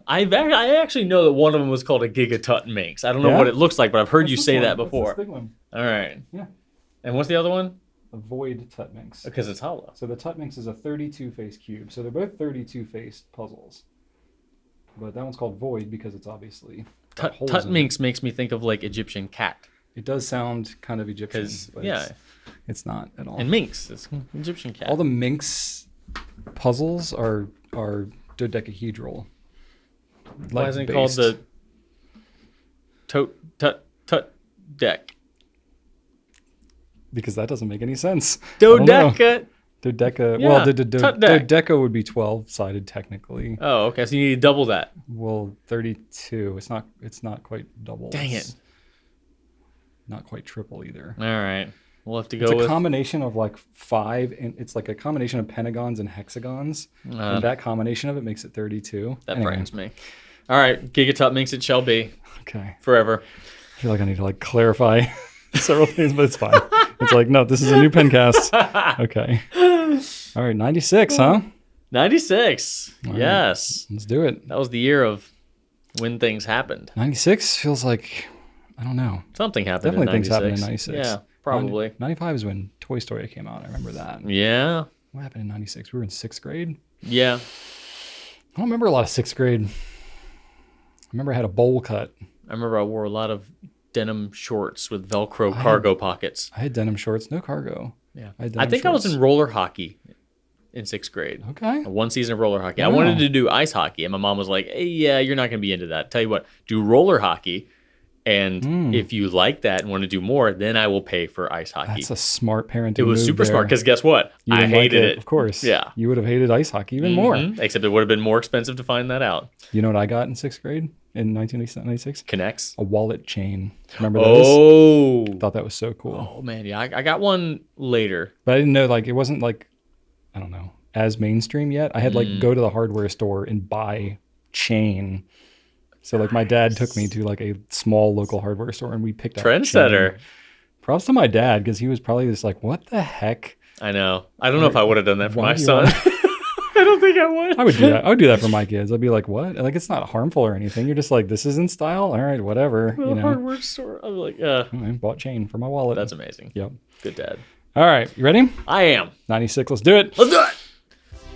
I actually know that one of them was called a gigatut minx. I don't know what it looks like, but I've heard you say that before. That's this big one. All right. Yeah. And what's the other one? A void tut minx. Because it's hollow. So the tut minx is a 32-face cube. So they're both 32-faced puzzles. But that one's called void because it's obviously Tut minx makes me think of like Egyptian cat. It does sound kind of Egyptian, but it's not at all. And minx, it's Egyptian cat. All the minx puzzles are dodecahedral. Why isn't it called the tut deck? Because that doesn't make any sense. Dodeca. Dodeca. Yeah, well, dodeca would be 12-sided technically. Oh, okay. So you need to double that. Well, 32. It's not quite double. Dang it. Not quite triple either. All right. We'll have to go with... It's a combination of like 5, and it's like a combination of pentagons and hexagons. And that combination of it makes it 32. That frightens me. All right. Gigatut minx it shall be. Okay. Forever. I feel like I need to like clarify several things, but it's fine. It's like, no, this is a new pencast. Okay. All right, 96, huh? 96. Right. Yes. Let's do it. That was the year of when things happened. 96 feels like, I don't know. Something happened Definitely in 96. things happened in 96. Yeah, probably. 95 is when Toy Story came out. I remember that. Yeah. What happened in 96? We were in 6th grade? Yeah. I don't remember a lot of 6th grade. I remember I had a bowl cut. I remember I wore a lot of denim shorts with Velcro cargo pockets. I had denim shorts, no cargo. Yeah. I think I was in roller hockey in 6th grade. Okay. One season of roller hockey. I wanted to do ice hockey, and my mom was like, hey, yeah, you're not going to be into that. Tell you what, do roller hockey, and if you like that and want to do more, then I will pay for ice hockey. That's a smart parenting It was move super there. smart, because guess what? I hated it. Of course. Yeah. You would have hated ice hockey even more. Except it would have been more expensive to find that out. You know what I got in 6th grade in 1996? Connects. A wallet chain. Remember those? Oh. Thought that was so cool. Oh, man. Yeah, I got one later. But I didn't know, like, it wasn't like, I don't know, as mainstream yet. I had like go to the hardware store and buy chain. So like my dad took me to like a small local hardware store and we picked up Trendsetter. chain. Props to my dad, because he was probably just like, what the heck? I know. I don't know if I would have done that for my son. I don't think I would. I would do that. I would do that for my kids. I'd be like, what? Like, it's not harmful or anything. You're just like, this is in style. All right, whatever. You know, hardware store. I'm like, I bought chain for my wallet. That's amazing. Yep. Good dad. All right, you ready? I am. 96. Let's do it. Let's do it.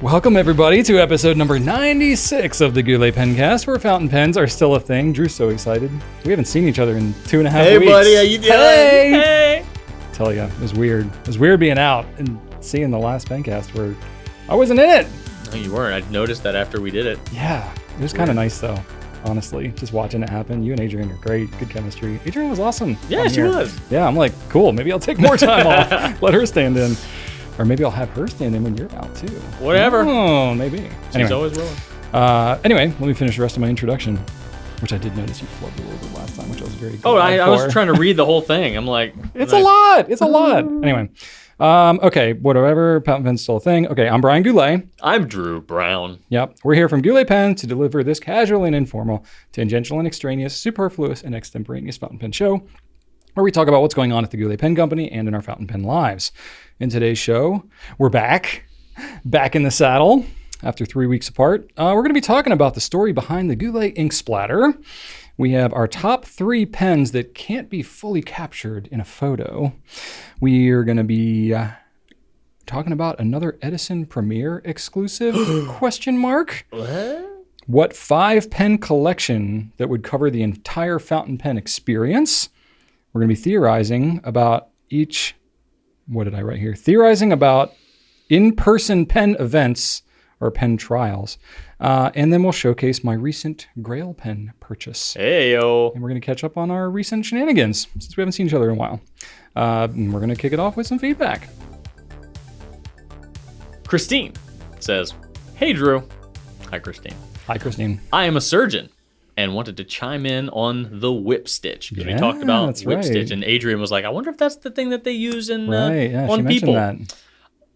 Welcome, everybody, to episode number 96 of the Goulet Pencast, where fountain pens are still a thing. Drew's so excited. We haven't seen each other in 2.5 weeks. Hey, buddy, how you doing? Hey. I tell you, it was weird. It was weird being out and seeing the last Pencast where I wasn't in it. No, you weren't. I noticed that after we did it. Yeah, it was kind of nice, though, honestly, just watching it happen. You and Adrian are great. Good chemistry. Adrian was awesome. Yeah, she was. Yeah, I'm like, cool. Maybe I'll take more time off. Let her stand in. Or maybe I'll have her stand in when you're out, too. Whatever. Oh, maybe. She's always willing. Anyway, let me finish the rest of my introduction, which I did notice you flubbed a little bit last time, which I was very glad I was trying to read the whole thing. I'm like... It's a lot. It's a lot. Anyway. Okay, whatever. Fountain pen's still a thing. Okay, I'm Brian Goulet. I'm Drew Brown. Yep. We're here from Goulet Pen to deliver this casual and informal, tangential and extraneous, superfluous and extemporaneous fountain pen show, where we talk about what's going on at the Goulet Pen Company and in our fountain pen lives. In today's show, we're back in the saddle after 3 weeks apart. We're going to be talking about the story behind the Goulet ink splatter. We have our top 3 pens that can't be fully captured in a photo. We are going to be talking about another Edison Premiere exclusive, question mark. What 5-pen collection that would cover the entire fountain pen experience. We're going to be theorizing about each... What did I write here? Theorizing about in-person pen events or pen trials. And then we'll showcase my recent Grail pen purchase. Hey-yo. And we're going to catch up on our recent shenanigans since we haven't seen each other in a while. And we're going to kick it off with some feedback. Christine says, hey, Drew. Hi, Christine. Hi, Christine. I am a surgeon and wanted to chime in on the whip stitch, because we talked about whip stitch, and Adrian was like, I wonder if that's the thing that they use in on people. That.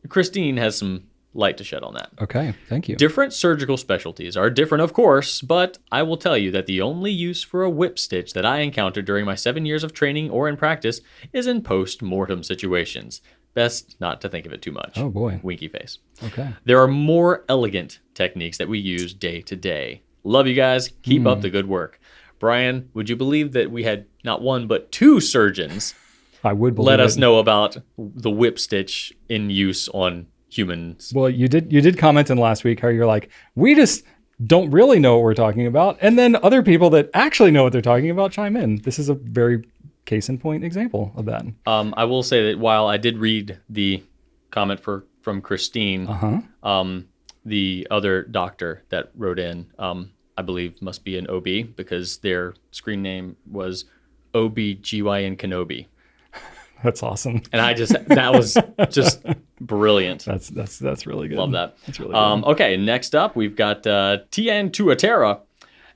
Christine has some light to shed on that. Okay, thank you. Different surgical specialties are different, of course, but I will tell you that the only use for a whip stitch that I encountered during my 7 years of training or in practice is in post-mortem situations. Best not to think of it too much. Oh boy. Winky face. Okay. There are more elegant techniques that we use day to day. Love you guys. Keep up the good work. Brian, would you believe that we had not one, but two surgeons I would believe let us it. know about the whip stitch in use on humans? Well, you did comment in last week how you're like, we just don't really know what we're talking about. And then other people that actually know what they're talking about chime in. This is a very case in point example of that. I will say that while I did read the comment from Christine, the other doctor that wrote in, I believe must be an OB because their screen name was OBGYN Kenobi. That's awesome. And that was just brilliant. That's really good. Love that. That's really good. Okay, next up, we've got Tian Tuatera.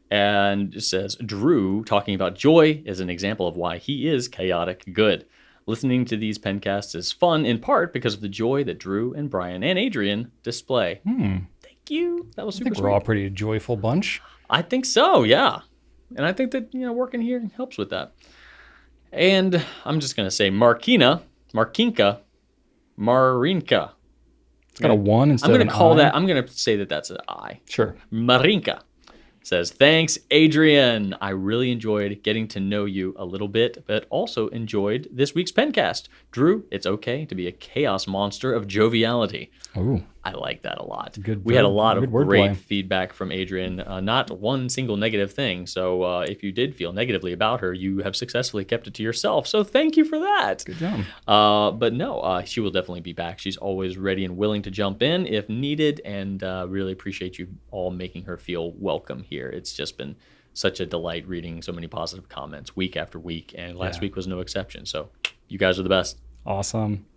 And it says, Drew talking about joy is an example of why he is chaotic good. Listening to these pencasts is fun in part because of the joy that Drew and Brian and Adrian display. Thank you. That was super I think sweet. we're all a pretty joyful bunch. I think so, yeah. And I think that, working here helps with that. And I'm just going to say Marinka. It's got a one instead I'm of going an to call I. that, I'm going to say that that's an I. Sure. Marinka says, thanks, Adrian. I really enjoyed getting to know you a little bit, but also enjoyed this week's pencast. Drew, it's okay to be a chaos monster of joviality. Oh, I like that a lot. Good We had a verb- lot good of wordplay. great feedback from Adrian. Not one single negative thing. So if you did feel negatively about her, you have successfully kept it to yourself. So thank you for that. good job. But no, she will definitely be back. She's always ready and willing to jump in if needed, and really appreciate you all making her feel welcome here. It's just been such a delight reading so many positive comments week after week, and last week was no exception. So you guys are the best. Awesome.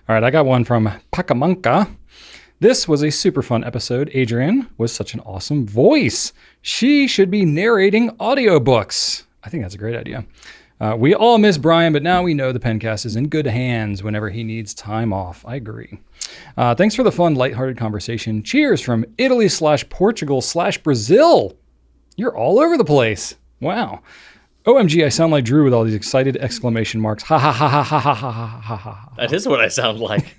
All right, I got one from Pakamanka. This was a super fun episode. Adrian was such an awesome voice. She should be narrating audiobooks. I think that's a great idea. We all miss Brian, but now we know the pencast is in good hands whenever he needs time off. I agree. Thanks for the fun, lighthearted conversation. Cheers from Italy/Portugal/Brazil. You're all over the place. Wow. OMG, I sound like Drew with all these excited exclamation marks. Ha ha ha ha ha ha ha ha ha ha. That is what I sound like.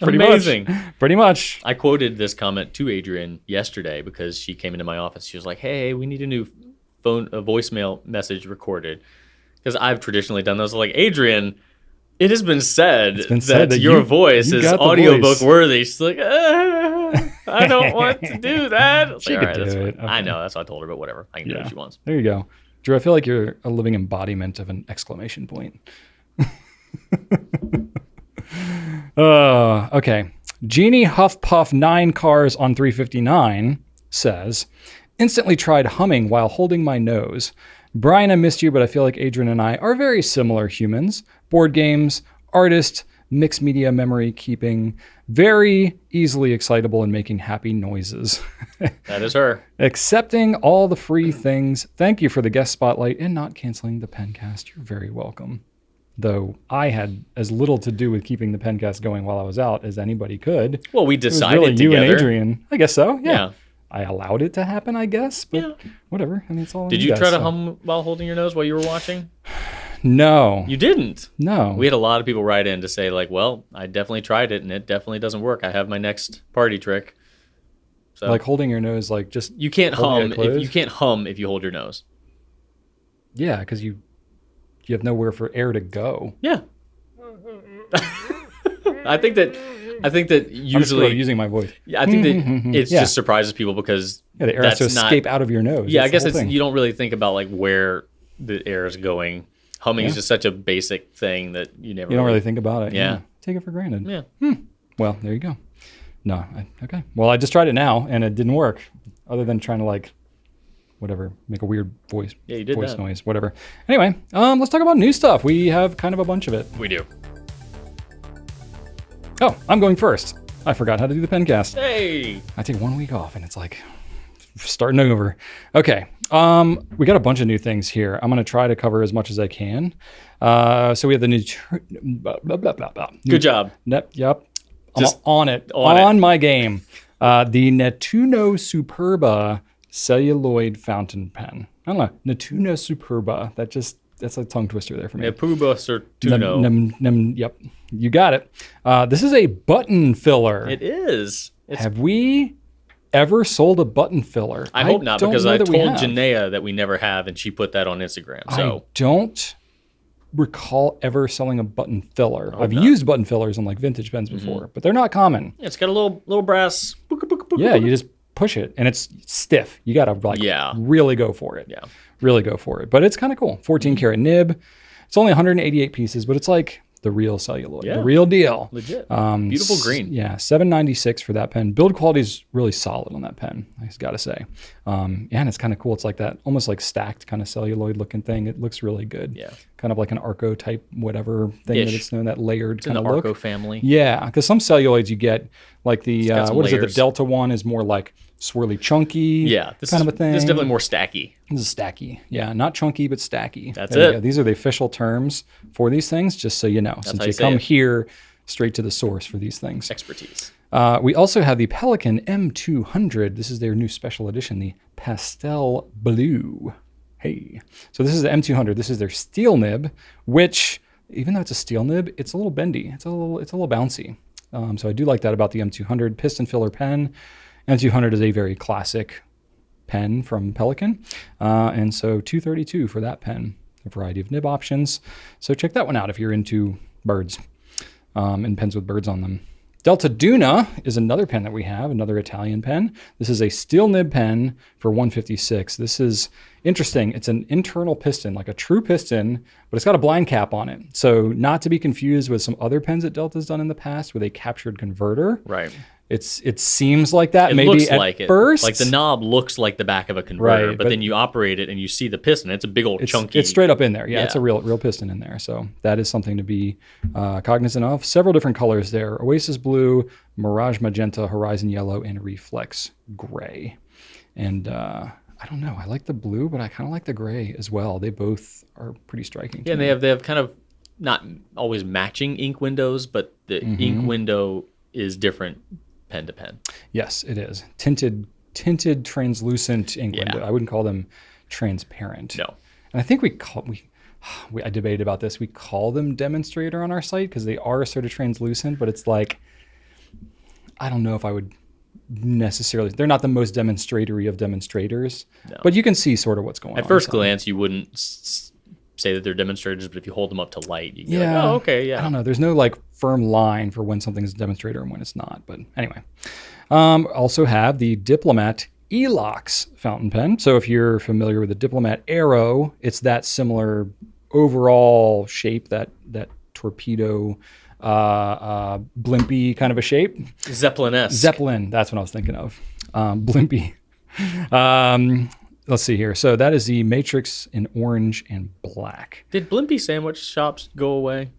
Pretty Amazing. Pretty much. I quoted this comment to Adrian yesterday because she came into my office. She was like, hey, we need a new voicemail message recorded. Because I've traditionally done those. Like, Adrian, it has been said that your voice is audiobook worthy. She's like, I don't want to do that. She like, could that's do fine. it. Okay. I know, that's what I told her, but whatever. I can do what she wants. There you go. Drew, I feel like you're a living embodiment of an exclamation point. Okay. Jeannie Huffpuff 9 Cars on 359 says, instantly tried humming while holding my nose. Brian, I missed you, but I feel like Adrian and I are very similar humans. Board games, artist, mixed media memory keeping, very easily excitable and making happy noises. That is her. Accepting all the free things. Thank you for the guest spotlight and not canceling the pencast. You're very welcome. Though I had as little to do with keeping the pencast going while I was out as anybody could. Well, we It was decided really you together. and Adrian. I guess so. Yeah. Yeah. I allowed it to happen, I guess. But whatever. I mean, it's all. Did on you guys, try to so. hum while holding your nose while you were watching? No. You didn't. No. We had a lot of people write in to say, like, well, I definitely tried it and it definitely doesn't work. I have my next party trick. So Like holding your nose, like just. you can't holding hum it if closed? you can't hum if you hold your nose. Yeah, because you have nowhere for air to go. Yeah. I think that I'm just usually really using my voice. yeah, I think that it Yeah. just surprises people because Yeah, the air has to that's not escape out of your nose. yeah, I That's guess the it's whole thing. you don't really think about like where the air is going. Humming is just such a basic thing that you never You don't really think about it. Yeah. Take it for granted. Yeah. Well, there you go. No, okay. Well, I just tried it now, and it didn't work. Other than trying to like, whatever, make a weird voice. Yeah, you did voice that. noise, whatever. Anyway, let's talk about new stuff. We have kind of a bunch of it. We do. Oh, I'm going first. I forgot how to do the pencast. Hey. I take 1 week off, and it's like starting over. Okay. We got a bunch of new things here. I'm going to try to cover as much as I can. So we have the new. Good job. Yep. Just I'm on it. on it. On my game. The Nettuno Superba celluloid fountain pen. I don't know. Nettuno Superba. That's a tongue twister there for me. Nepuba Sertuno. Yep. You got it. This is a button filler. It is. It's Have we ever sold a button filler? I hope not, don't because know I that we told have. Janaea that we never have, and she put that on Instagram. So I don't recall ever selling a button filler. I've not. used button fillers on like vintage pens before, but they're not common. yeah, it's got a little brass. Yeah, you just push it and it's stiff. You got to like really go for it. Yeah. Really go for it. But it's kind of cool. 14 karat nib. It's only 188 pieces, but it's like the real celluloid, the real deal. Legit. Beautiful green. Yeah, $7.96 for that pen. Build quality is really solid on that pen, I just got to say. Yeah, and it's kind of cool. It's like that almost like stacked kind of celluloid looking thing. It looks really good. Yeah. Kind of like an Arco type whatever thing that it's known, that layered It's kind in of the look. Arco family. Yeah, because some celluloids you get like the, got some what is it, the layers. Delta one is more like swirly chunky This kind is, of a thing. This is definitely more stacky. This is stacky. Yeah, not chunky, but stacky. That's There you it. go. These are the official terms for these things, just so you know. Since how you you say come it. here straight to the source for these things. Expertise. We also have the Pelican M200. This is their new special edition, the Pastel Blue. Hey. So this is the M200. This is their steel nib, which, even though it's a steel nib, it's a little bendy. It's a little bouncy. So I do like that about the M200. Piston filler pen. M200 is a very classic pen from Pelican. And so $232 for that pen. A variety of nib options. So check that one out if you're into birds and pens with birds on them. Delta Duna is another pen that we have, another Italian pen. This is a steel nib pen for $156. This is interesting. It's an internal piston, like a true piston, but it's got a blind cap on it. So not to be confused with some other pens that Delta's done in the past with a captured converter. Right. It seems like that It maybe looks at like first. Like the knob looks like the back of a converter, Right, but then you operate it and you see the piston. It's a big old chunky. It's straight up in there. Yeah, it's Yeah. a real piston in there. So that is something to be cognizant of. Several different colors there: Oasis Blue, Mirage Magenta, Horizon Yellow, and Reflex Gray. And I don't know. I like the blue, but I kind of like the gray as well. They both are pretty striking. Yeah, and they have kind of not always matching ink windows, but the ink window is different pen to pen. Yes, it is. Tinted translucent ink window. I wouldn't call them transparent. No. And I think I debated about this. We call them demonstrator on our site because they are sort of translucent, but it's like, I don't know if I would necessarily, they're not the most demonstratory of demonstrators, but you can see sort of what's going on. At first So, glance, you wouldn't say that they're demonstrators, but if you hold them up to light, you can be like, oh, okay, I don't know. There's no like firm line for when something's a demonstrator and when it's not. But anyway, also have the Diplomat Elox fountain pen. So if you're familiar with the Diplomat Arrow, it's that similar overall shape, that torpedo, blimpy kind of a shape. Zeppelin-esque. Zeppelin, that's what I was thinking of. Blimpy. Let's see here. So that is the Matrix in orange and black. Did Blimpie sandwich shops go away?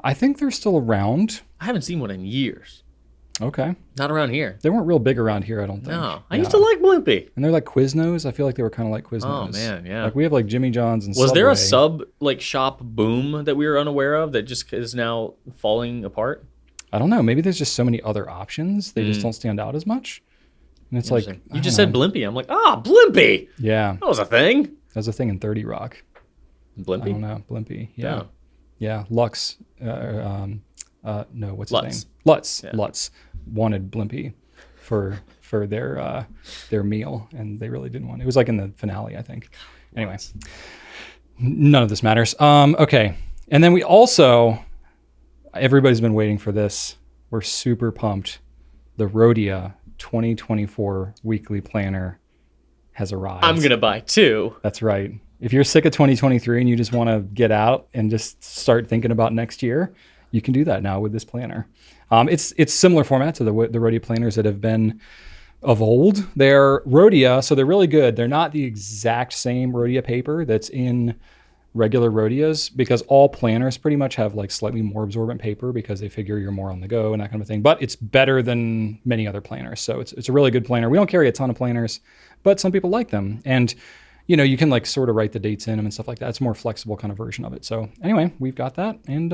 I think they're still around. I haven't seen one in years. Okay. Not around here. They weren't real big around here, I don't think. No. I used to like Blimpie. And they're like Quiznos. I feel like they were kind of like Quiznos. Oh, man, yeah. Like we have like Jimmy John's and Was there a Subway. shop boom that we were unaware of that just is now falling apart? I don't know. Maybe there's just so many other options. They just don't stand out as much. And it's like, You just said Blimpie. I'm like, Blimpie. yeah, That was a thing. that's a thing in 30 Rock. I don't Blimpie? know. Blimpie. Yeah. Oh. Yeah. Lux. No, what's his Lutz. name? Lutz. Yeah. Lutz wanted Blimpie for their meal, and they really didn't want it. It was like in the finale, I think. Anyway, none of this matters. Okay. And then we also, everybody's been waiting for this. We're super pumped. The Rhodia 2024 weekly planner has arrived. I'm going to buy two. That's right. If you're sick of 2023 and you just want to get out and just start thinking about next year, you can do that now with this planner. It's similar format to the Rhodia planners that have been of old. They're Rhodia, so they're really good. They're not the exact same Rhodia paper that's in regular Rhodias, because all planners pretty much have like slightly more absorbent paper because they figure you're more on the go and that kind of thing. But it's better than many other planners. So it's a really good planner. We don't carry a ton of planners, but some people like them. And you can like sort of write the dates in them and stuff like that. It's a more flexible kind of version of it. So anyway, we've got that. And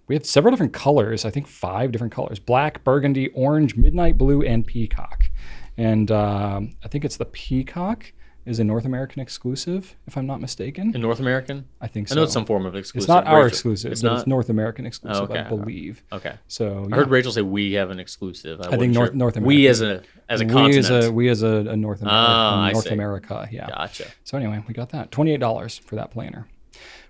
we have several different colors. I think 5 different colors: black, burgundy, orange, midnight blue, and peacock. And I think it's the peacock is a North American exclusive, if I'm not mistaken. In North American? I think I so. know it's some form of exclusive. It's not our Rachel- exclusive, It's but not? it's North American exclusive, Okay. I believe. Okay. So I heard Rachel say we have an exclusive. I think wasn't North sure. America. We as a continent. We as a North America. I North see. America, yeah. Gotcha. So anyway, we got that. $28 for that planner.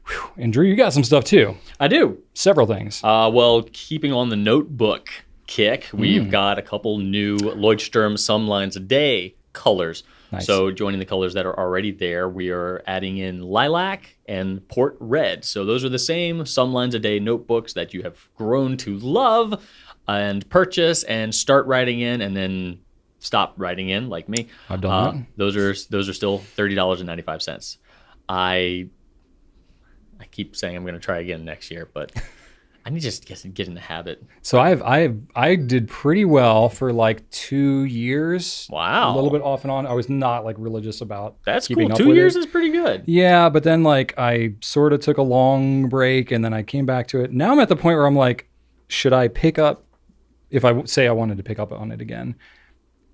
Whew. And Drew, you got some stuff too. I do. Several things. Well, keeping on the notebook kick, we've got a couple new Lloydstrom Some Lines a Day colors. Nice. So joining the colors that are already there, we are adding in lilac and port red. So those are the same Some Lines a Day notebooks that you have grown to love and purchase and start writing in and then stop writing in, like me. I've done Those are still $30.95. I keep saying I'm going to try again next year, but I need to just get in the habit. So I did pretty well for like 2 years. Wow. A little bit off and on. I was not like religious about That's keeping cool. up 2 with years it. is pretty good. Yeah, but then like I sort of took a long break and then I came back to it. Now I'm at the point where I'm like, should I pick up, if I say I wanted to pick up on it again,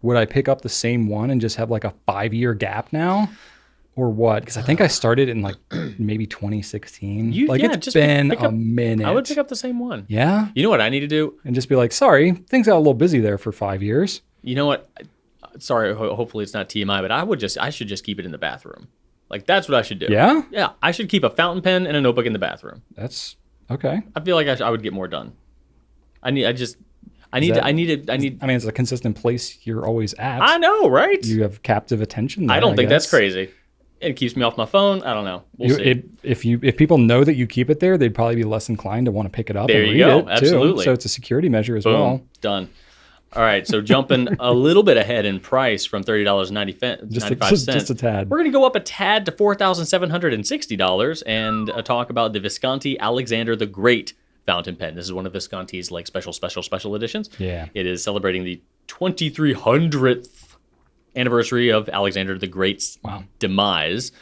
would I pick up the same one and just have like a 5-year gap now? Or what? Because I think I started in like maybe 2016. It's just been pick a up- minute. I would pick up the same one. Yeah? You know what I need to do? And just be like, sorry, things got a little busy there for 5 years. You know what? Sorry, hopefully it's not TMI, but I should just keep it in the bathroom. Like that's what I should do. Yeah? Yeah, I should keep a fountain pen and a notebook in the bathroom. That's okay. I feel like I would get more done. I mean, it's a consistent place you're always at. I know, right? You have captive attention there, I don't think that's guess. crazy. It keeps me off my phone. I don't know. We'll see. If people know that you keep it there, they'd probably be less inclined to want to pick it up There and you read go. it too. Absolutely. So it's a security measure as Boom. well. Done. All right. So jumping a little bit ahead in price from $30.95. Just a tad. We're going to go up a tad to $4,760 and talk about the Visconti Alexander the Great fountain pen. This is one of Visconti's like special editions. Yeah. It is celebrating the 2300th anniversary of Alexander the Great's demise.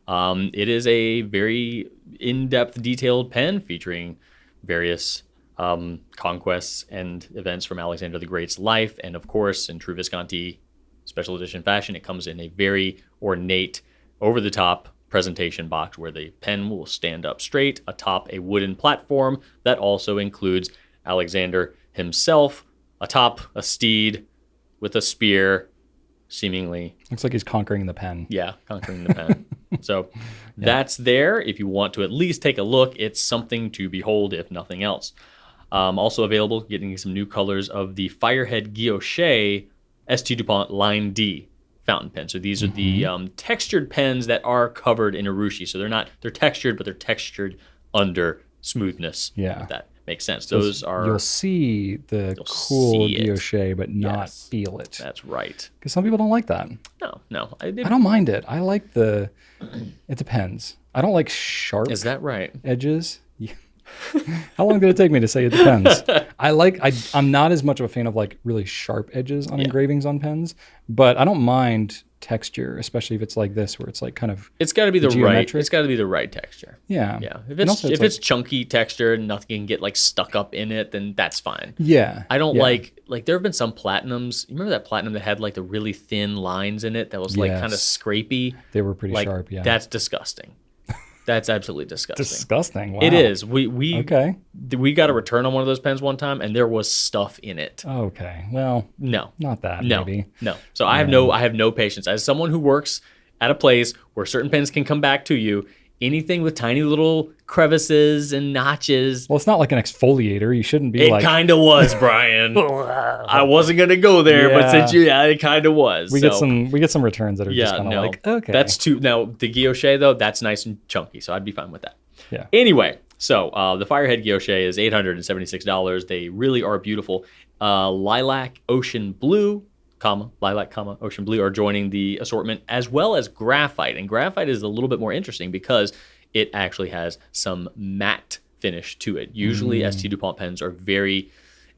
It is a very in-depth, detailed pen featuring various conquests and events from Alexander the Great's life. And of course, in true Visconti special edition fashion, it comes in a very ornate, over-the-top presentation box where the pen will stand up straight atop a wooden platform that also includes Alexander himself atop a steed with a spear, seemingly. Looks like he's conquering the pen. Yeah, conquering the pen. So that's there. If you want to at least take a look, it's something to behold, if nothing else. Also available, getting some new colors of the Firehead Guilloche ST DuPont Line D fountain pen. So these are the textured pens that are covered in urushi. So they're textured, but they're textured under smoothness. Yeah. If that makes sense. Those are. You'll see the You'll cool see it. guilloche, but not Yes. feel it. That's right. Because some people don't like that. No. I don't mind it. I like it depends. I don't like sharp Is that right? edges. Yeah. How long did it take me to say it depends? I'm not as much of a fan of like really sharp edges on engravings on pens, but I don't mind texture, especially if it's like this where it's like kind of It's got to be the right. geometric. It's got to be the right texture. yeah. Yeah. If And it's also if like- it's chunky texture and nothing can get like stuck up in it, then that's fine. yeah. I don't yeah. like there have been some platinums. You remember that platinum that had like the really thin lines in it that was like kind of Yes. scrapey? They were pretty Like sharp, yeah. that's disgusting. That's absolutely disgusting. disgusting. Wow. It is. We Okay. got a return on one of those pens one time and there was stuff in it. Okay. Well, No. not that No. maybe. No. So I have no patience. As someone who works at a place where certain pens can come back to you, anything with tiny little crevices and notches. Well, it's not like an exfoliator. You shouldn't be It like kind of was, Brian. I wasn't gonna go there, but since it kind of was. we get some returns that are just kind of no, like okay. That's too. Now the guilloche though, that's nice and chunky, so I'd be fine with that. Yeah. Anyway, so the Firehead guilloche is $876. They really are beautiful. Lilac, ocean blue, ocean blue are joining the assortment, as well as graphite. And graphite is a little bit more interesting because it actually has some matte finish to it. Usually ST DuPont pens are very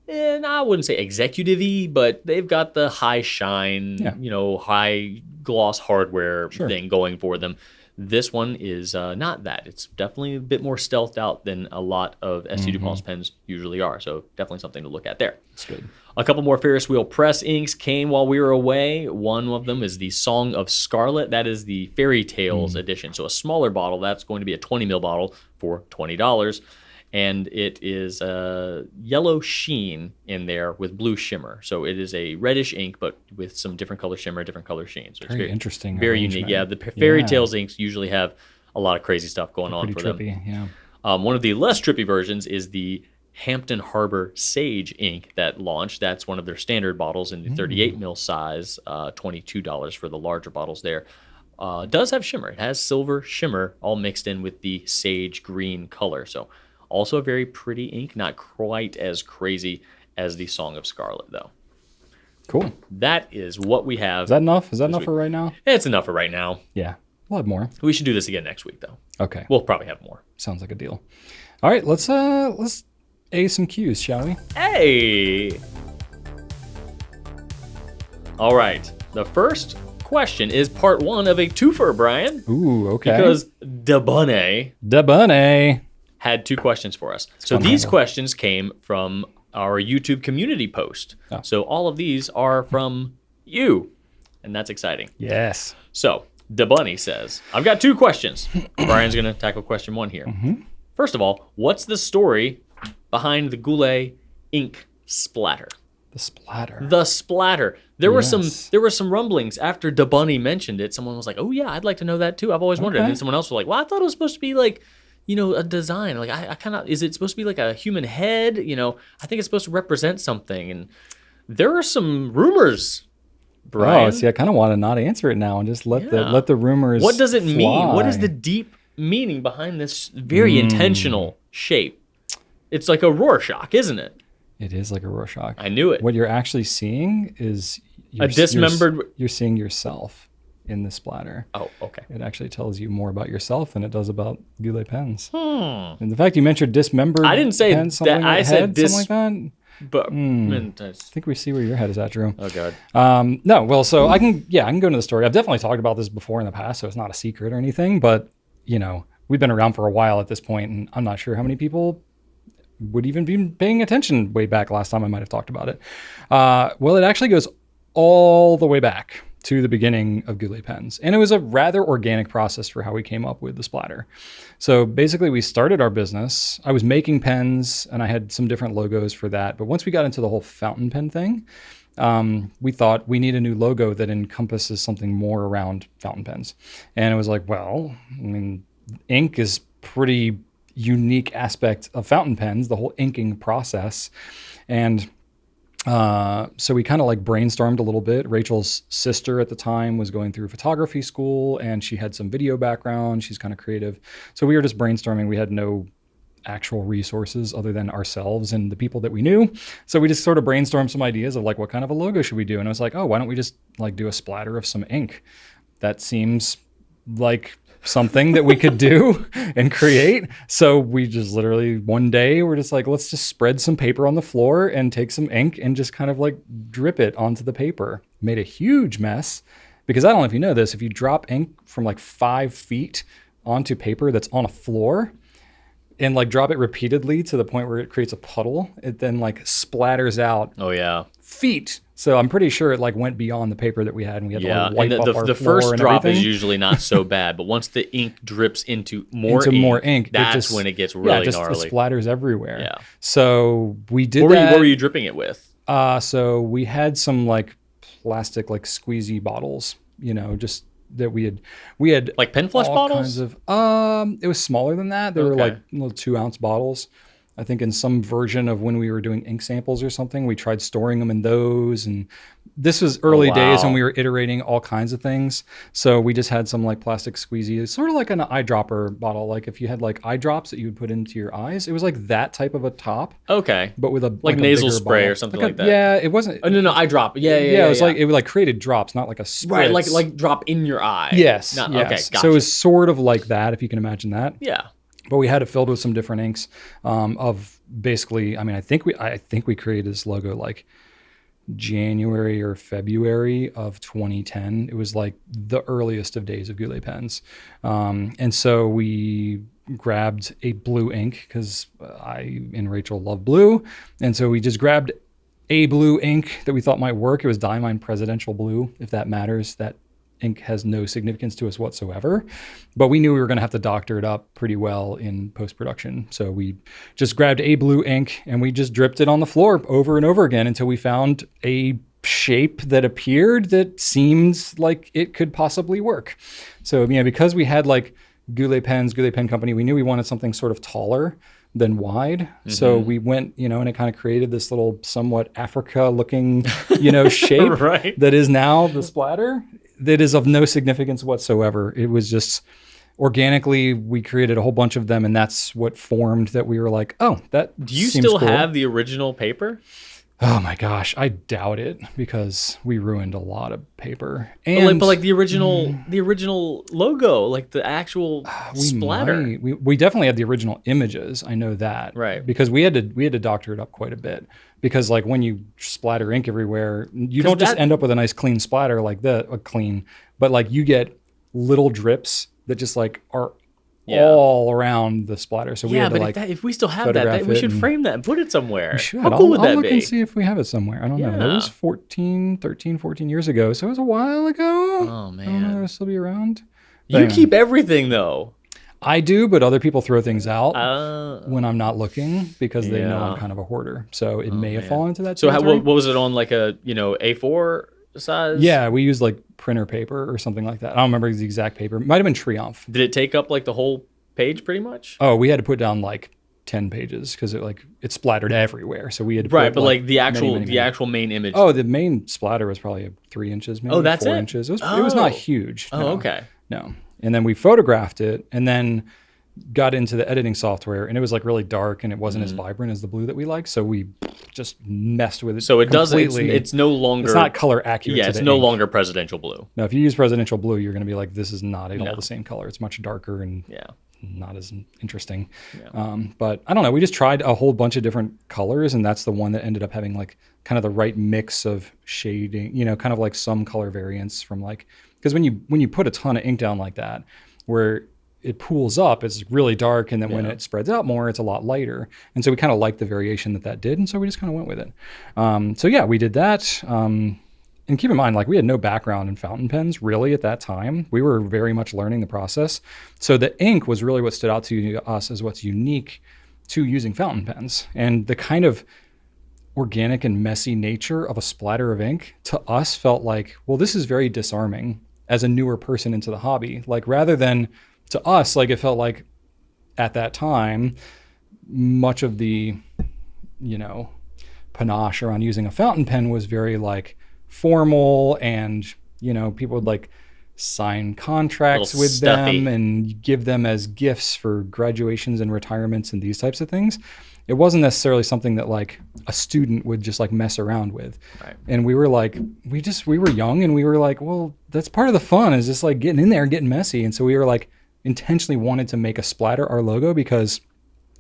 and I wouldn't say executive-y, but they've got the high shine, Yeah. high gloss hardware Sure. thing going for them. This one is not that. It's definitely a bit more stealthed out than a lot of ST DuPont's pens usually are. So definitely something to look at there. That's good. A couple more Ferris wheel press inks came while we were away. One of them is the Song of Scarlet. That is the Fairy Tales edition. So a smaller bottle. That's going to be a 20 ml bottle for $20. And it is a yellow sheen in there with blue shimmer. So it is a reddish ink, but with some different color shimmer, different color sheen. So it's Very interesting. very unique. arrangement. Yeah, the Fairy Yeah. Tales inks usually have a lot of crazy stuff going on Pretty for them. trippy. Yeah. One of the less trippy versions is the Hampton Harbor Sage ink that launched. That's one of their standard bottles in the 38 mil size, $22 for the larger bottles there. Does have shimmer. It has silver shimmer all mixed in with the sage green color. So also a very pretty ink, not quite as crazy as the Song of Scarlet, though. Cool. That is what we have. Is that enough? Is that enough week. for right now? It's enough for right now. Yeah. We'll have more. We should do this again next week, though. Okay. We'll probably have more. Sounds like a deal. All right. Let's A some cues, shall we? Hey! All right. The first question is part one of a twofer, Brian. Ooh, okay. Because Debunny Da Bunny. had two questions for us. So fun these handle. questions came from our YouTube community post. Oh. So all of these are from you, and that's exciting. Yes. So Debunny says, I've got two questions. Brian's going to tackle question one here. First of all, what's the story behind the Goulet ink splatter? The splatter. The splatter. There were Yes. some rumblings after Debunny mentioned it. Someone was like, "Oh yeah, I'd like to know that too. I've always wondered." Okay. And then someone else was like, "Well, I thought it was supposed to be like, a design. Like I kind of is it supposed to be like a human head? I think it's supposed to represent something." And there are some rumors, Brian. Oh, see, I kind of want to not answer it now and just let the rumors. What does it mean? What is fly. the deep meaning behind this very intentional shape? It's like a Rorschach, isn't it? It is like a Rorschach. I knew it. What you're actually seeing is dismembered- You're seeing yourself in the splatter. Oh, okay. It actually tells you more about yourself than it does about Goulet pens. Hmm. And the fact you mentioned dismembered. I didn't say pen, something that. like I said head, something like that. But I think we see where your head is at, Drew. oh god. No, well, so I can go into the story. I've definitely talked about this before in the past, so it's not a secret or anything. But we've been around for a while at this point, and I'm not sure how many people would even be paying attention way back last time I might have talked about it. Well, it actually goes all the way back to the beginning of Goulet pens. And it was a rather organic process for how we came up with the splatter. So basically we started our business. I was making pens and I had some different logos for that. But once we got into the whole fountain pen thing, we thought we need a new logo that encompasses something more around fountain pens. And it was like, well, I mean, ink is pretty unique aspect of fountain pens, the whole inking process. And so we kind of like brainstormed a little bit. Rachel's sister at the time was going through photography school and she had some video background. She's kind of creative. So we were just brainstorming. We had no actual resources other than ourselves and the people that we knew. So we just sort of brainstormed some ideas of like, what kind of a logo should we do? And I was like, oh, why don't we just like do a splatter of some ink? That seems like something that we could do and create. So we just literally one day we're just like, let's just spread some paper on the floor and take some ink and just kind of like drip it onto the paper. Made a huge mess because I don't know if you know this, if you drop ink from like 5 feet onto paper that's on a floor and like drop it repeatedly to the point where it creates a puddle, it then like splatters out Oh yeah. feet. So I'm pretty sure it like went beyond the paper that we had, and we had to Yeah, like wipe and up the, our the floor first and drop everything. is usually not so bad, but once the ink drips into more ink, that's just, when it gets really it gnarly. splatters everywhere. Yeah. So we did What that. were you dripping it with? So we had some like plastic like squeezy bottles, just that we had Like pen flush all bottles? kinds of it was smaller than that. They were Okay. like little 2-ounce bottles. I think in some version of when we were doing ink samples or something, we tried storing them in those. And this was early days when we were iterating all kinds of things. So we just had some like plastic squeezy, sort of like an eyedropper bottle. Like if you had like eye drops that you would put into your eyes, it was like that type of a top, Okay. but with a Like a nasal bigger spray bottle. or something a- like that. Yeah, it wasn't. Oh, no, eye drop. Yeah. it was like it like created drops, not like a spritz. right, like drop in your eye. Yes. Not, yes. Okay, gotcha. So it was sort of like that, if you can imagine that. Yeah. But we had it filled with some different inks of basically, I mean, I think we created this logo like January or February of 2010. It was like the earliest of days of Goulet pens. And so we grabbed a blue ink because I and Rachel love blue. And so we just grabbed a blue ink that we thought might work. It was Diamine Presidential Blue, if that matters. That ink has no significance to us whatsoever, but we knew we were going to have to doctor it up pretty well in post-production. So we just grabbed a blue ink and we just dripped it on the floor over and over again until we found a shape that appeared that seemed like it could possibly work. So, because we had like Goulet Pens, Goulet Pen Company, we knew we wanted something sort of taller than wide. Mm-hmm. So we went, and it kind of created this little somewhat Africa looking, shape right. that is now the splatter. That is of no significance whatsoever. It was just organically, we created a whole bunch of them, and that's what formed that we were like, oh, that Do you seems still cool. have the original paper? Oh my gosh, I doubt it because we ruined a lot of paper. And But like the original logo, like the actual splatter. We definitely had the original images. I know that, right? Because we had to doctor it up quite a bit. Because like when you splatter ink everywhere, you don't just end up with a nice clean splatter like that, but like you get little drips that just like are all around the splatter. So we had to if we still have that, we should frame that and put it somewhere. We should. How cool would that be? I'll look and see if we have it somewhere. I don't know. That was 14 years ago. So it was a while ago. Oh man. I don't know if it'll still be around. You keep everything though. I do, but other people throw things out when I'm not looking because they know I'm kind of a hoarder. So it may have fallen into that. So what was it on, like a A4 size? Yeah, we used like printer paper or something like that. I don't remember the exact paper. It might have been Triumph. Did it take up like the whole page pretty much? Oh, we had to put down like 10 pages because it splattered everywhere. So we had to put but like the actual main image. Oh, the main splatter was probably 3 inches, maybe. Oh, that's 4 it? inches. It was not huge. Oh, okay. No. And then we photographed it and then got into the editing software, and it was like really dark and it wasn't as vibrant as the blue that we like. So we just messed with it. So it completely. It's no longer. It's not color accurate. Yeah, it's no longer presidential blue. No, if you use presidential blue, you're going to be like, this is not at all the same color. It's much darker and not as interesting. Yeah. But I don't know. We just tried a whole bunch of different colors, and that's the one that ended up having like kind of the right mix of shading. Kind of like some color variants from like. Because when you put a ton of ink down like that, where it pools up, it's really dark, and then when it spreads out more, it's a lot lighter. And so we kind of liked the variation that did, and so we just kind of went with it. So yeah, we did that. And keep in mind, like we had no background in fountain pens really at that time. We were very much learning the process. So the ink was really what stood out to us as what's unique to using fountain pens. And the kind of organic and messy nature of a splatter of ink to us felt like, well, this is very disarming as a newer person into the hobby. Like rather than to us, like it felt like at that time, much of the, panache around using a fountain pen was very like formal, and, people would like sign contracts with them and give them as gifts for graduations and retirements and these types of things. It wasn't necessarily something that like a student would just like mess around with. Right. And we were like, we were young, and we were like, well, that's part of the fun is just like getting in there and getting messy. And so we were like intentionally wanted to make a splatter our logo because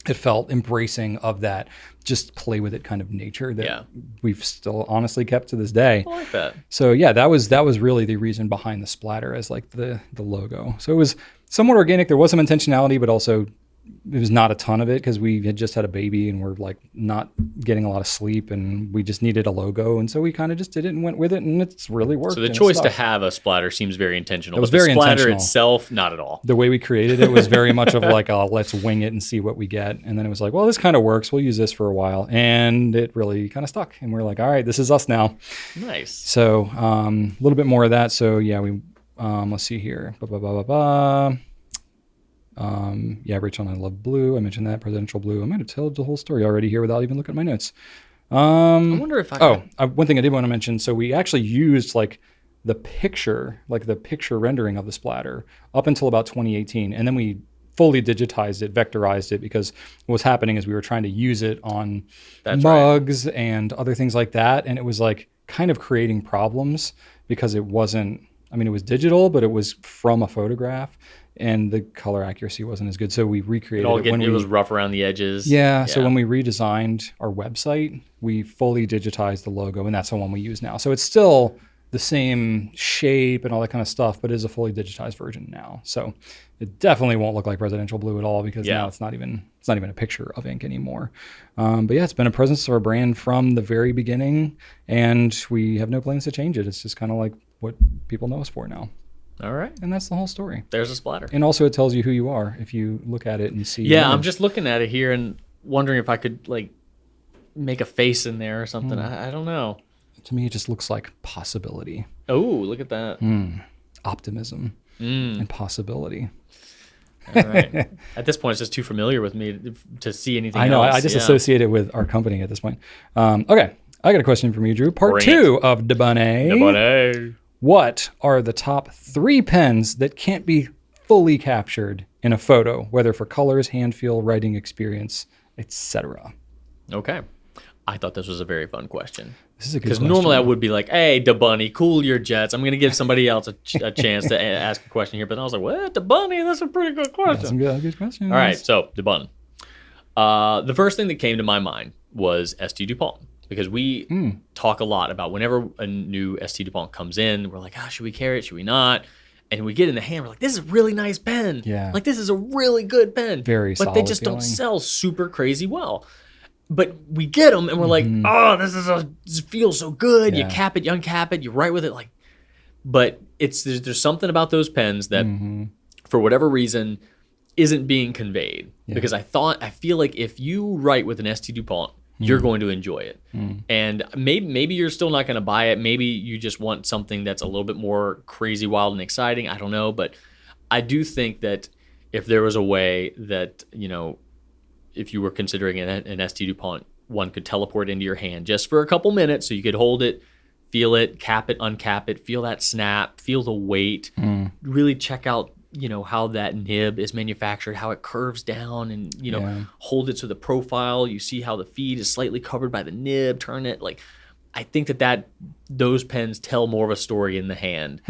it felt embracing of that just play with it kind of nature that we've still honestly kept to this day. I like that. So yeah, that was really the reason behind the splatter as like the logo. So it was somewhat organic. There was some intentionality, but also it was not a ton of it because we had just had a baby and we're like not getting a lot of sleep, and we just needed a logo. And so we kind of just did it and went with it, and it's really worked. So the choice to have a splatter seems very intentional. It was but very the splatter intentional. Itself, not at all. The way we created it was very much of like, let's wing it and see what we get. And then it was like, well, this kind of works. We'll use this for a while. And it really kind of stuck. And we're like, all right, this is us now. Nice. So a little bit more of that. So yeah, we let's see here. Rachel and I love blue. I mentioned that, presidential blue. I might have told the whole story already here without even looking at my notes. I wonder if one thing I did want to mention. So we actually used like the picture rendering of the splatter up until about 2018. And then we fully digitized it, vectorized it, because what was happening is we were trying to use it on mugs and other things like that. And it was like kind of creating problems because it wasn't I mean, it was digital, but it was from a photograph, and the color accuracy wasn't as good. So we recreated It was rough around the edges. Yeah. So when we redesigned our website, we fully digitized the logo, and that's the one we use now. So it's still the same shape and all that kind of stuff, but it is a fully digitized version now. So it definitely won't look like residential blue at all, because now it's not even a picture of ink anymore. But yeah, it's been a presence of our brand from the very beginning, and we have no plans to change it. It's just kind of like what people know us for now. All right. And that's the whole story. There's a splatter. And also it tells you who you are if you look at it and see. Yeah, I'm just looking at it here and wondering if I could like make a face in there or something. I don't know. To me, it just looks like possibility. Oh, look at that. Optimism and possibility. All right. At this point, it's just too familiar with me to see anything I know. else. I just associate it with our company at this point. Okay. I got a question from you, Drew. Part 2 of Debunny. What are the top 3 pens that can't be fully captured in a photo, whether for colors, hand feel, writing experience, etc.? Okay. I thought this was a very fun question. This is a good question. Because normally I would be like, hey, Debunny, cool your jets. I'm going to give somebody else a chance to ask a question here. But I was like, what? Debunny? That's a pretty good question. That's some good questions. All right. So, Debun. The first thing that came to my mind was ST DuPont. Because we talk a lot about whenever a new ST DuPont comes in, we're like, should we carry it? Should we not? And we get in the hand, we're like, this is a really nice pen. Yeah. Like, this is a really good pen. Very solid. But they just don't sell super crazy well. But we get them and we're like, oh, this feels so good. Yeah. You cap it, you uncap it, you write with it. Like, but there's something about those pens that for whatever reason isn't being conveyed. Yeah. Because I feel like if you write with an ST DuPont, you're going to enjoy it. And maybe you're still not going to buy it. Maybe you just want something that's a little bit more crazy, wild, and exciting. I don't know. But I do think that if there was a way that, if you were considering an ST DuPont, one could teleport into your hand just for a couple minutes so you could hold it, feel it, cap it, uncap it, feel that snap, feel the weight, really check out how that nib is manufactured, how it curves down, and hold it to the profile. You see how the feed is slightly covered by the nib. Turn it like, I think that those pens tell more of a story in the hand.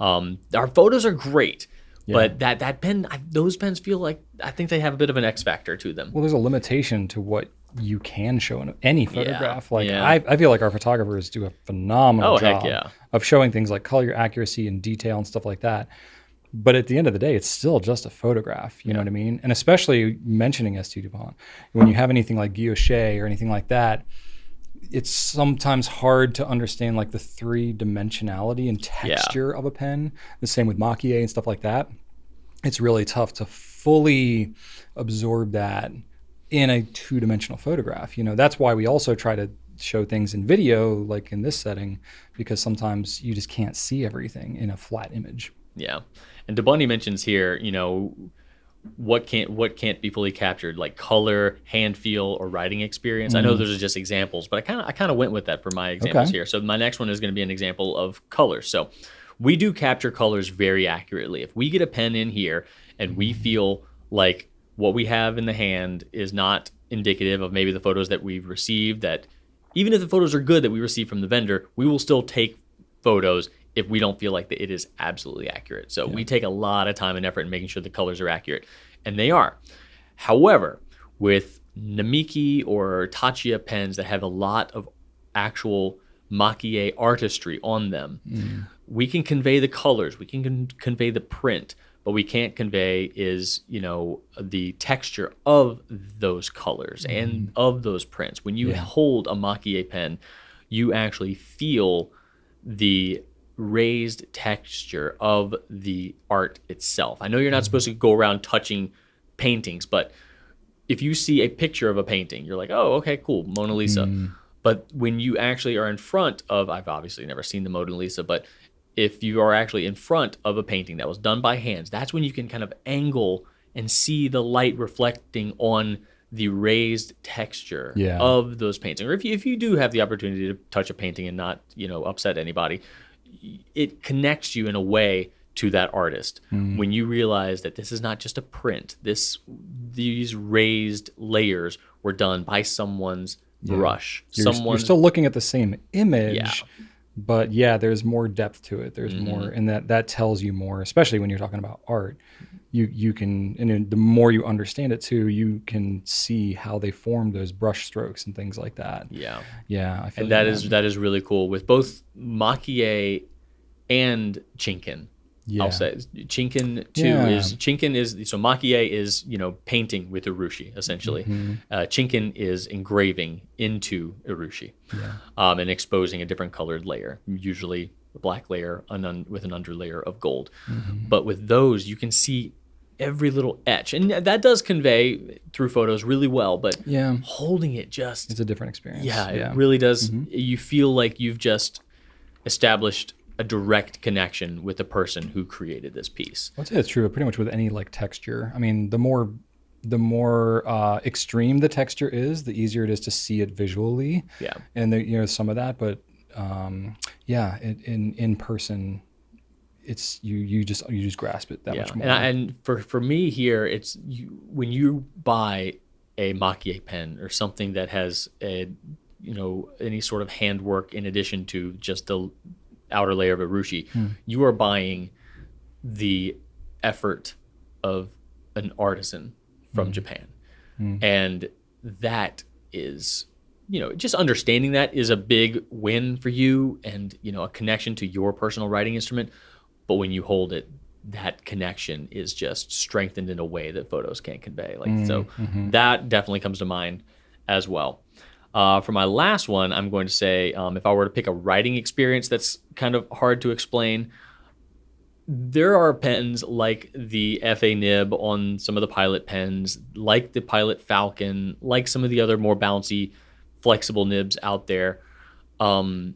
Our photos are great, but that pen, those pens feel like, I think they have a bit of an X factor to them. Well, there's a limitation to what you can show in any photograph. I feel like our photographers do a phenomenal job of showing things like color accuracy and detail and stuff like that. But at the end of the day, it's still just a photograph. You know what I mean? And especially mentioning ST DuPont, when you have anything like Goulet or anything like that, it's sometimes hard to understand like the 3-dimensionality and texture of a pen. The same with Mach-E and stuff like that. It's really tough to fully absorb that in a 2-dimensional photograph. That's why we also try to show things in video, like in this setting, because sometimes you just can't see everything in a flat image. Yeah. And Debunny mentions here, what can't be fully captured, like color, hand feel, or writing experience. I know those are just examples, but I kind of went with that for my examples here. So my next one is going to be an example of colors. So we do capture colors very accurately. If we get a pen in here and we feel like what we have in the hand is not indicative of maybe the photos that we've received, that even if the photos are good that we receive from the vendor, we will still take photos if we don't feel like that it is absolutely accurate. So we take a lot of time and effort in making sure the colors are accurate, and they are. However, with Namiki or Tachia pens that have a lot of actual Mach-E artistry on them, we can convey the colors, we can convey the print, but we can't convey is, the texture of those colors and of those prints. When you hold a Mach-E pen, you actually feel the raised texture of the art itself. I know you're not supposed to go around touching paintings, but if you see a picture of a painting, you're like, oh, okay, cool, Mona Lisa. But when you actually are in front of, I've obviously never seen the Mona Lisa, but if you are actually in front of a painting that was done by hands, that's when you can kind of angle and see the light reflecting on the raised texture of those paintings. Or if you do have the opportunity to touch a painting and not, upset anybody, it connects you in a way to that artist when you realize that this is not just a print. These raised layers were done by someone's brush. You're still looking at the same image, But yeah, there's more depth to it. There's more, and that tells you more, especially when you're talking about art. You can, and then the more you understand it too, you can see how they formed those brush strokes and things like that. Yeah. Yeah, I feel And you, that is really cool with both Maki and Chinken. Yeah. I'll say Chinken too so Maki is, painting with urushi essentially. Chinken is engraving into urushi, and exposing a different colored layer, usually a black layer with an underlayer of gold. But with those, you can see every little etch, and that does convey through photos really well. But holding it it's a different experience. It really does. You feel like you've just established a direct connection with the person who created this piece. I'd say it's true pretty much with any like texture. I mean, the more extreme the texture is, the easier it is to see it visually. Yeah. And there, some of that, but in person, it's you just grasp it that much more. And for me here, it's when you buy a Maki pen or something that has any sort of handwork in addition to just the outer layer of urushi, you are buying the effort of an artisan from Japan. And that is, just understanding that is a big win for you and, a connection to your personal writing instrument. But when you hold it, that connection is just strengthened in a way that photos can't convey. That definitely comes to mind as well. For my last one, I'm going to say, if I were to pick a writing experience that's kind of hard to explain, there are pens like the FA nib on some of the Pilot pens, like the Pilot Falcon, like some of the other more bouncy, flexible nibs out there. But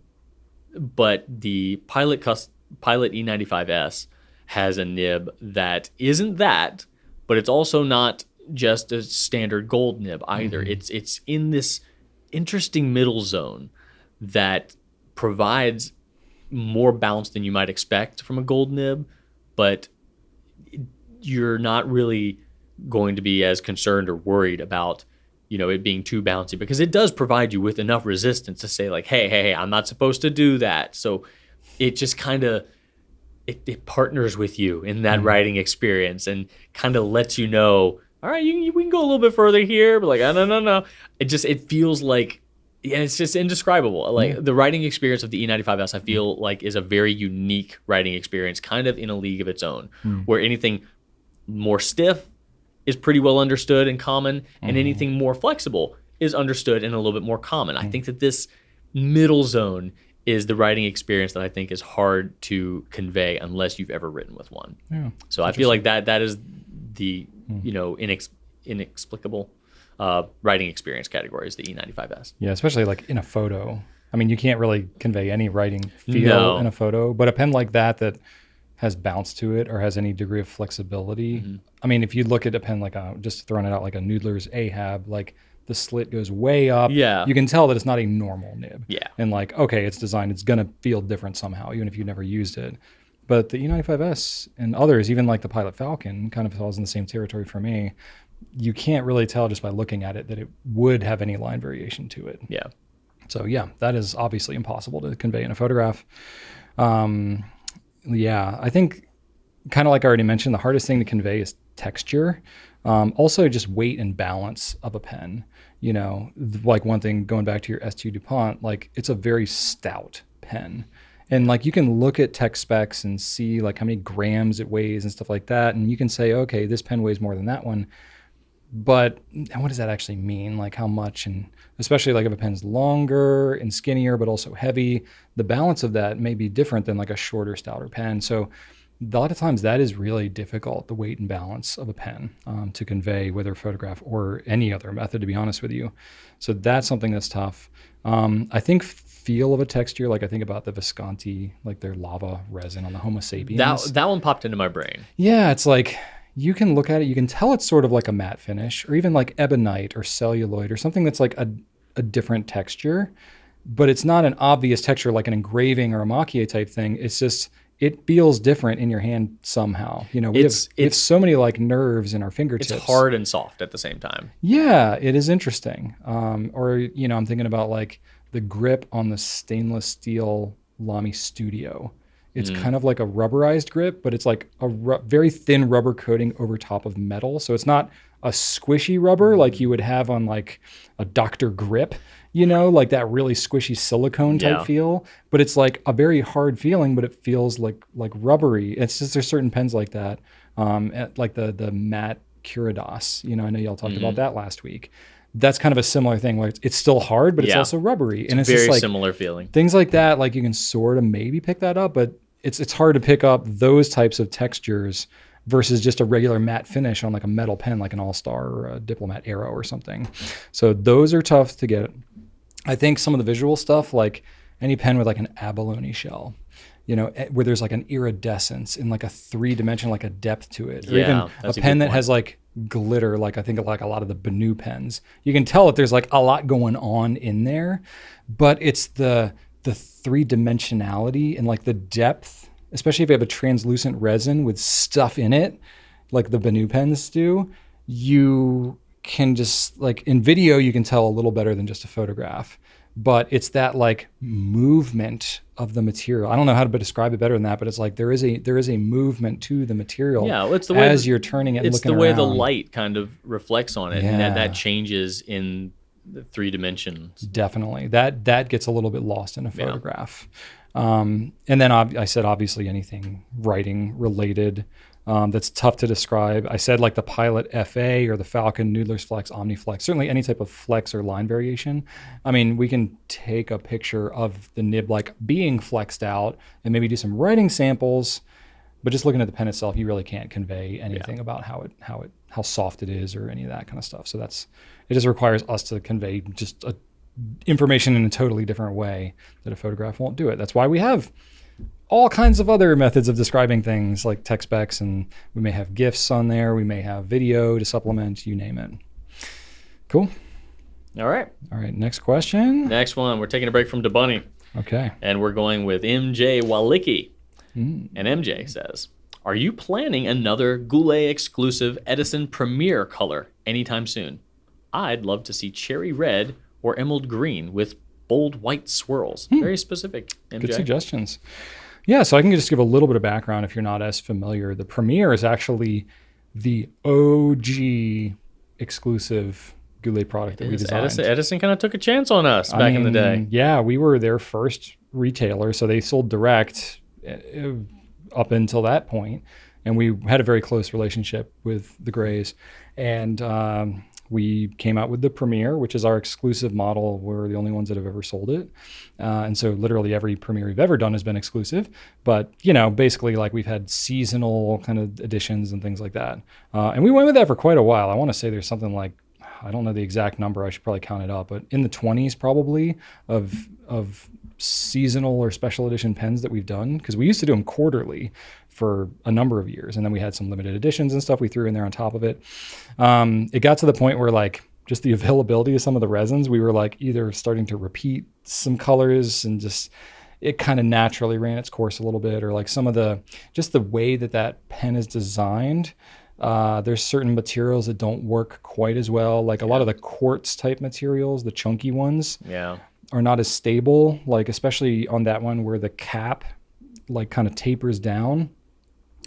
the Pilot E95S has a nib that isn't that, but it's also not just a standard gold nib either. It's in this interesting middle zone that provides more bounce than you might expect from a gold nib, but you're not really going to be as concerned or worried about it being too bouncy, because it does provide you with enough resistance to say like, hey, I'm not supposed to do that. So it just kind of it partners with you in that writing experience and kind of lets you know, all right, we can go a little bit further here, but like, no. It feels like, it's just indescribable. Like the writing experience of the E95S, I feel like is a very unique writing experience, kind of in a league of its own, where anything more stiff is pretty well understood and common, and anything more flexible is understood and a little bit more common. I think that this middle zone is the writing experience that I think is hard to convey unless you've ever written with one. Yeah, so I feel like that is the inexplicable writing experience category is the E95S. Yeah, especially like in a photo. I mean, you can't really convey any writing feel in a photo, but a pen like that has bounce to it or has any degree of flexibility. I mean, if you look at a pen like just throwing it out like a Noodler's Ahab, like the slit goes way up. Yeah. You can tell that it's not a normal nib. Yeah. And like, okay, it's designed, it's going to feel different somehow, even if you've never used it. But the E95S and others, even like the Pilot Falcon, kind of falls in the same territory for me. You can't really tell just by looking at it that it would have any line variation to it. Yeah. So yeah, that is obviously impossible to convey in a photograph. Yeah, I think kind of like I already mentioned, the hardest thing to convey is texture. Also just weight and balance of a pen. Like one thing going back to your S2 DuPont, like it's a very stout pen. And like you can look at tech specs and see like how many grams it weighs and stuff like that. And you can say, okay, this pen weighs more than that one. But what does that actually mean? Like how much? And especially like if a pen's longer and skinnier, but also heavy, the balance of that may be different than like a shorter, stouter pen. So a lot of times that is really difficult, the weight and balance of a pen to convey, whether photograph or any other method, to be honest with you. So that's something that's tough. I think feel of a texture, like I think about the Visconti, like their lava resin on the Homo sapiens. That one popped into my brain. Yeah, it's like you can look at it, you can tell it's sort of like a matte finish, or even like ebonite or celluloid or something that's like a different texture, but it's not an obvious texture like an engraving or a Maki type thing. It's just, it feels different in your hand somehow. We have so many like nerves in our fingertips. It's hard and soft at the same time. Yeah, it is interesting. Or I'm thinking about like the grip on the stainless steel Lamy Studio. It's kind of like a rubberized grip, but it's like a very thin rubber coating over top of metal. So it's not a squishy rubber like you would have on like a Dr. Grip, like that really squishy silicone type feel. But it's like a very hard feeling, but it feels like rubbery. It's just there's certain pens like that, like the matte Curados. I know y'all talked about that last week. That's kind of a similar thing where it's still hard, but it's also rubbery. And it's very just like similar feeling. Things like that, like you can sort of maybe pick that up, but it's hard to pick up those types of textures versus just a regular matte finish on like a metal pen, like an All-Star or a Diplomat Aero or something. So those are tough to get. I think some of the visual stuff, like any pen with like an abalone shell, where there's like an iridescence in like a 3-dimension, like a depth to it, or even a pen that has like glitter, like I think like a lot of the Benu pens. You can tell that there's like a lot going on in there, but it's the 3-dimensionality and like the depth, especially if you have a translucent resin with stuff in it, like the Benu pens do. You can just like in video, you can tell a little better than just a photograph, but it's that like movement of the material. I don't know how to describe it better than that, but it's like there is a movement to the material. Yeah, it's the way as you're turning it and looking around. It's the way the light kind of reflects on it, and that changes in the 3 dimensions. Definitely, that gets a little bit lost in a photograph. And then I said obviously anything writing related. That's tough to describe. I said like the Pilot FA or the Falcon Noodler's Flex, OmniFlex, certainly any type of flex or line variation. I mean, we can take a picture of the nib like being flexed out and maybe do some writing samples, but just looking at the pen itself, you really can't convey anything about how soft it is or any of that kind of stuff. So it just requires us to convey just information in a totally different way that a photograph won't do it. That's why we have all kinds of other methods of describing things like tech specs, and we may have GIFs on there. We may have video to supplement, you name it. Cool. All right. Next question. Next one. We're taking a break from DeBunny. Okay. And we're going with MJ Walicki. And MJ says, are you planning another Goulet exclusive Edison Premiere color anytime soon? I'd love to see cherry red or emerald green with bold white swirls. Very specific, MJ. Good suggestions. Yeah, so I can just give a little bit of background if you're not as familiar. The Premiere is actually the OG exclusive Goulet product that we designed. Edison kind of took a chance on us back in the day. Yeah, we were their first retailer, so they sold direct up until that point, and we had a very close relationship with the Grays. And we came out with the Premiere, which is our exclusive model. We're the only ones that have ever sold it. And so literally every Premiere we've ever done has been exclusive. But, basically like we've had seasonal kind of editions and things like that. And we went with that for quite a while. I want to say there's something like, I don't know the exact number. I should probably count it up, but in the 20s probably of seasonal or special edition pens that we've done, because we used to do them quarterly for a number of years, and then we had some limited editions and stuff we threw in there on top of it. It got to the point where like just the availability of some of the resins, we were like either starting to repeat some colors and just it kind of naturally ran its course a little bit, or like some of the way that pen is designed. There's certain materials that don't work quite as well. Like a lot of the quartz type materials, the chunky ones, are not as stable. Like especially on that one where the cap like kind of tapers down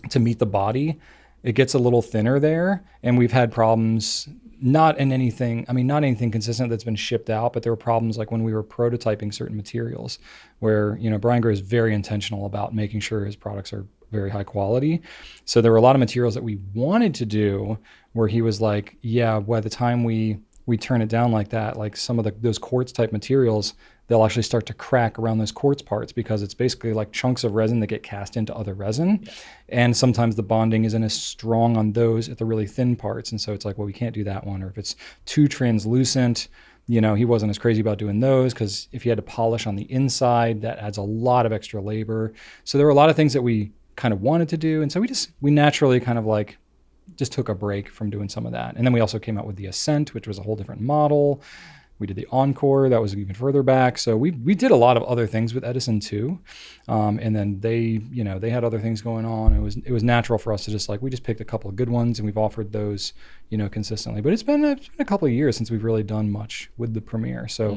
to meet the body, it gets a little thinner there. And we've had problems, not anything consistent that's been shipped out, but there were problems like when we were prototyping certain materials where, Brian Gray is very intentional about making sure his products are very high quality. So there were a lot of materials that we wanted to do where he was like, yeah, by the time we turn it down like that, like some of those quartz type materials, they'll actually start to crack around those quartz parts because it's basically like chunks of resin that get cast into other resin. Yeah. And sometimes the bonding isn't as strong on those at the really thin parts. And so it's like, well, we can't do that one. Or if it's too translucent, he wasn't as crazy about doing those because if you had to polish on the inside, that adds a lot of extra labor. So there were a lot of things that we kind of wanted to do. And so we naturally kind of like just took a break from doing some of that. And then we also came out with the Ascent, which was a whole different model. We did the Encore, that was even further back. So we did a lot of other things with Edison too. And then they had other things going on. It was natural for us to we just picked a couple of good ones and we've offered those, consistently. But it's been a couple of years since we've really done much with the Premiere. So,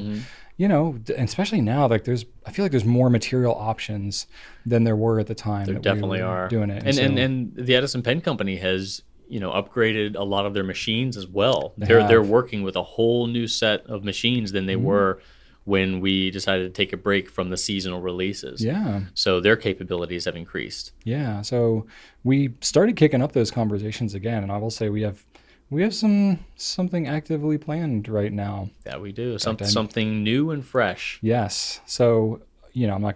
and especially now, I feel like there's more material options than there were at the time. There that definitely we were are. doing it. And the Edison Pen Company has upgraded a lot of their machines as well. They They're have. working with a whole new set of machines than they were when we decided to take a break from the seasonal releases. Yeah. So their capabilities have increased. Yeah. So we started kicking up those conversations again, and I will say we have something actively planned right now. Yeah, we do. Something new and fresh. Yes. So, I'm not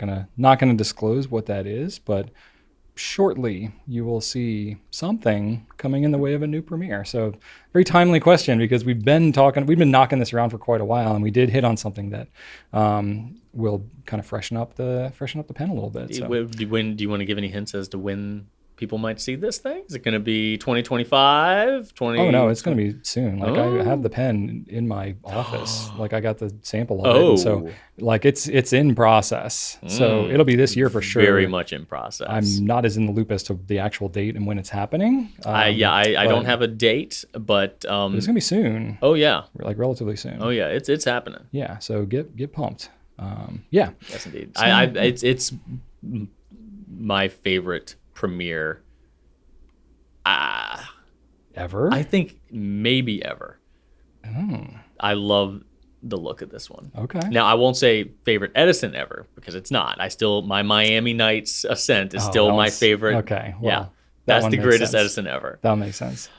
gonna disclose what that is, but shortly you will see something coming in the way of a new Premiere. So very timely question, because we've been knocking this around for quite a while, and we did hit on something that will kind of freshen up the pen a little bit. So. Do you want to give any hints as to when people might see this thing? Is it going to be 2025? Oh no, it's going to be soon. I have the pen in my office. I got the sample of it. And so it's in process. So it'll be this year for sure. Very much in process. I'm not as in the loop as to the actual date and when it's happening. I don't have a date, but it's going to be soon. Oh yeah. Relatively soon. Oh yeah, it's happening. Yeah, so get pumped. Yeah. Yes indeed. So, it's my favorite Premiere ever? I think maybe ever. Oh. I love the look of this one. Okay. Now I won't say favorite Edison ever, because it's not. My Miami Nights Ascent is still my favorite. Okay. Well, yeah. That's the greatest Edison ever. That makes sense.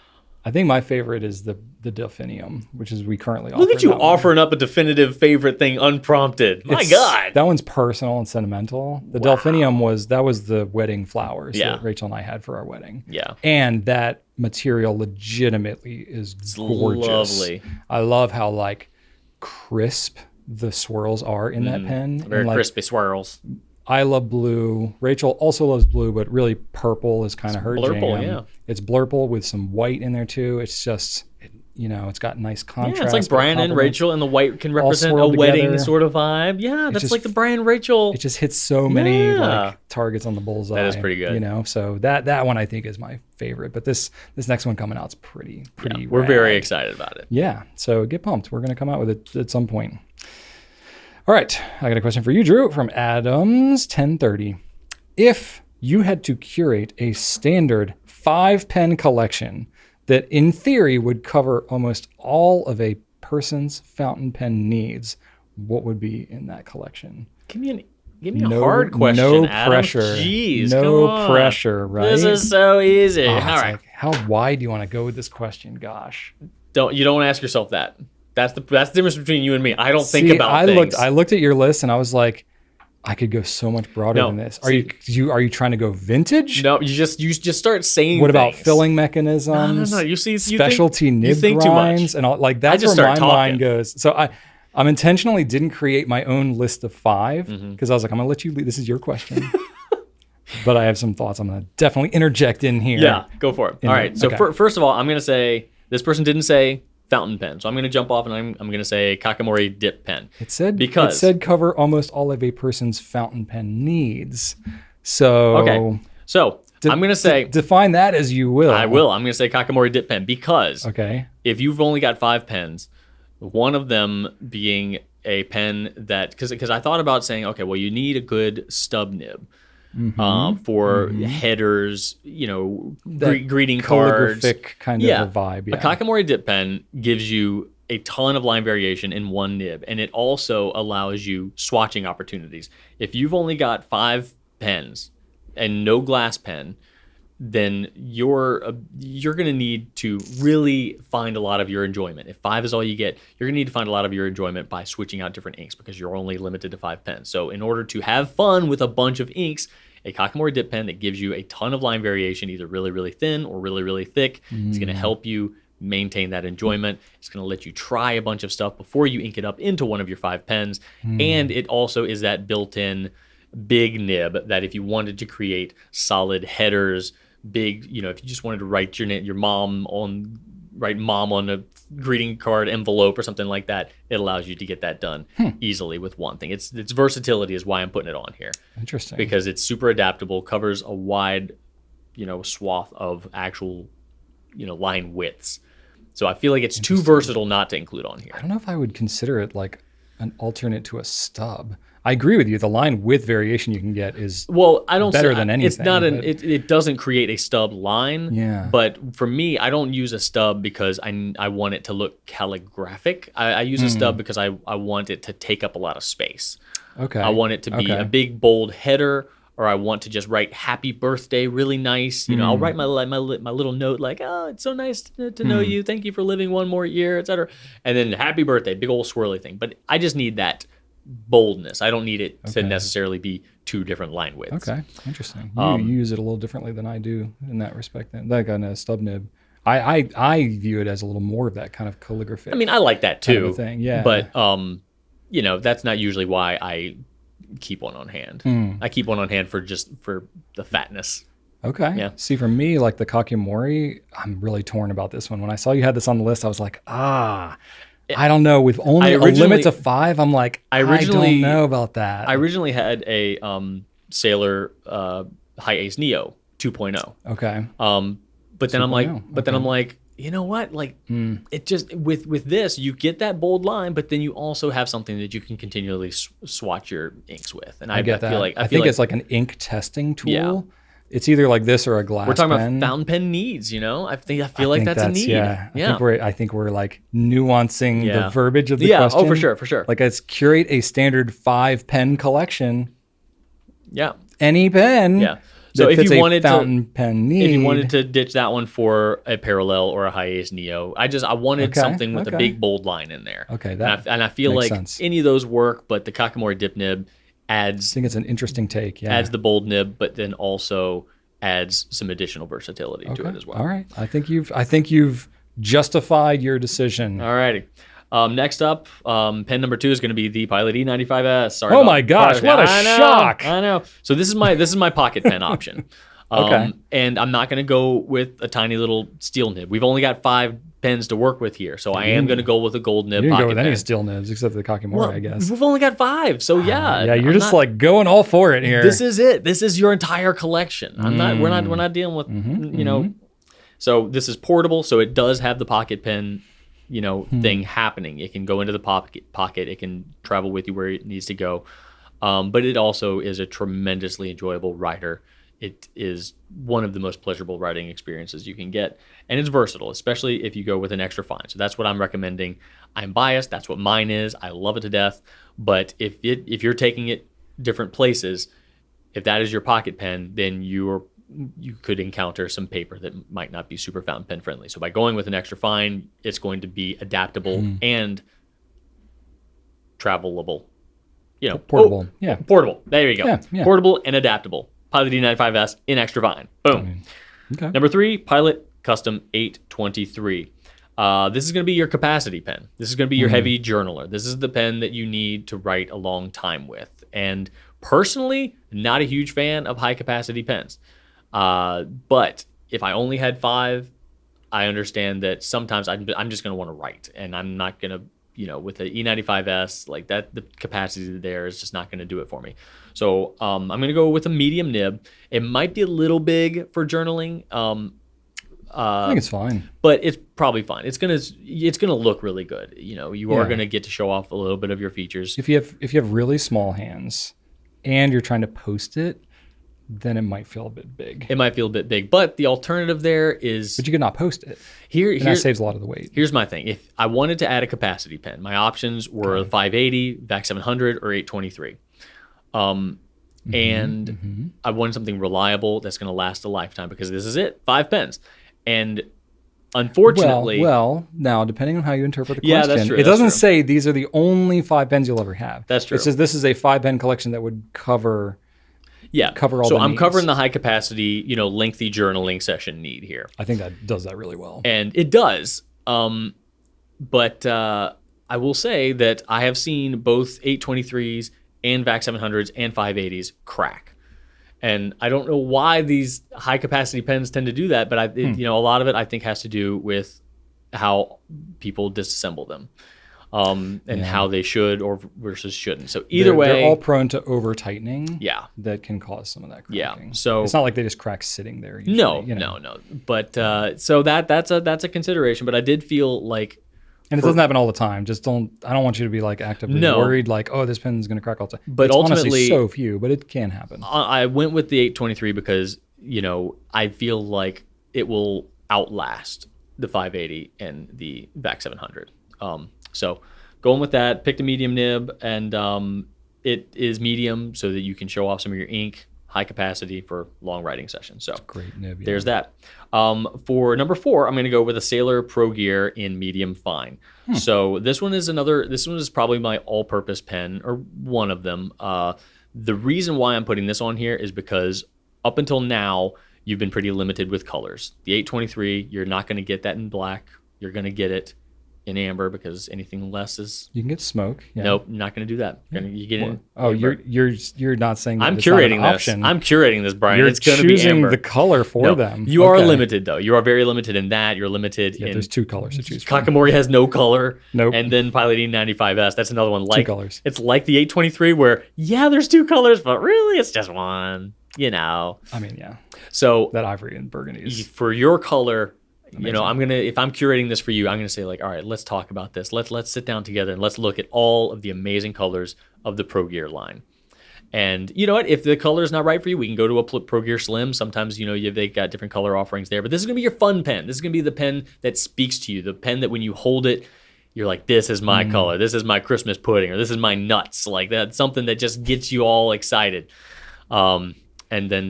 I think my favorite is the Delphinium, which is we currently offer. Look at you offering up a definitive favorite thing unprompted. My God. That one's personal and sentimental. The Delphinium was the wedding flowers that Rachel and I had for our wedding. Yeah. And that material legitimately is gorgeous. Lovely. I love how crisp the swirls are in that pen. Very crispy swirls. I love blue. Rachel also loves blue, but really purple is kind of her blurple, jam. yeah. It's blurple with some white in there too. It's just, it's got nice contrast. Yeah, it's like Brian and Rachel, and the white can represent a wedding together. Sort of vibe. Yeah, that's like the Brian Rachel. It just hits so many targets on the bullseye. That is pretty good. So that one I think is my favorite. But this next one coming out is pretty. Yeah, we're very excited about it. Yeah, so get pumped. We're gonna come out with it at some point. All right, I got a question for you, Drew, from Adams 1030. If you had to curate a standard 5-pen collection that in theory would cover almost all of a person's fountain pen needs, what would be in that collection? Give me a hard question, no Adam. Pressure. Jeez, no pressure, right? This is so easy. All right. How wide do you want to go with this question? Gosh. You don't ask yourself that. That's the difference between you and me. I don't think about things. I looked at your list and I was like, I could go so much broader than this. Are you trying to go vintage? No, you just start saying. What about filling mechanisms? No. You specialty nib grinds and all that's where my mind goes. So I'm intentionally didn't create my own list of 5 because I was like, I'm gonna let you lead. This is your question. But I have some thoughts. I'm gonna definitely interject in here. Yeah, go for it. All right. So first of all, I'm gonna say this person didn't say fountain pen, so I'm going to jump off and I'm going to say Kakamori dip pen. It said cover almost all of a person's fountain pen needs. So okay, so I'm going to say define that as you will. I will. I'm going to say Kakamori dip pen because if you've only got 5 pens, one of them being a pen that because I thought about saying you need a good stub nib. For headers, greeting cards. Calligraphic kind of a vibe. Yeah. A Kakamori dip pen gives you a ton of line variation in one nib, and it also allows you swatching opportunities. If you've only got 5 pens and no glass pen, then you're going to need to really find a lot of your enjoyment. If 5 is all you get, you're going to need to find a lot of your enjoyment by switching out different inks because you're only limited to 5 pens. So in order to have fun with a bunch of inks, a Kakamori dip pen that gives you a ton of line variation, either really, really thin or really, really thick, is going to help you maintain that enjoyment. It's going to let you try a bunch of stuff before you ink it up into one of your 5 pens. And it also is that built-in big nib that if you wanted to create solid headers, big, if you just wanted to write your mom on write mom on a greeting card envelope or something like that, it allows you to get that done easily with one thing. Its versatility is why I'm putting it on here. Interesting. Because it's super adaptable, covers a wide, swath of actual, line widths. So I feel like it's too versatile not to include on here. I don't know if I would consider it like an alternate to a stub. I agree with you. The line width variation you can get is better than anything. It's not it doesn't create a stub line. Yeah. But for me, I don't use a stub because I want it to look calligraphic. I use a stub because I want it to take up a lot of space. Okay. I want it to be a big bold header, or I want to just write happy birthday really nice. I'll write my little note like, oh, it's so nice to know you. Thank you for living one more year, etc. And then happy birthday, big old swirly thing. But I just need that boldness. I don't need it to necessarily be two different line widths. Okay, interesting. You use it a little differently than I do in that respect. Then, like on a stub nib, I view it as a little more of that kind of calligraphy. I mean, I like that too. Kind of a thing, yeah. But that's not usually why I keep one on hand. I keep one on hand for the fatness. Okay. Yeah. See, for me, like the Kakimori, I'm really torn about this one. When I saw you had this on the list, I was like, I don't know. With only a limit to 5, I'm like, I don't know about that. I originally had a Sailor High Ace Neo 2.0. Okay. But then I'm like, you know what? Like, it just with this, you get that bold line, but then you also have something that you can continually swatch your inks with. And I get that. I think it's like an ink testing tool. Yeah. It's either like this or a glass pen. We're talking about fountain pen needs, I feel like that's a need. Yeah. I think we're like nuancing the verbiage of the question. Oh, for sure. Like it's curate a standard 5 pen collection. Yeah. Any pen. Yeah. So if you wanted pen need. If you wanted to ditch that one for a Parallel or a High Ace Neo, I wanted something with a big bold line in there. Okay. And I feel like sense. Any of those work, but the Kakimori dip nib adds. I think it's an interesting take. Yeah. Adds the bold nib, but then also adds some additional versatility to it as well. All right. I think you've justified your decision. All righty. Next up, pen number 2 is going to be the Pilot E95S. Sorry. Oh my gosh! What a shock! I know. So this is my pocket pen option. Okay. And I'm not going to go with a tiny little steel nib. We've only got 5 pens to work with here, so I am going to go with a gold nib. You didn't pocket go with pen. any steel nibs except the Kakimori, I guess. We've only got 5, so yeah. Yeah, you're just like going all for it here. This is it. This is your entire collection. We're not dealing with So this is portable, so it does have the pocket pen thing happening. It can go into the pocket. It can travel with you where it needs to go. But it also is a tremendously enjoyable writer. It is one of the most pleasurable writing experiences you can get. And it's versatile, especially if you go with an extra fine. So that's what I'm recommending. I'm biased. That's what mine is. I love it to death. But if you're taking it different places, if that is your pocket pen, then you could encounter some paper that might not be super fountain pen friendly. So by going with an extra fine, it's going to be adaptable and travelable. Portable. Portable. There you go. Yeah. Portable and adaptable. Pilot D95S in extra fine. Boom. Okay. Number 3, Pilot Custom 823. This is going to be your capacity pen. This is going to be your heavy journaler. This is the pen that you need to write a long time with. And personally, not a huge fan of high capacity pens. But if I only had 5, I understand that sometimes I'm just going to want to write, and I'm not going to, with the E95S, like that, the capacity there is just not going to do it for me. So I'm going to go with a medium nib. It might be a little big for journaling. I think it's fine, but it's probably fine. It's gonna look really good. You are gonna get to show off a little bit of your features. If you have really small hands, and you're trying to post it, then it might feel a bit big. It might feel a bit big, but the alternative there is... But you could not post it. Here that saves a lot of the weight. Here's my thing. If I wanted to add a capacity pen, my options were 580, VAC 700, or 823. And I wanted something reliable that's going to last a lifetime, because this is it, 5 pens. And unfortunately... Well, now, depending on how you interpret the question, yeah, that's true, it doesn't say these are the only 5 pens you'll ever have. That's true. It says this is a 5-pen collection that would cover all so the I'm needs. covering the high capacity, lengthy journaling session need here. I think that does that really well. And it does. But I will say that I have seen both 823s and VAC 700s and 580s crack. And I don't know why these high capacity pens tend to do that, but a lot of it I think has to do with how people disassemble them, and how they should or versus shouldn't. So either way, they're all prone to over tightening. Yeah. That can cause some of that cracking. Yeah. So it's not like they just crack sitting there. Usually, no. But so that's a consideration. But I did feel like, and it doesn't happen all the time. I don't want you to be like actively worried, like, oh, this pen's going to crack all the time. But it's ultimately, honestly so few, but it can happen. I went with the 823 because, I feel like it will outlast the 580 and the VAC 700. So going with that, picked a medium nib, and it is medium so that you can show off some of your ink, high capacity for long writing sessions. So great nib. There's that. For number 4, I'm going to go with a Sailor Pro Gear in medium fine. So this one is probably my all-purpose pen, or one of them. The reason why I'm putting this on here is because up until now, you've been pretty limited with colors. The 823, you're not going to get that in black. You're going to get it in amber, because anything less is... You can get smoke. Yeah. Nope, not going to do that. You get it. Oh, you're not saying that I'm it's curating not an this. option. I'm curating this, Brian. You're It's going to be choosing amber. the color for them. You are limited, though. You are very limited in that. You're limited in... There's 2 colors to choose from. Kakamori has no color. Nope. And then Pilot E95S, that's another one. 2 colors. It's like the 823 where, there's 2 colors, but really it's just one, I mean, yeah. So that ivory and burgundy is... For your color... Amazing. if I'm curating this for you, I'm gonna say, like, all right, let's talk about this. Let's sit down together and let's look at all of the amazing colors of the Pro Gear line. And you know what? If the color is not right for you, we can go to a Pro Gear Slim. Sometimes they got different color offerings there. But this is gonna be your fun pen. This is gonna be the pen that speaks to you. The pen that when you hold it, you're like, this is my color. This is my Christmas pudding, or this is my nuts. Like that's something that just gets you all excited. And then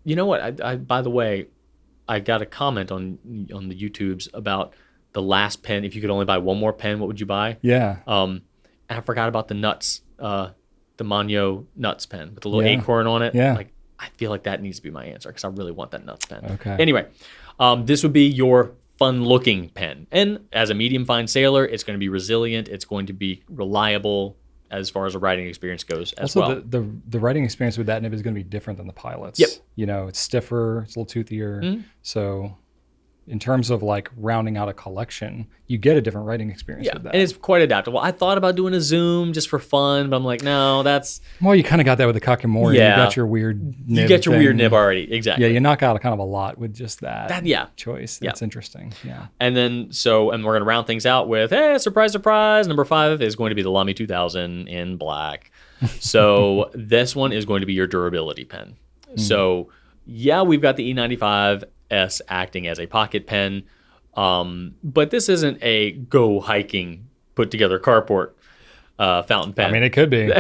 you know what? I by the way, I got a comment on the YouTubes about the last pen. If you could only buy one more pen, what would you buy? Yeah. And I forgot about the nuts, the Manyo nuts pen with the little acorn on it. Yeah. Like, I feel like that needs to be my answer because I really want that nuts pen. Okay. Anyway, this would be your fun-looking pen. And as a medium fine sailor, it's going to be resilient. It's going to be reliable as far as a writing experience goes as well. Also, the writing experience with that nib is going to be different than the Pilot's. Yep. It's stiffer, it's a little toothier. Mm-hmm. So in terms of like rounding out a collection, you get a different writing experience with that. And it's quite adaptable. I thought about doing a zoom just for fun, but I'm like, no, that's... Well, you kind of got that with the Kakamori. Yeah. You got your weird nib You get your thing. weird nib already. Exactly. Yeah, you knock out kind of a lot with just that choice. That's Yeah. interesting. Yeah. And then, and we're going to round things out with, hey, surprise, surprise. Number 5 is going to be the Lamy 2000 in black. So this one is going to be your durability pen. So, we've got the E95S acting as a pocket pen. But this isn't a go hiking, put together carport fountain pen. I mean, it could be.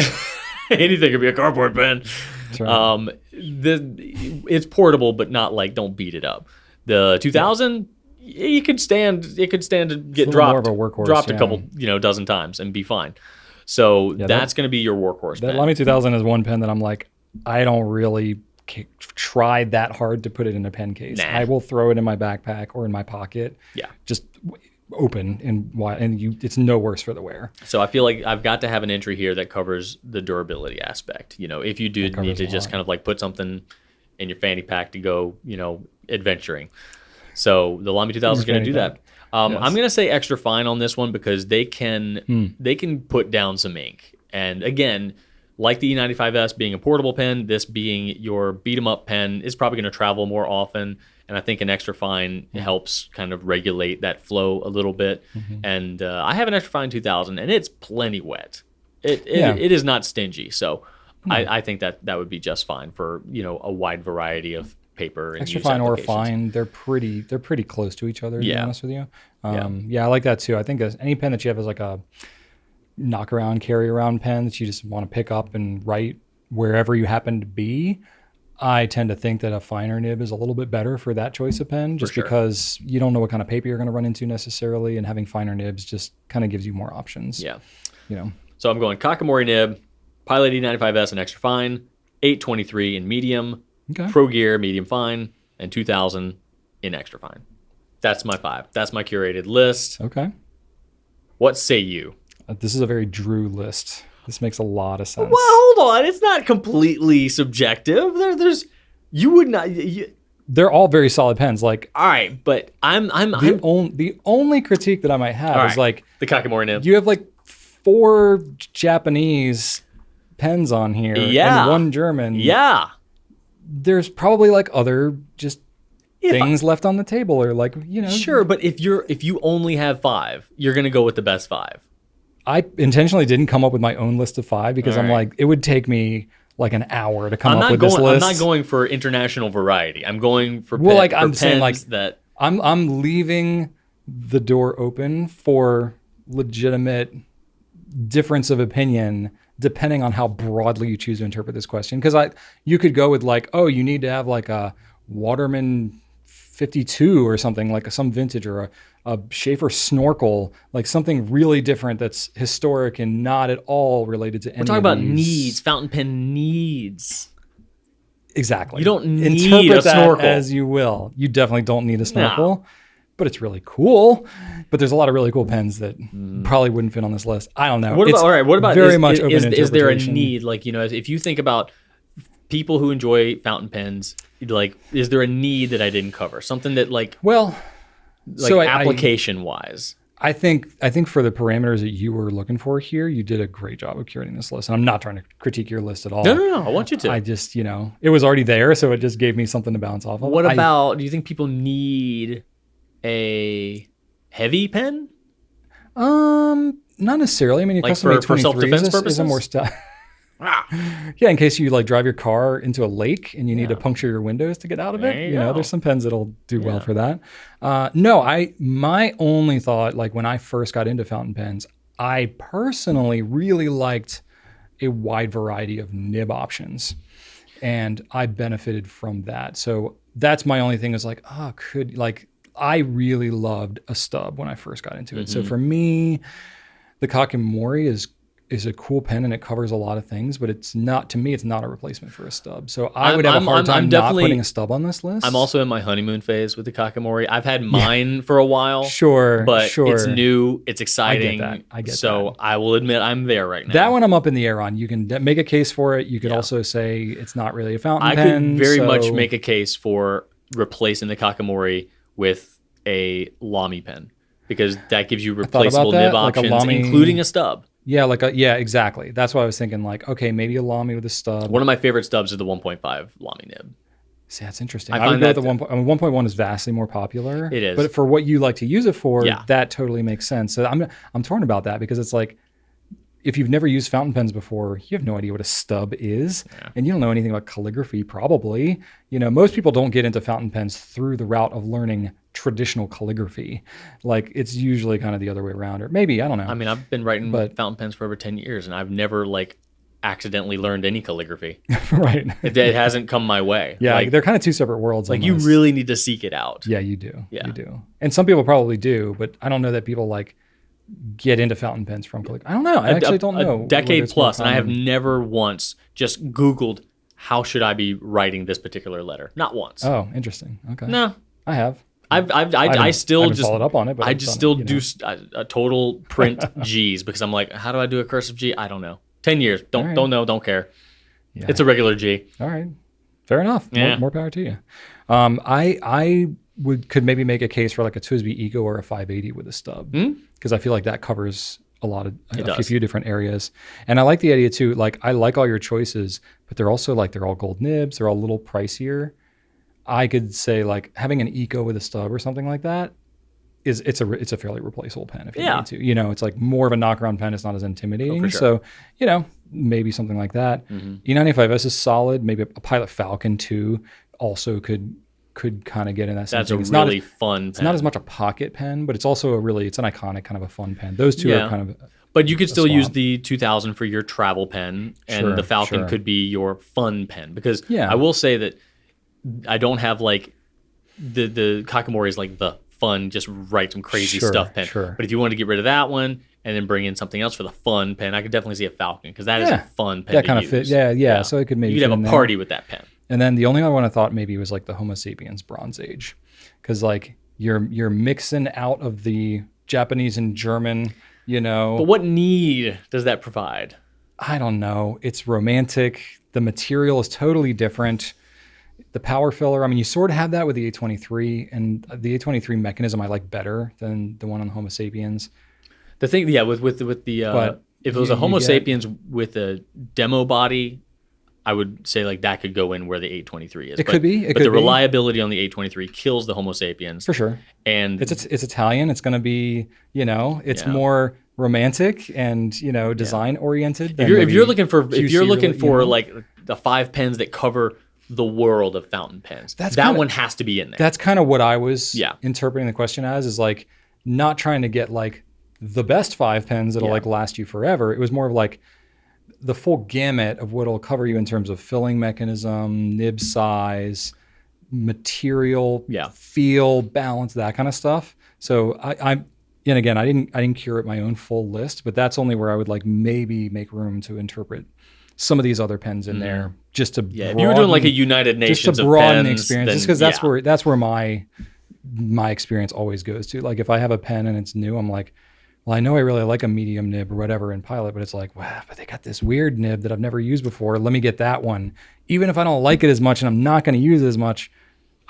Anything could be a cardboard pen. That's right. It's portable, but not like, don't beat it up. The 2000, it could stand to get dropped. More of a workhorse, dropped a couple, dozen times and be fine. So that's going to be your workhorse that pen. Lamy 2000 is one pen that I'm like, I don't really try that hard to put it in a pen case. Nah. I will throw it in my backpack or in my pocket. Yeah. Just open and it's no worse for the wear. So I feel like I've got to have an entry here that covers the durability aspect. If you do need to just kind of like put something in your fanny pack to go, adventuring. So the Lamy 2000 is going to do that. I'm going to say extra fine on this one because they can put down some ink. And again, like the E95S being a portable pen, this being your beat 'em up pen is probably going to travel more often. And I think an extra fine helps kind of regulate that flow a little bit. And I have an extra fine 2000 and it's plenty wet. It is not stingy. So I think that would be just fine for, a wide variety of paper and extra use fine or applications. fine, they're pretty close to each other, to be honest with you. I like that too. I think any pen that you have is like a knock around, carry around pen that you just want to pick up and write wherever you happen to be. I tend to think that a finer nib is a little bit better for that choice of pen, just because you don't know what kind of paper you're going to run into necessarily, and having finer nibs just kind of gives you more options. Yeah. So I'm going Kakamori nib, Pilot E95S in extra fine, 823 in medium, Pro Gear medium fine, and 2000 in extra fine. That's my 5. That's my curated list. Okay. What say you? This is a very Drew list. This makes a lot of sense. Well, hold on. It's not completely subjective. You would not. they're all very solid pens. Like All right, but the only critique that I might have all is right. like The Kakimori nib. you have like 4 Japanese pens on here Yeah. and 1 German. Yeah. There's probably like other just things left on the table, or like, you know. Sure, but if you only have 5, you're gonna go with the best 5. I intentionally didn't come up with my own list of 5 because All I'm right. like, it would take me like an hour to come I'm up not with going. this list. I'm not going for international variety. I'm going for Well, like, for I'm saying, like, pens that. I'm leaving the door open for legitimate difference of opinion depending on how broadly you choose to interpret this question. Because you could go with like, oh, you need to have like a Waterman 52 or something, like some vintage, or a Schaefer snorkel, like something really different that's historic and not at all related to any We're talking of about these. needs. Fountain pen needs. Exactly. You don't need Interpret a that snorkel. as you will. You definitely don't need a snorkel, but it's really cool. But there's a lot of really cool pens that probably wouldn't fit on this list. I don't know. What about? All right. What about? very much open to is there a interpretation. need? Like, you know, if you think about people who enjoy fountain pens, like, is there a need that I didn't cover? Something that like Well, so application wise. I think for the parameters that you were looking for here, you did a great job of curating this list. And I'm not trying to critique your list at all. No. I want you to. I just, you know, it was already there, so it just gave me something to bounce off of. What about? Do you think people need a heavy pen? Not necessarily. I mean, your Like custom made for 23s self-defense is a purposes? more style. Ah. Yeah, in case you like drive your car into a lake and you need to puncture your windows to get out of it. There you You know, go. there's some pens that'll do well for that. No, my only thought, like when I first got into fountain pens, I personally really liked a wide variety of nib options, and I benefited from that. So that's my only thing is like, I really loved a stub when I first got into it. So for me, the Kakimori is a cool pen and it covers a lot of things, but it's not, to me, it's not a replacement for a stub. So I would have a hard time not putting a stub on this list. I'm also in my honeymoon phase with the Kakimori. I've had mine for a while. Sure, But sure. it's new. It's exciting. I get so that. I will admit I'm there right now. That one I'm up in the air on. You can make a case for it. You could also say it's not really a fountain I pen. could very so- much make a case for replacing the Kakimori with a Lamy pen because that gives you replaceable that, nib like a options, Lamy- including a stub. Yeah, exactly. That's why I was thinking like, okay, maybe a Lamy with a stub. One of my favorite stubs is the 1.5 Lamy nib. See, that's interesting. I I would find go with that- the 1. I mean, 1.1 is vastly more popular. It is. But for what you like to use it for, Yeah. that totally makes sense. So I'm torn about that because it's like, if you've never used fountain pens before, you have no idea what a stub is, and you don't know anything about calligraphy. Probably, you know, most people don't get into fountain pens through the route of learning traditional calligraphy. Like it's usually kind of the other way around, or maybe I don't know. I mean, I've been writing But- fountain pens for over 10 years, and I've never like accidentally learned any calligraphy. Right? It hasn't come my way. Yeah, like, they're kind of two separate worlds. like you almost. really need to seek it out. Yeah, you do. Yeah. You do. And some people probably do, but I don't know that people like get into fountain pens from calligraphy. I don't know. I actually don't know. A whether decade it's more plus, and I have common. never once just Googled how should I be writing this particular letter. Not once. Oh, interesting. Okay. No, I have. I haven't- still I haven't just followed up on it, but I I've just done still it, you do know. a total print G's because I'm like, how do I do a cursive G? I don't know. 10 years. Don't know. Don't care. Yeah. It's a regular G. All right. Fair enough. Yeah. More power to you. I could maybe make a case for like a Twisby Eco or a 580 with a stub because I feel like that covers a few different areas. And I like the idea too. Like I like all your choices, but they're also like they're all gold nibs. They're all a little pricier. I could say like having an Eco with a stub or something like that it's a fairly replaceable pen if you need to. You know, it's like more of a knockaround pen. It's not as intimidating. for sure. So, you know, maybe something like that. E95S is solid. Maybe a Pilot Falcon 2 also could kind of get in that same That's a thing. It's really fun It's pen. not as much a pocket pen, but it's also it's an iconic kind of a fun pen. Those two are kind of But you could still use swap. the 2000 for your travel pen, and Sure, the Falcon sure. could be your fun pen. Because Yeah. I will say that I don't have like the Kakimori is like the fun, just write some crazy Sure, stuff pen. sure. But if you want to get rid of that one and then bring in something else for the fun pen, I could definitely see a Falcon because that is a fun pen. that to kind of use. fit. Yeah. So it could maybe you could fit have in a there. party with that pen. And then the only other one I thought maybe was like the Homo sapiens Bronze Age, because like you're mixing out of the Japanese and German, you know. But what need does that provide? I don't know. It's romantic. The material is totally different. the power filler. I mean, you sort of have that with the A23, and the A23 mechanism I like better than the one on the Homo sapiens. The thing, yeah, with the But if it was a Homo get- sapiens with a demo body, I would say like that could go in where the 823 is. It could be. It but could the be. reliability on the 823 kills the Homo sapiens. For sure. And It's Italian. It's going to be, it's Yeah. more romantic and, design oriented. if you're looking for QC, like the 5 pens that cover the world of fountain pens, that one has to be in there. That's kind of what I was Yeah. interpreting the question as, is like not trying to get like the best 5 pens that'll like last you forever. It was more of like the full gamut of what'll cover you in terms of filling mechanism, nib size, material, feel, balance, that kind of stuff. So and again, I didn't curate my own full list, but that's only where I would like maybe make room to interpret some of these other pens in there, just to if you were doing like a United Nations just to broaden of the pens, experience, just because that's where my experience always goes to. Like if I have a pen and it's new, I'm like, well, I know I really like a medium nib or whatever in Pilot, but it's like, wow, but they got this weird nib that I've never used before. Let me get that one. Even if I don't like it as much and I'm not going to use it as much,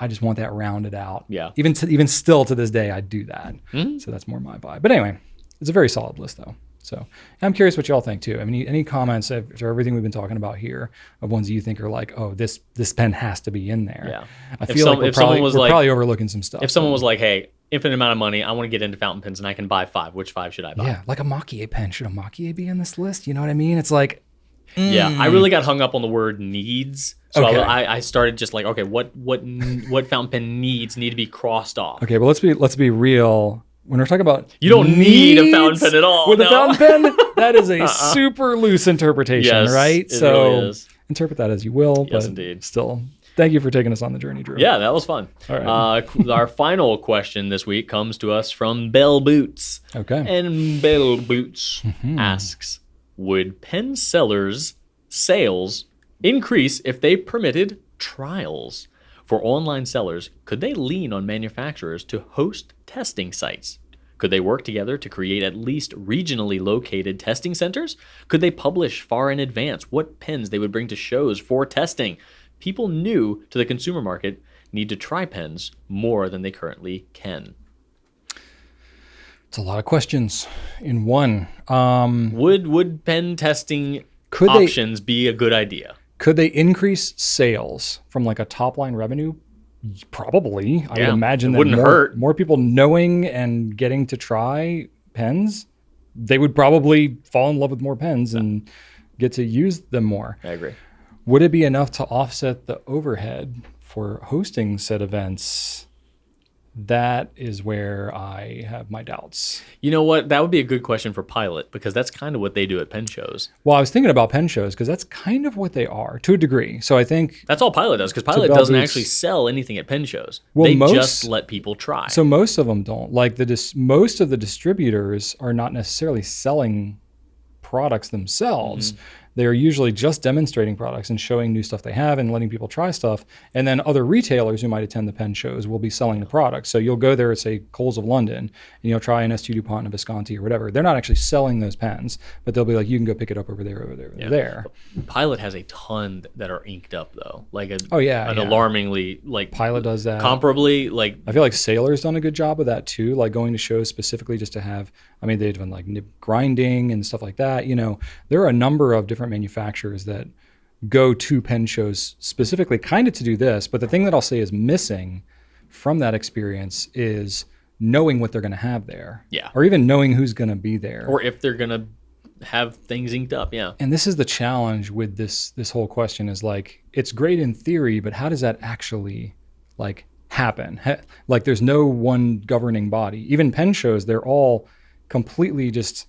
I just want that rounded out. Yeah. Even still to this day, I do that. So that's more my vibe. But anyway, it's a very solid list though. So I'm curious what y'all think too. I mean, any comments after everything we've been talking about here of ones you think are like, oh, this pen has to be in there. Yeah. I feel like we're probably overlooking some stuff. If someone was like, hey, infinite amount of money, I want to get into fountain pens and I can buy 5, which 5 should I buy? Yeah, like a Mach-E pen. Should a Mach-E be in this list? You know what I mean? It's like, Yeah, I really got hung up on the word needs. So Okay. I started just like, okay, what fountain pen need to be crossed off? okay, well let's be real. When we're talking about You don't need a needs fountain pen at all. with a no. fountain pen, that is a super loose interpretation, Yes, right? it So really is. interpret that as you will. Yes, but indeed. Still, thank you for taking us on the journey, Drew. Yeah, that was fun. All right. Our final question this week comes to us from Bell Boots. Okay. And Bell Boots asks, would pen sellers' sales increase if they permitted trials? For online sellers, could they lean on manufacturers to host testing sites? Could they work together to create at least regionally located testing centers? Could they publish far in advance what pens they would bring to shows for testing? People new to the consumer market need to try pens more than they currently can. It's a lot of questions in one. Would pen testing Could they- options be a good idea? Could they increase sales from like a top line revenue? Probably. I would imagine it that wouldn't hurt. more people knowing and getting to try pens, they would probably fall in love with more pens and get to use them more. I agree. Would it be enough to offset the overhead for hosting said events? That is where I have my doubts. You know what? That would be a good question for Pilot because that's kind of what they do at pen shows. Well, I was thinking about pen shows because that's kind of what they are to a degree. So I think That's all Pilot does because Pilot Bell doesn't Boots- actually sell anything at pen shows. Well, they most- just let people try. so. Most of them don't. Like most of the distributors are not necessarily selling products themselves. They're usually just demonstrating products and showing new stuff they have and letting people try stuff. And then other retailers who might attend the pen shows will be selling the products. So you'll go there at, say, Kohl's of London, and you'll try an S2 DuPont and a Visconti or whatever. They're not actually selling those pens, but they'll be like, you can go pick it up over there, over there, over there. Pilot has a ton that are inked up though, like an yeah. alarmingly like Pilot does that. comparably like I feel like Sailor's done a good job of that too, like going to shows specifically just to have, I mean, they've done like nib grinding and stuff like that. You know, there are a number of different manufacturers that go to pen shows specifically kind of to do this. But the thing that I'll say is missing from that experience is knowing what they're going to have there. Yeah. Or even knowing who's going to be there. or if they're gonna have things inked up. Yeah. And this is the challenge with this whole question is like, it's great in theory, but how does that actually like happen? Like there's no one governing body. Even pen shows, they're all completely just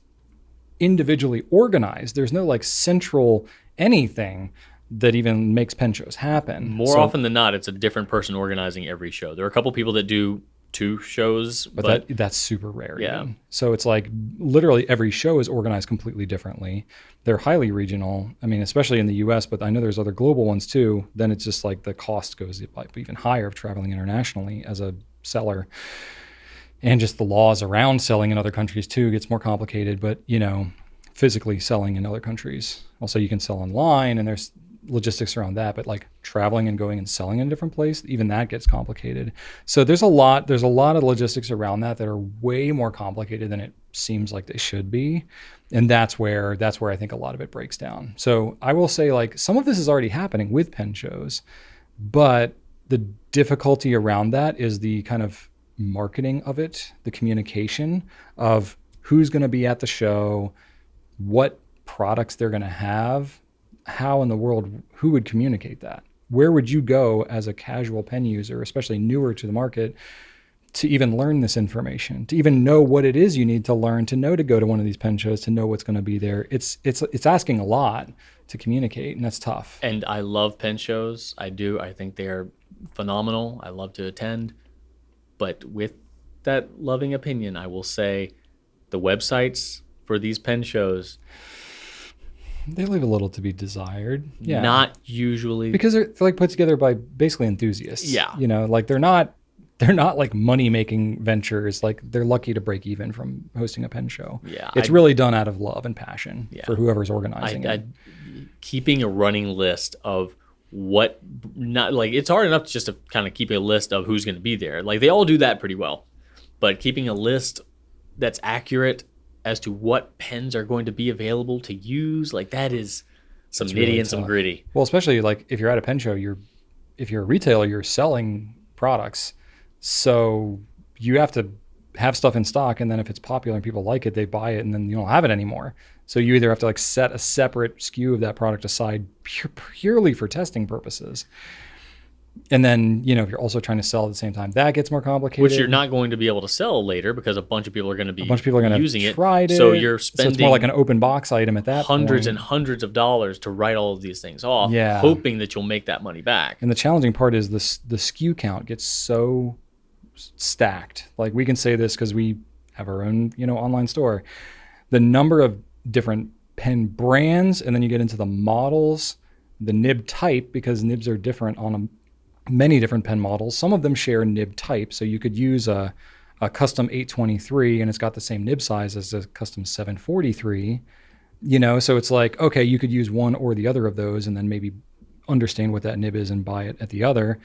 individually organized. There's no like central anything that even makes pen shows happen. More often than not, it's a different person organizing every show. There are a couple people that do 2 shows, but that's super rare. Yeah. Even. So it's like literally every show is organized completely differently. They're highly regional. I mean, especially in the US, but I know there's other global ones too. Then it's just like the cost goes up even higher of traveling internationally as a seller. And just the laws around selling in other countries too gets more complicated, but you know, physically selling in other countries. Also, you can sell online and there's logistics around that, but like traveling and going and selling in a different place, even that gets complicated. So there's a lot of logistics around that are way more complicated than it seems like they should be. And that's where I think a lot of it breaks down. So I will say, like, some of this is already happening with pen shows, but the difficulty around that is the kind of marketing of it, the communication of who's going to be at the show, what products they're going to have, how in the world, who would communicate that? Where would you go as a casual pen user, especially newer to the market, to even learn this information, to even know what it is you need to learn, to know to go to one of these pen shows, to know what's going to be there? It's asking a lot to communicate, and that's tough. And I love pen shows. I do. I think they are phenomenal. I love to attend. But with that loving opinion, I will say the websites for these pen shows, they leave a little to be desired. Yeah. Not usually. Because they're like put together by basically enthusiasts. Yeah. You know, like they're not like money-making ventures. Like, they're lucky to break even from hosting a pen show. Yeah. It's really done out of love and passion for whoever's organizing it. Keeping a running list of it's hard enough just to kind of keep a list of who's going to be there. Like, they all do that pretty well. But keeping a list that's accurate as to what pens are going to be available to use, like, that is some nitty really and some gritty. Well, especially like if you're at a pen show, if you're a retailer, you're selling products. So you have to have stuff in stock, and then if it's popular and people like it, they buy it, and then you don't have it anymore. So you either have to like set a separate SKU of that product aside purely for testing purposes. And then, you know, if you're also trying to sell at the same time, that gets more complicated. Which you're not going to be able to sell later because a bunch of people are going to be using it. Tried it. So you're spending it's more like an open box item at that hundreds point. and hundreds of dollars to write all of these things off, Yeah. hoping that you'll make that money back. And the challenging part is the SKU count gets so stacked. Like, we can say this because we have our own, you know, online store. The number of different pen brands, and then you get into the models, the nib type, because nibs are different on many different pen models. Some of them share nib type, so you could use a custom 823 and it's got the same nib size as a custom 743, you know, so it's like, okay, you could use one or the other of those and then maybe understand what that nib is and buy it at the other.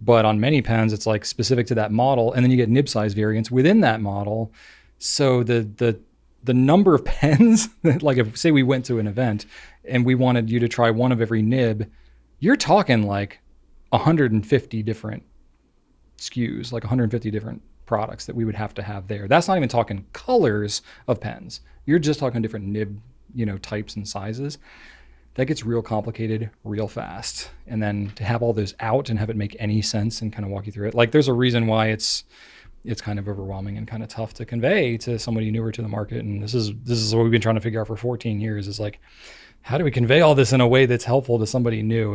But on many pens, it's like specific to that model, and then you get nib size variants within that model. So the number of pens, like if say we went to an event and we wanted you to try one of every nib, you're talking like 150 different SKUs, like 150 different products that we would have to have there. That's not even talking colors of pens. You're just talking different nib, you know, types and sizes. That gets real complicated real fast. And then to have all those out and have it make any sense and kind of walk you through it. Like, there's a reason why it's kind of overwhelming and kind of tough to convey to somebody newer to the market. And this is what we've been trying to figure out for 14 years is like, how do we convey all this in a way that's helpful to somebody new?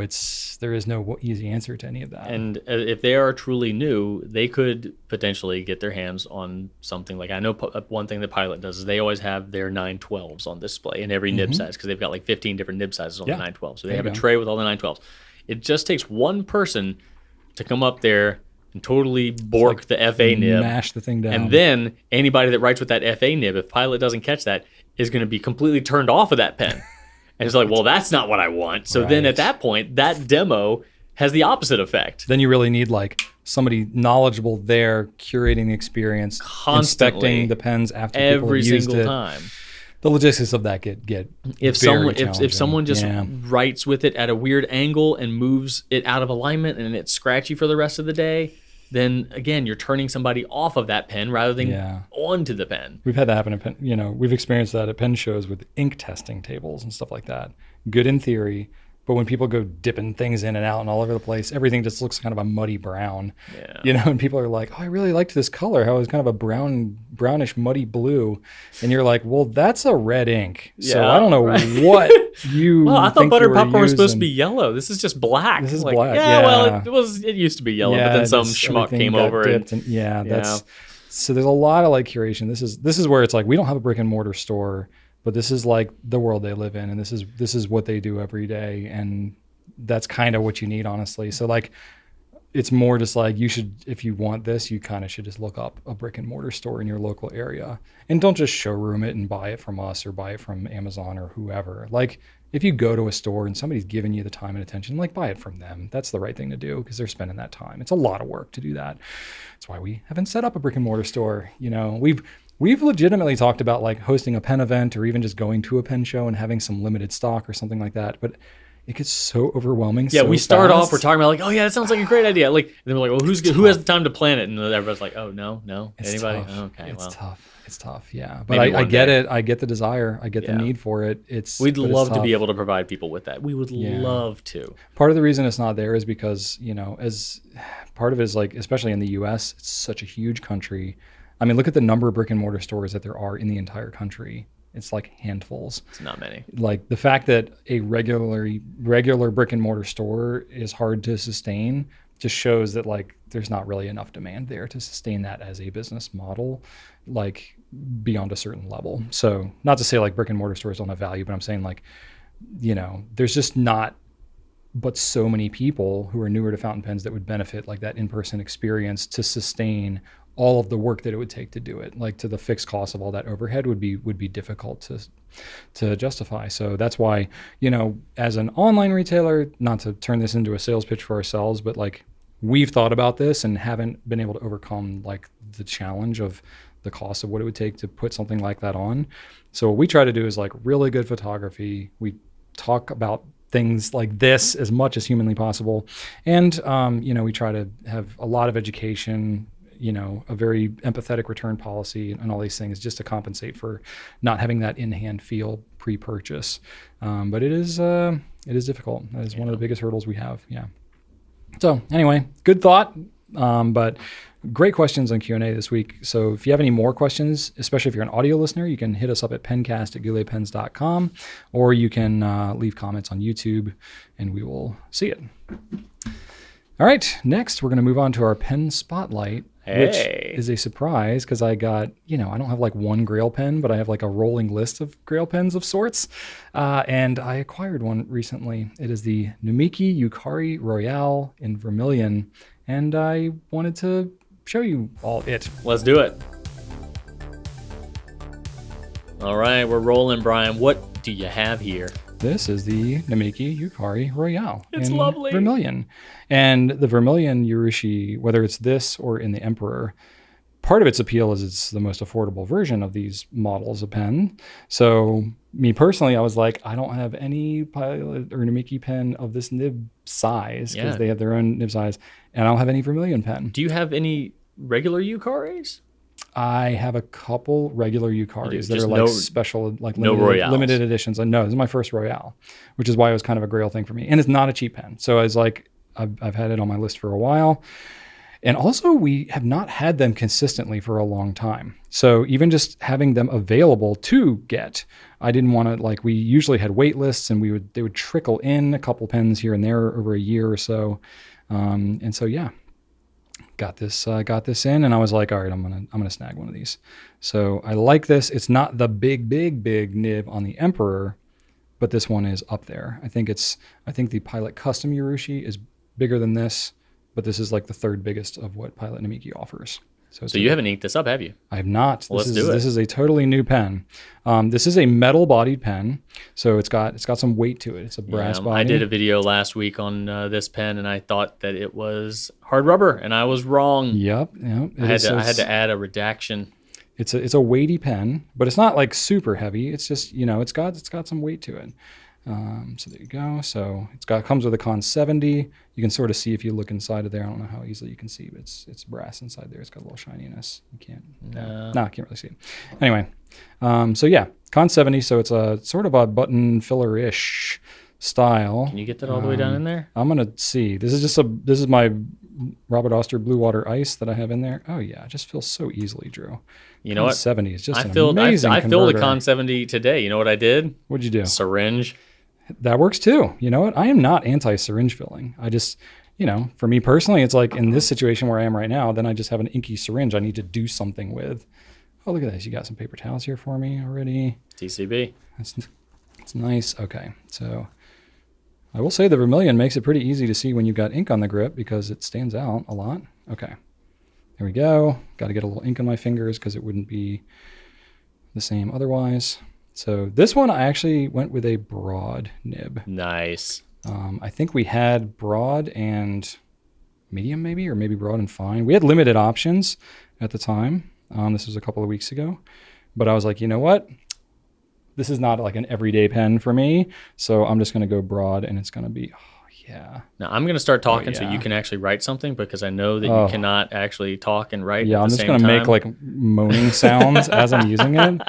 There is no easy answer to any of that. And if they are truly new, they could potentially get their hands on something like, I know one thing that Pilot does is they always have their 912s on display in every nib size, because they've got like 15 different nib sizes on the 912. So they have a tray with all the 912s. It just takes one person to come up there and totally bork the FA nib. Mash the thing down. And then anybody that writes with that FA nib, if Pilot doesn't catch that, is going to be completely turned off of that pen. And it's like, well, that's not what I want. So then at that point, that demo has the opposite effect. Then you really need like somebody knowledgeable there curating the experience, constantly, inspecting the pens after people have used it. Every single time. The logistics of that get if someone just writes with it at a weird angle and moves it out of alignment and it's scratchy for the rest of the day, then again, you're turning somebody off of that pen rather than onto the pen. We've had that happen at pen, you know, we've experienced that at pen shows with ink testing tables and stuff like that. Good in theory, but when people go dipping things in and out and all over the place, everything just looks kind of a muddy brown. Yeah. You know, and people are like, "Oh, I really liked this color. How it was kind of a brownish muddy blue." And you're like, "Well, that's a red ink." So I don't know what you Well, I thought think buttered popcorn was supposed to be yellow. This is just black. This is like, black. Yeah, well, it used to be yellow, but then some schmuck came over and that's so there's a lot of like curation. This is where it's like, we don't have a brick and mortar store, but this is like the world they live in, and this is what they do every day, and that's kind of what you need, honestly. So like, it's more just like, you should, if you want this, you kind of should just look up a brick and mortar store in your local area, and don't just showroom it and buy it from us or buy it from Amazon or whoever. Like, if you go to a store and somebody's giving you the time and attention, like buy it from them. That's the right thing to do because they're spending that time. It's a lot of work to do that. That's why we haven't set up a brick and mortar store. We've legitimately talked about like hosting a pen event or even just going to a pen show and having some limited stock or something like that. But it gets so overwhelming. Yeah, so we start fast. off, we're talking about like, oh yeah, that sounds like a great idea. Like, and then we're like, well, who has the time to plan it? And everybody's like, oh no, It's anybody? tough. Okay, It's well, tough. It's tough. Yeah, but Maybe I one get day. it. I get the desire. I get the need for it. We'd but it's love to be tough. able to provide people with that. We would love to. Part of the reason it's not there is because, as part of it is like, especially in the US, it's such a huge country. I mean, look at the number of brick and mortar stores that there are in the entire country. It's like handfuls. It's not many. Like the fact that a regular brick and mortar store is hard to sustain just shows that like there's not really enough demand there to sustain that as a business model, like beyond a certain level. So not to say like brick and mortar stores don't have value, but I'm saying like, there's just not but so many people who are newer to fountain pens that would benefit like that in-person experience to sustain all of the work that it would take to do it. Like to the fixed cost of all that overhead would be difficult to justify. So that's why, as an online retailer, not to turn this into a sales pitch for ourselves, but like we've thought about this and haven't been able to overcome like the challenge of the cost of what it would take to put something like that on. So what we try to do is like really good photography. We talk about things like this as much as humanly possible. And, we try to have a lot of education, a very empathetic return policy and all these things just to compensate for not having that in-hand feel pre-purchase. But it is difficult. That is one of the biggest hurdles we have. Yeah. So anyway, good thought. But great questions on Q&A this week. So if you have any more questions, especially if you're an audio listener, you can hit us up at pencast@gouletpens.com, or you can leave comments on YouTube and we will see it. All right, next we're going to move on to our pen spotlight, which is a surprise because I got, I don't have like one Grail pen, but I have like a rolling list of Grail pens of sorts. And I acquired one recently. It is the Namiki Yukari Royale in Vermilion. And I wanted to show you all it. Let's do it. All right, we're rolling, Brian. What do you have here? This is the Namiki Yukari Royale. It's in lovely. Vermilion. And the Vermilion Urushi, whether it's this or in the Emperor, part of its appeal is it's the most affordable version of these models of pen. So me personally, I was like, I don't have any Pilot or Namiki pen of this nib size because they have their own nib size, and I don't have any Vermilion pen. Do you have any regular Yukaris? I have a couple regular Yukaris that Just are like special, like limited editions. And no, this is my first Royale, which is why it was kind of a Grail thing for me. And it's not a cheap pen. So I was like, I've had it on my list for a while. And also we have not had them consistently for a long time. So even just having them available to get, I didn't want to, like, we usually had wait lists and they would trickle in a couple pens here and there over a year or so. And so, yeah. Got this in, and I was like, all right, I'm gonna snag one of these. So I like this. It's not the big nib on the Emperor, but this one is up there. I think the Pilot Custom Urushi is bigger than this, but this is like the third biggest of what Pilot Namiki offers. So you haven't inked this up, have you? I have not. Well, let's do it. This is a totally new pen. This is a metal-bodied pen, so it's got some weight to it. It's a brass body. I did a video last week on this pen, and I thought that it was hard rubber, and I was wrong. Yep. I had to add a redaction. It's a weighty pen, but it's not like super heavy. It's just it's got some weight to it. So there you go. So comes with a Con 70. You can sort of see if you look inside of there. I don't know how easily you can see, but it's brass inside there. It's got a little shininess. You can't. No, I can't really see it. Anyway, so yeah, Con 70. So it's a sort of a button filler-ish style. Can you get that all the way down in there? I'm gonna see. This is my Robert Oster Blue Water Ice that I have in there. Oh yeah, it just feels so easily, Drew. You know what? 70 is just I filled a Con 70 today. You know what I did? What'd you do? Syringe. That works too. You know what? I am not anti-syringe filling. I just, for me personally, it's like in this situation where I am right now, then I just have an inky syringe I need to do something with. Oh, look at this. You got some paper towels here for me already. TCB. That's nice. Okay. So I will say the Vermilion makes it pretty easy to see when you've got ink on the grip because it stands out a lot. Okay. There we go. Got to get a little ink on my fingers because it wouldn't be the same otherwise. So this one, I actually went with a broad nib. Nice. I think we had broad and medium maybe, or maybe broad and fine. We had limited options at the time. This was a couple of weeks ago. But I was like, you know what? This is not like an everyday pen for me. So I'm just going to go broad, and it's going to be, yeah. Now I'm going to start talking so yeah. you can actually write something, because I know that you cannot actually talk and write Yeah, at I'm the just same going to time. make like moaning sounds as I'm using it.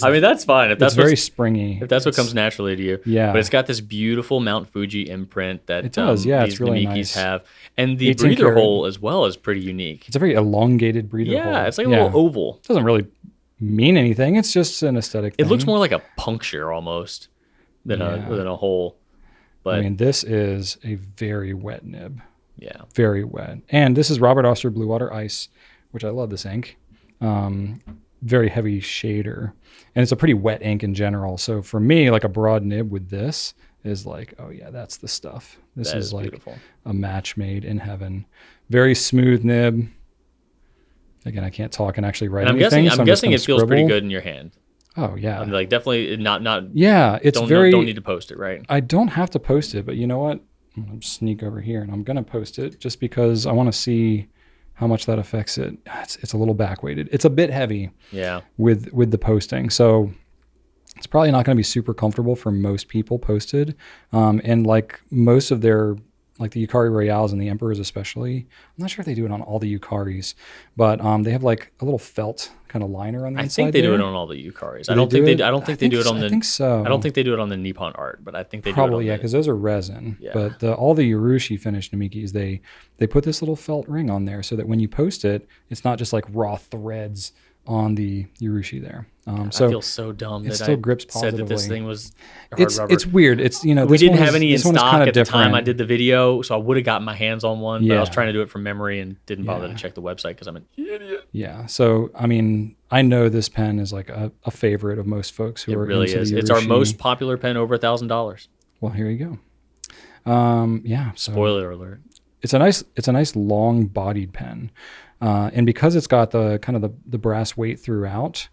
I mean, that's fine. If It's that's very springy. if that's what comes naturally to you. Yeah. But it's got this beautiful Mount Fuji imprint that It does, yeah, these it's really Namikis nice. have. And the 18 breather karat. hole as well is pretty unique. It's a very elongated breather hole. Yeah, it's like a little oval. It doesn't really mean anything. It's just an aesthetic It thing. looks more like a puncture almost than a hole. But I mean, this is a very wet nib. yeah. Very wet. And this is Robert Oster Blue Water Ice, which I love this ink. Very heavy shader. And it's a pretty wet ink in general. So for me, like a broad nib with this is like, oh yeah, that's the stuff. This That is is like beautiful. a match made in heaven. Very smooth nib. Again, I can't talk and actually write And I'm anything. guessing so I'm just guessing gonna it feels pretty scribble. good in your hand. Oh yeah. I'm like definitely not Yeah, it's don't very. don't need to post it, right? I don't have to post it, but you know what? I'm gonna sneak over here and I'm gonna post it just because I want to see how much that affects it. It's a little back weighted. It's a bit heavy Yeah. with the posting, so it's probably not going to be super comfortable for most people posted. And like most of their, like the Yukari Royales and the Emperors especially, I'm not sure if they do it on all the Yukaris, but they have like a little felt kind of liner on the I inside think they do there. it on all the Yukaris. Do I don't they think do they it? I don't think they do it on the I think so. I don't think they do it on the Nippon Art, but I think they Probably, do it on because those are resin. Yeah. But all the Urushi finished Namikis, they put this little felt ring on there so that when you post it, it's not just like raw threads on the Urushi there. I So feel so dumb it that still I grips said that this positively. thing was hard rubber. it's weird. It's, you know, we this didn't one have is- any in this one is stock kinda at the time I different. did the video, so I would have gotten my hands on one, but I was Yeah. trying to do it from memory and didn't bother Yeah. to check the website because I'm an idiot. Yeah. So I mean, I know this pen is like a favorite of most folks who It are really into is. the It's our Urushi. most popular pen, over $1,000. Well, here you go. Yeah. So Spoiler alert. it's a nice long bodied pen, and because it's got the kind of the brass weight throughout,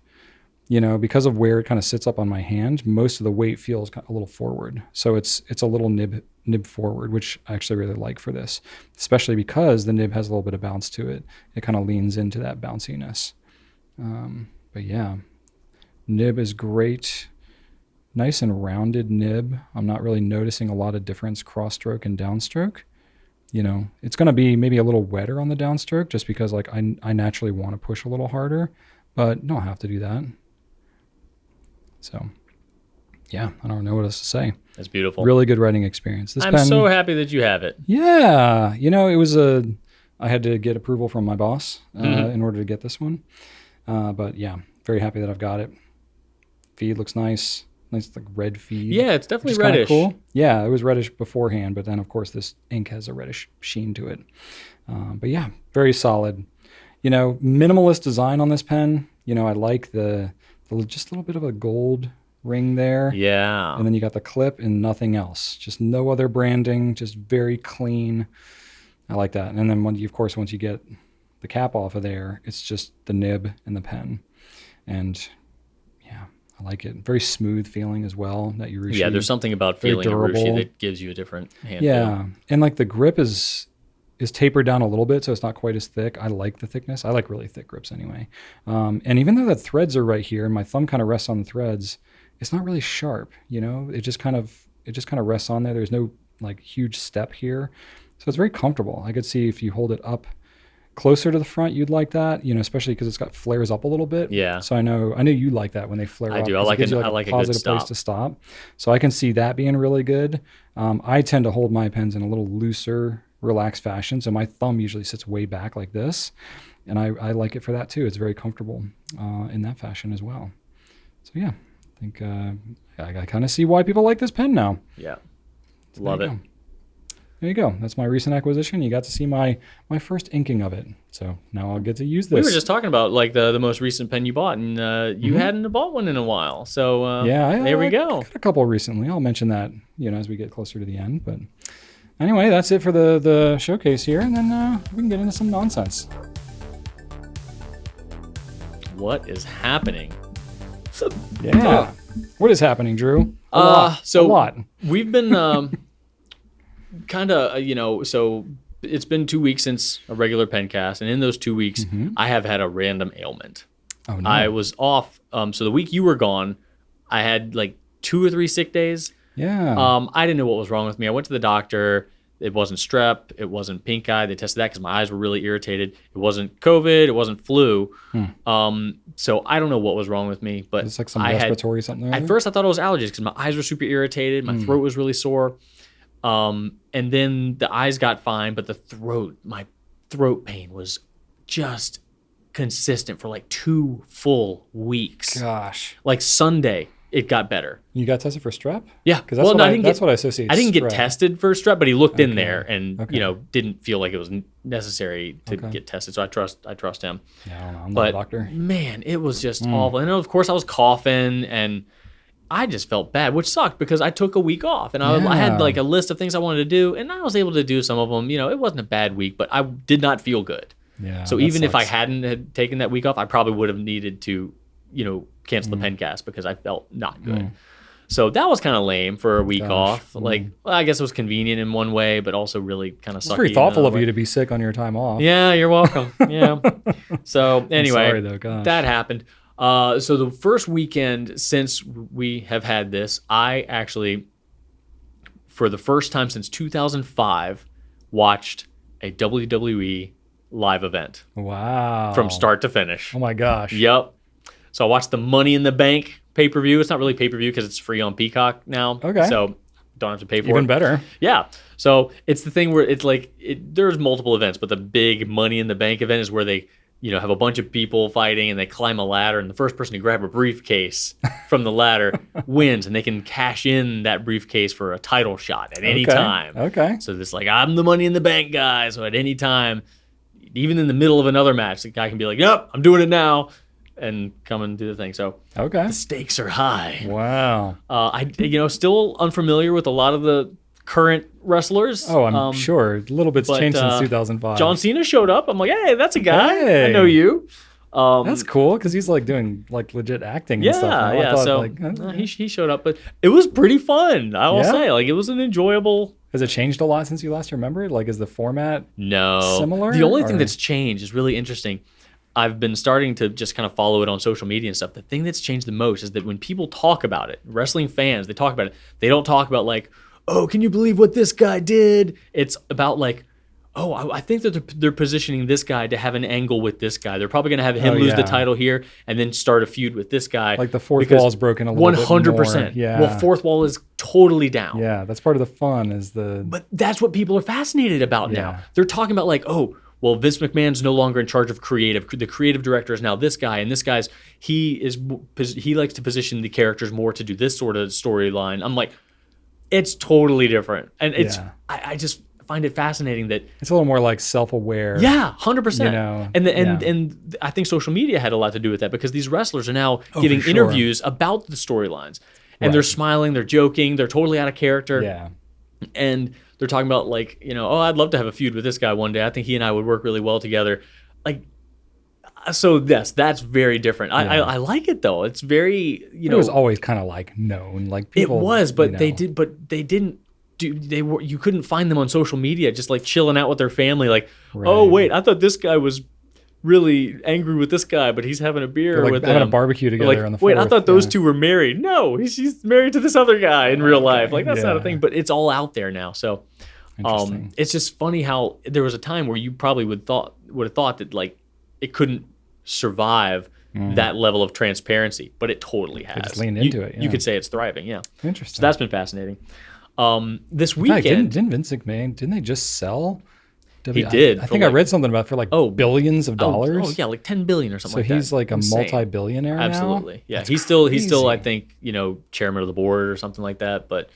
you know, because of where it kind of sits up on my hand, most of the weight feels a little forward. So it's a little nib forward, which I actually really like for this, especially because the nib has a little bit of bounce to it. It kind of leans into that bounciness. But yeah, nib is great. Nice and rounded nib. I'm not really noticing a lot of difference cross stroke and downstroke. You know, it's going to be maybe a little wetter on the downstroke just because like I naturally want to push a little harder, but don't have to do that. So yeah, I don't know what else to say. It's beautiful. Really good writing experience. This I'm pen, so happy that you have it. yeah, you know, I had to get approval from my boss in order to get this one. But yeah, very happy that I've got it. Feed looks nice. Nice like red feed. Yeah, it's which definitely is kinda reddish. Cool. Yeah, it was reddish beforehand, but then of course this ink has a reddish sheen to it. But yeah, very solid. You know, minimalist design on this pen. You know, I like the just a little bit of a gold ring there. Yeah. And then you got the clip and nothing else. Just no other branding, just very clean. I like that. And then once you get the cap off of there, it's just the nib and the pen. And yeah, I like it. Very smooth feeling as well. That Urushi. Yeah, there's something about very feeling a Urushi durable. that gives you a different hand feel. Yeah. And like the grip is tapered down a little bit, so it's not quite as thick. I like the thickness. I like really thick grips anyway. And even though the threads are right here and my thumb kind of rests on the threads, it's not really sharp, you know? It just kind of rests on there. There's no like huge step here. So it's very comfortable. I could see if you hold it up closer to the front, you'd like that, you know, especially because it's got flares up a little bit. Yeah. So I know you like that when they flare I up. do. I 'cause it like gives it- you, I like a good positive place stop. to stop. So I can see that being really good. I tend to hold my pens in a little looser, relaxed fashion. So my thumb usually sits way back like this. And I like it for that too. It's very comfortable in that fashion as well. So yeah, I think I kind of see why people like this pen now. Yeah. So Love there it. you go. There you go. That's my recent acquisition. You got to see my first inking of it. So now I'll get to use this. We were just talking about like the most recent pen you bought, and you hadn't bought one in a while. So yeah, there we I go. got a couple recently. I'll mention that, you know, as we get closer to the end. But anyway, that's it for the showcase here, and then we can get into some nonsense. What is happening? Yeah. What is happening, Drew? A lot. We've been kind of, so it's been 2 weeks since a regular pencast, and in those 2 weeks, I have had a random ailment. Oh, no. I was off. So the week you were gone, I had like 2 or 3 sick days. Yeah. I didn't know what was wrong with me. I went to the doctor. It wasn't strep. It wasn't pink eye. They tested that because my eyes were really irritated. It wasn't COVID. It wasn't flu. So I don't know what was wrong with me, but It's like some respiratory something. At first I thought it was allergies because my eyes were super irritated. My throat was really sore. And then the eyes got fine, but my throat pain was just consistent for like 2 full weeks. Gosh. Like Sunday, it got better. You got tested for strep? Yeah. Because that's what I associate. I didn't get strep. tested for strep, but he looked in there and, Okay. didn't feel like it was necessary to get tested. So I trust him. Yeah, I don't know. I'm not a doctor. Man, it was just awful. And of course I was coughing and I just felt bad, which sucked because I took a week off and I had like a list of things I wanted to do and I was able to do some of them. It wasn't a bad week, but I did not feel good. Yeah. So even if I hadn't had taken that week off, I probably would have needed to, cancel the pencast because I felt not good. So that was kind of lame for a week off. Like, well, I guess it was convenient in one way, but also really kind of sucky. It's very thoughtful of you to be sick on your time off. Yeah, you're welcome. Yeah. So anyway, sorry though, gosh. that happened. So the first weekend since we have had this, I actually, for the first time since 2005, watched a WWE live event. Wow. From start to finish. Oh my gosh. Yep. So I watched the Money in the Bank pay-per-view. It's not really pay-per-view because it's free on Peacock now. Okay. So don't have to pay for it. Even better. Yeah. So it's the thing where it's like, there's multiple events, but the big Money in the Bank event is where they, have a bunch of people fighting and they climb a ladder and the first person to grab a briefcase from the ladder wins and they can cash in that briefcase for a title shot at any time. Okay. So this like, I'm the Money in the Bank guy. So at any time, even in the middle of another match, the guy can be like, yep, I'm doing it now. And come and do the thing. So Okay. the stakes are high. Wow. I still unfamiliar with a lot of the current wrestlers. Oh, I'm sure. A little bit's changed since 2005. John Cena showed up. I'm like, hey, that's a guy. Hey. I know you. That's cool because he's like doing like legit acting and stuff. Now. I Yeah. thought, So he showed up, but it was pretty fun. I will say, like, it was an enjoyable. Has it changed a lot since you last remembered? Like, is the format similar? The only thing that's changed is really interesting. I've been starting to just kind of follow it on social media and stuff. The thing that's changed the most is that when people talk about it, wrestling fans, they talk about it. They don't talk about like, oh, can you believe what this guy did? It's about like, oh, I think that they're positioning this guy to have an angle with this guy. They're probably going to have him lose the title here and then start a feud with this guy. Like the fourth wall is broken a little bit more. 100%. Yeah. Well, fourth wall is totally down. Yeah, that's part of the fun But that's what people are fascinated about now. They're talking about like, oh, well, Vince McMahon's no longer in charge of creative. The creative director is now this guy, and this guy's he likes to position the characters more to do this sort of storyline. I'm like, it's totally different, and it's I just find it fascinating that it's a little more like self-aware. Yeah, 100%. And I think social media had a lot to do with that because these wrestlers are now giving interviews about the storylines, and they're smiling, they're joking, they're totally out of character. Yeah, and they're talking about like, oh, I'd love to have a feud with this guy one day. I think he and I would work really well together. Like, so yes, that's very different. I like it though. It's very, it was always kind of like known, like people. It was, but they didn't do. You couldn't find them on social media just like chilling out with their family. Like, oh wait, I thought this guy was really angry with this guy, but he's having a beer with having them. a barbecue together on the 4th. Wait, I thought those two were married. No, he's married to this other guy in real life. Like that's not a thing, but it's all out there now. So it's just funny how there was a time where you probably would have thought that like it couldn't survive that level of transparency, but it totally has. Just leaned into it. Yeah. You could say it's thriving. Yeah. Interesting. So that's been fascinating. This weekend, didn't Vince McMahon? Didn't they just sell? He did. I think I read something about for like billions of dollars. Oh yeah, like 10 billion or something. So he's like a multi-billionaire now. Absolutely. Yeah, That's he's still I think chairman of the board or something like that. But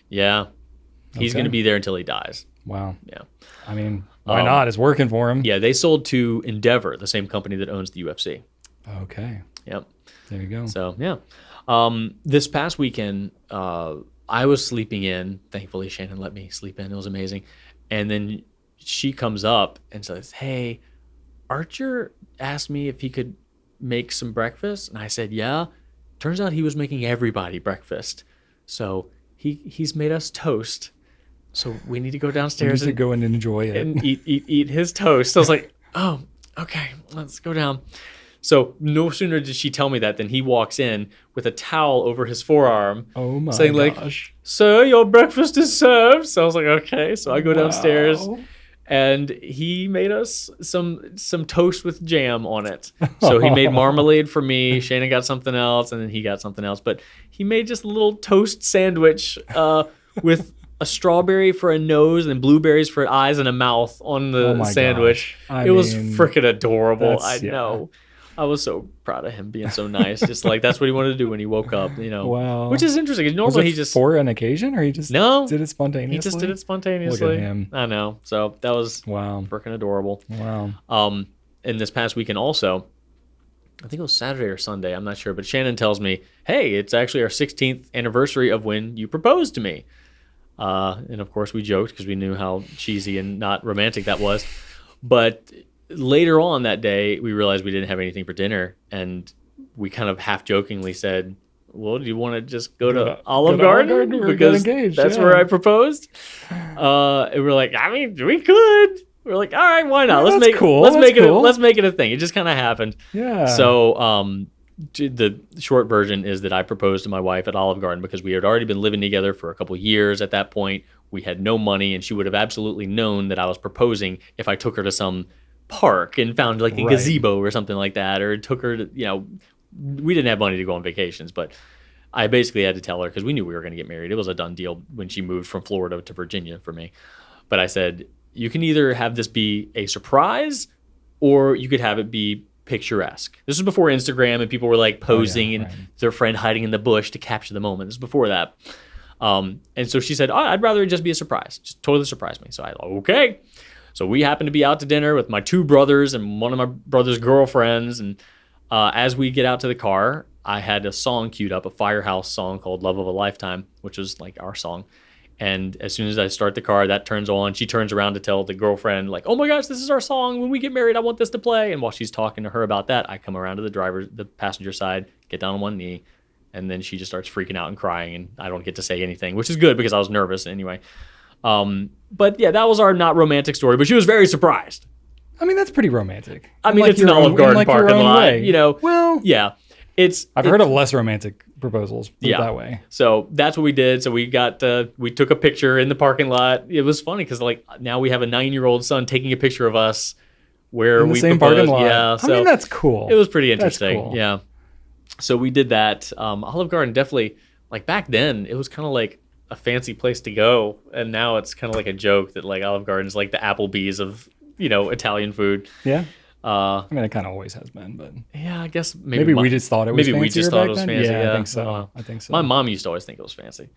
yeah, he's going to be there until he dies. Wow. Yeah. I mean, why not? It's working for him. Yeah, they sold to Endeavor, the same company that owns the UFC. Okay. Yep. There you go. So yeah, this past weekend I was sleeping in. Thankfully, Shannon let me sleep in. It was amazing. And then she comes up and says, hey, Archer asked me if he could make some breakfast. And I said, yeah. Turns out he was making everybody breakfast. So he's made us toast. So we need to go downstairs to go and enjoy it and eat his toast. I was like, oh, okay, let's go down. So no sooner did she tell me that than he walks in with a towel over his forearm. Oh my saying gosh. Like, sir, your breakfast is served. So I was like, okay. So I go downstairs and he made us some toast with jam on it. So he made marmalade for me. Shayna got something else and then he got something else. But he made just a little toast sandwich with a strawberry for a nose and blueberries for eyes and a mouth on the sandwich. It was freaking adorable. I know. I was so proud of him being so nice. Just like that's what he wanted to do when he woke up, Wow. Which is interesting. Normally he just for an occasion, or he just did it spontaneously. He just did it spontaneously. Look at him. I know. So that was freaking adorable. Wow. And this past weekend also, I think it was Saturday or Sunday, I'm not sure, but Shannon tells me, "Hey, it's actually our 16th anniversary of when you proposed to me." And of course we joked because we knew how cheesy and not romantic that was. But later on that day, we realized we didn't have anything for dinner, and we kind of half jokingly said, well, do you want to just go to Olive Garden? Because that's where I proposed. And we're like, I mean, we could. We're like, all right, why not? Let's make it a thing. It just kind of happened. Yeah. So the short version is that I proposed to my wife at Olive Garden because we had already been living together for a couple years at that point. We had no money, and she would have absolutely known that I was proposing if I took her to some park and found like a gazebo or something like that, or took her to, we didn't have money to go on vacations, but I basically had to tell her because we knew we were going to get married. It was a done deal when she moved from Florida to Virginia for me. But I said, you can either have this be a surprise or you could have it be picturesque. This was before Instagram and people were like posing and their friend hiding in the bush to capture the moment. This was before that. And so she said, I'd rather it just be a surprise. Just totally surprise me. So I okay. So we happened to be out to dinner with my two brothers and one of my brother's girlfriends. And as we get out to the car, I had a song queued up, a Firehouse song called Love of a Lifetime, which was like our song. And as soon as I start the car, that turns on. She turns around to tell the girlfriend, like, oh my gosh, this is our song. When we get married, I want this to play. And while she's talking to her about that, I come around to the passenger side, get down on one knee. And then she just starts freaking out and crying. And I don't get to say anything, which is good because I was nervous anyway. But yeah, that was our not romantic story, but she was very surprised. I mean, that's pretty romantic. I mean, it's an Olive Garden parking lot, Well, yeah. I've heard of less romantic proposals, put it that way. So that's what we did. So we took a picture in the parking lot. It was funny because like now we have a 9-year-old son taking a picture of us where we same proposed. Parking lot. Yeah, so I mean, that's cool. It was pretty interesting. That's cool. Yeah. So we did that. Olive Garden definitely, like back then, it was kind of like a fancy place to go, and now it's kind of like a joke that like Olive Garden's like the Applebee's of Italian food. Yeah. I mean, it kind of always has been, but yeah, I guess maybe we just thought it was. Maybe we just thought it was fancy. Yeah, I think so. My mom used to always think it was fancy,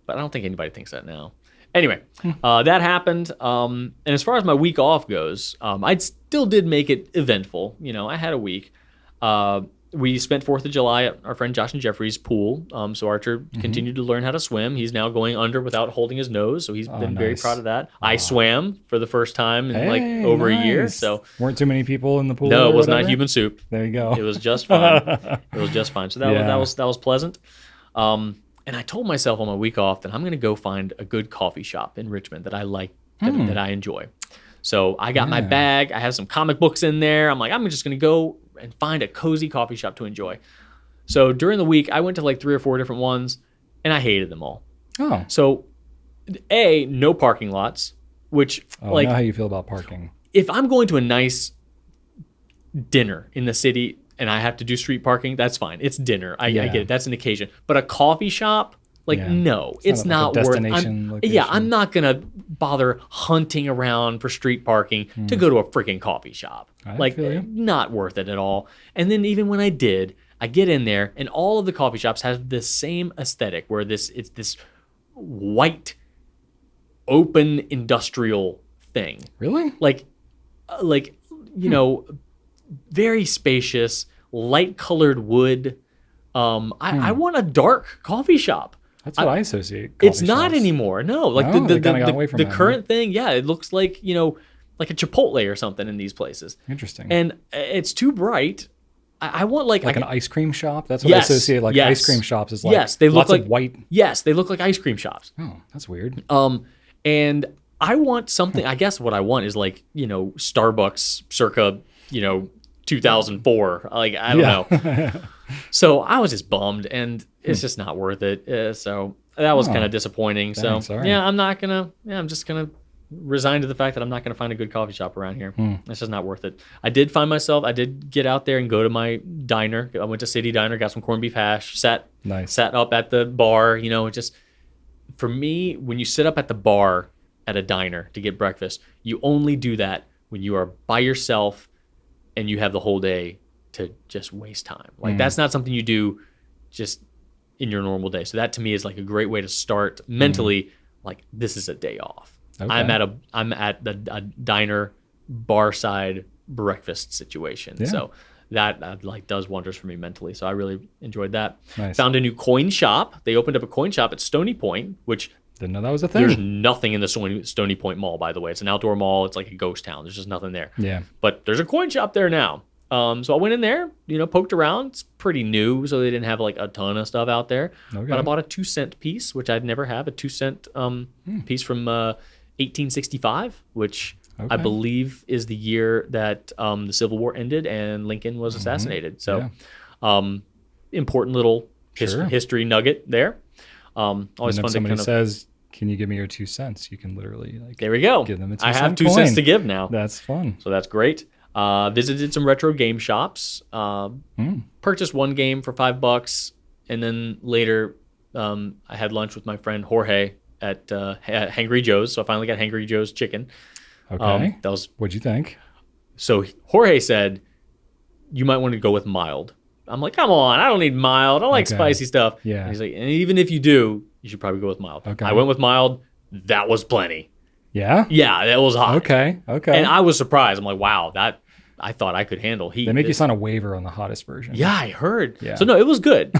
but I don't think anybody thinks that now. Anyway, that happened. And as far as my week off goes, I still did make it eventful. I had a week. We spent 4th of July at our friend Josh and Jeffrey's pool. So Archer continued to learn how to swim. He's now going under without holding his nose. So he's been very proud of that. I swam for the first time in over a year. So weren't too many people in the pool? No, it was not human soup. There you go. It was just fine. So that was pleasant. And I told myself on my week off that I'm going to go find a good coffee shop in Richmond that I like, that I enjoy. So I got my bag. I have some comic books in there. I'm like, I'm just going to go and find a cozy coffee shop to enjoy. So during the week, I went to like 3 or 4 different ones, and I hated them all. Oh. So, no parking lots, which I know how you feel about parking. If I'm going to a nice dinner in the city and I have to do street parking, that's fine. It's dinner. I get it. That's an occasion. But a coffee shop, no, it's not worth it. I'm not going to bother hunting around for street parking to go to a freaking coffee shop. Not worth it at all. And then even when I did, I get in there and all of the coffee shops have the same aesthetic where it's this white, open industrial thing. Really? Very spacious, light colored wood. I want a dark coffee shop. That's what I associate. It's not anymore. No, the current thing. Yeah, it looks like like a Chipotle or something in these places. Interesting. And it's too bright, I want like Like an ice cream shop? That's what I Yes, associate like yes. ice cream shops is like. Yes, they look lots like of white. Yes, they look like ice cream shops. Oh, that's weird. And I want something. I guess what I want is like Starbucks circa 2004. Like I don't know. So I was just bummed, and it's just not worth it. So that was kind of disappointing. Dang, So sorry. yeah, I'm just gonna resign to the fact that I'm not gonna find a good coffee shop around here. It's just not worth it. I did get out there and go to my diner. I went to City Diner, got some corned beef hash, sat up at the bar. Just for me, when you sit up at the bar at a diner to get breakfast, you only do that when you are by yourself and you have the whole day to just waste time. Like that's not something you do just in your normal day. So that to me is like a great way to start mentally. Like this is a day off. Okay. I'm at a diner bar side breakfast situation. Yeah. So that like does wonders for me mentally. So I really enjoyed that. Nice. Found a new coin shop. They opened up a coin shop at Stony Point, which Didn't know that was a there's thing. nothing in the Stony Point Mall, by the way. It's an outdoor mall. It's like a ghost town. There's just nothing there. Yeah. But there's a coin shop there now. So I went in there, poked around. It's pretty new, so they didn't have like a ton of stuff out there. Okay. But I bought a 2-cent piece, which I'd never have, a 2-cent piece from 1865, which I believe is the year that the Civil War ended and Lincoln was assassinated. So important little history nugget there. Always And if fun to somebody kind of... says, "Can you give me your 2 cents?" You can literally like There we go. give them a 2 I have cent 2 cents coin. to give now. That's fun. So that's great. Visited some retro game shops. Purchased one game for $5, and then later I had lunch with my friend Jorge at Hangry Joe's. So I finally got Hangry Joe's chicken. Okay. That was What'd you think? so. Jorge said you might want to go with mild. I'm like, come on, I don't need mild. I like spicy stuff. Yeah. And he's like, and even if you do, you should probably go with mild. Okay. I went with mild. That was plenty. Yeah. Yeah, that was hot. Okay. And I was surprised. I'm like, wow, that I thought I could handle heat. They make you sign a waiver on the hottest version. Yeah, I heard. Yeah. So no, it was good.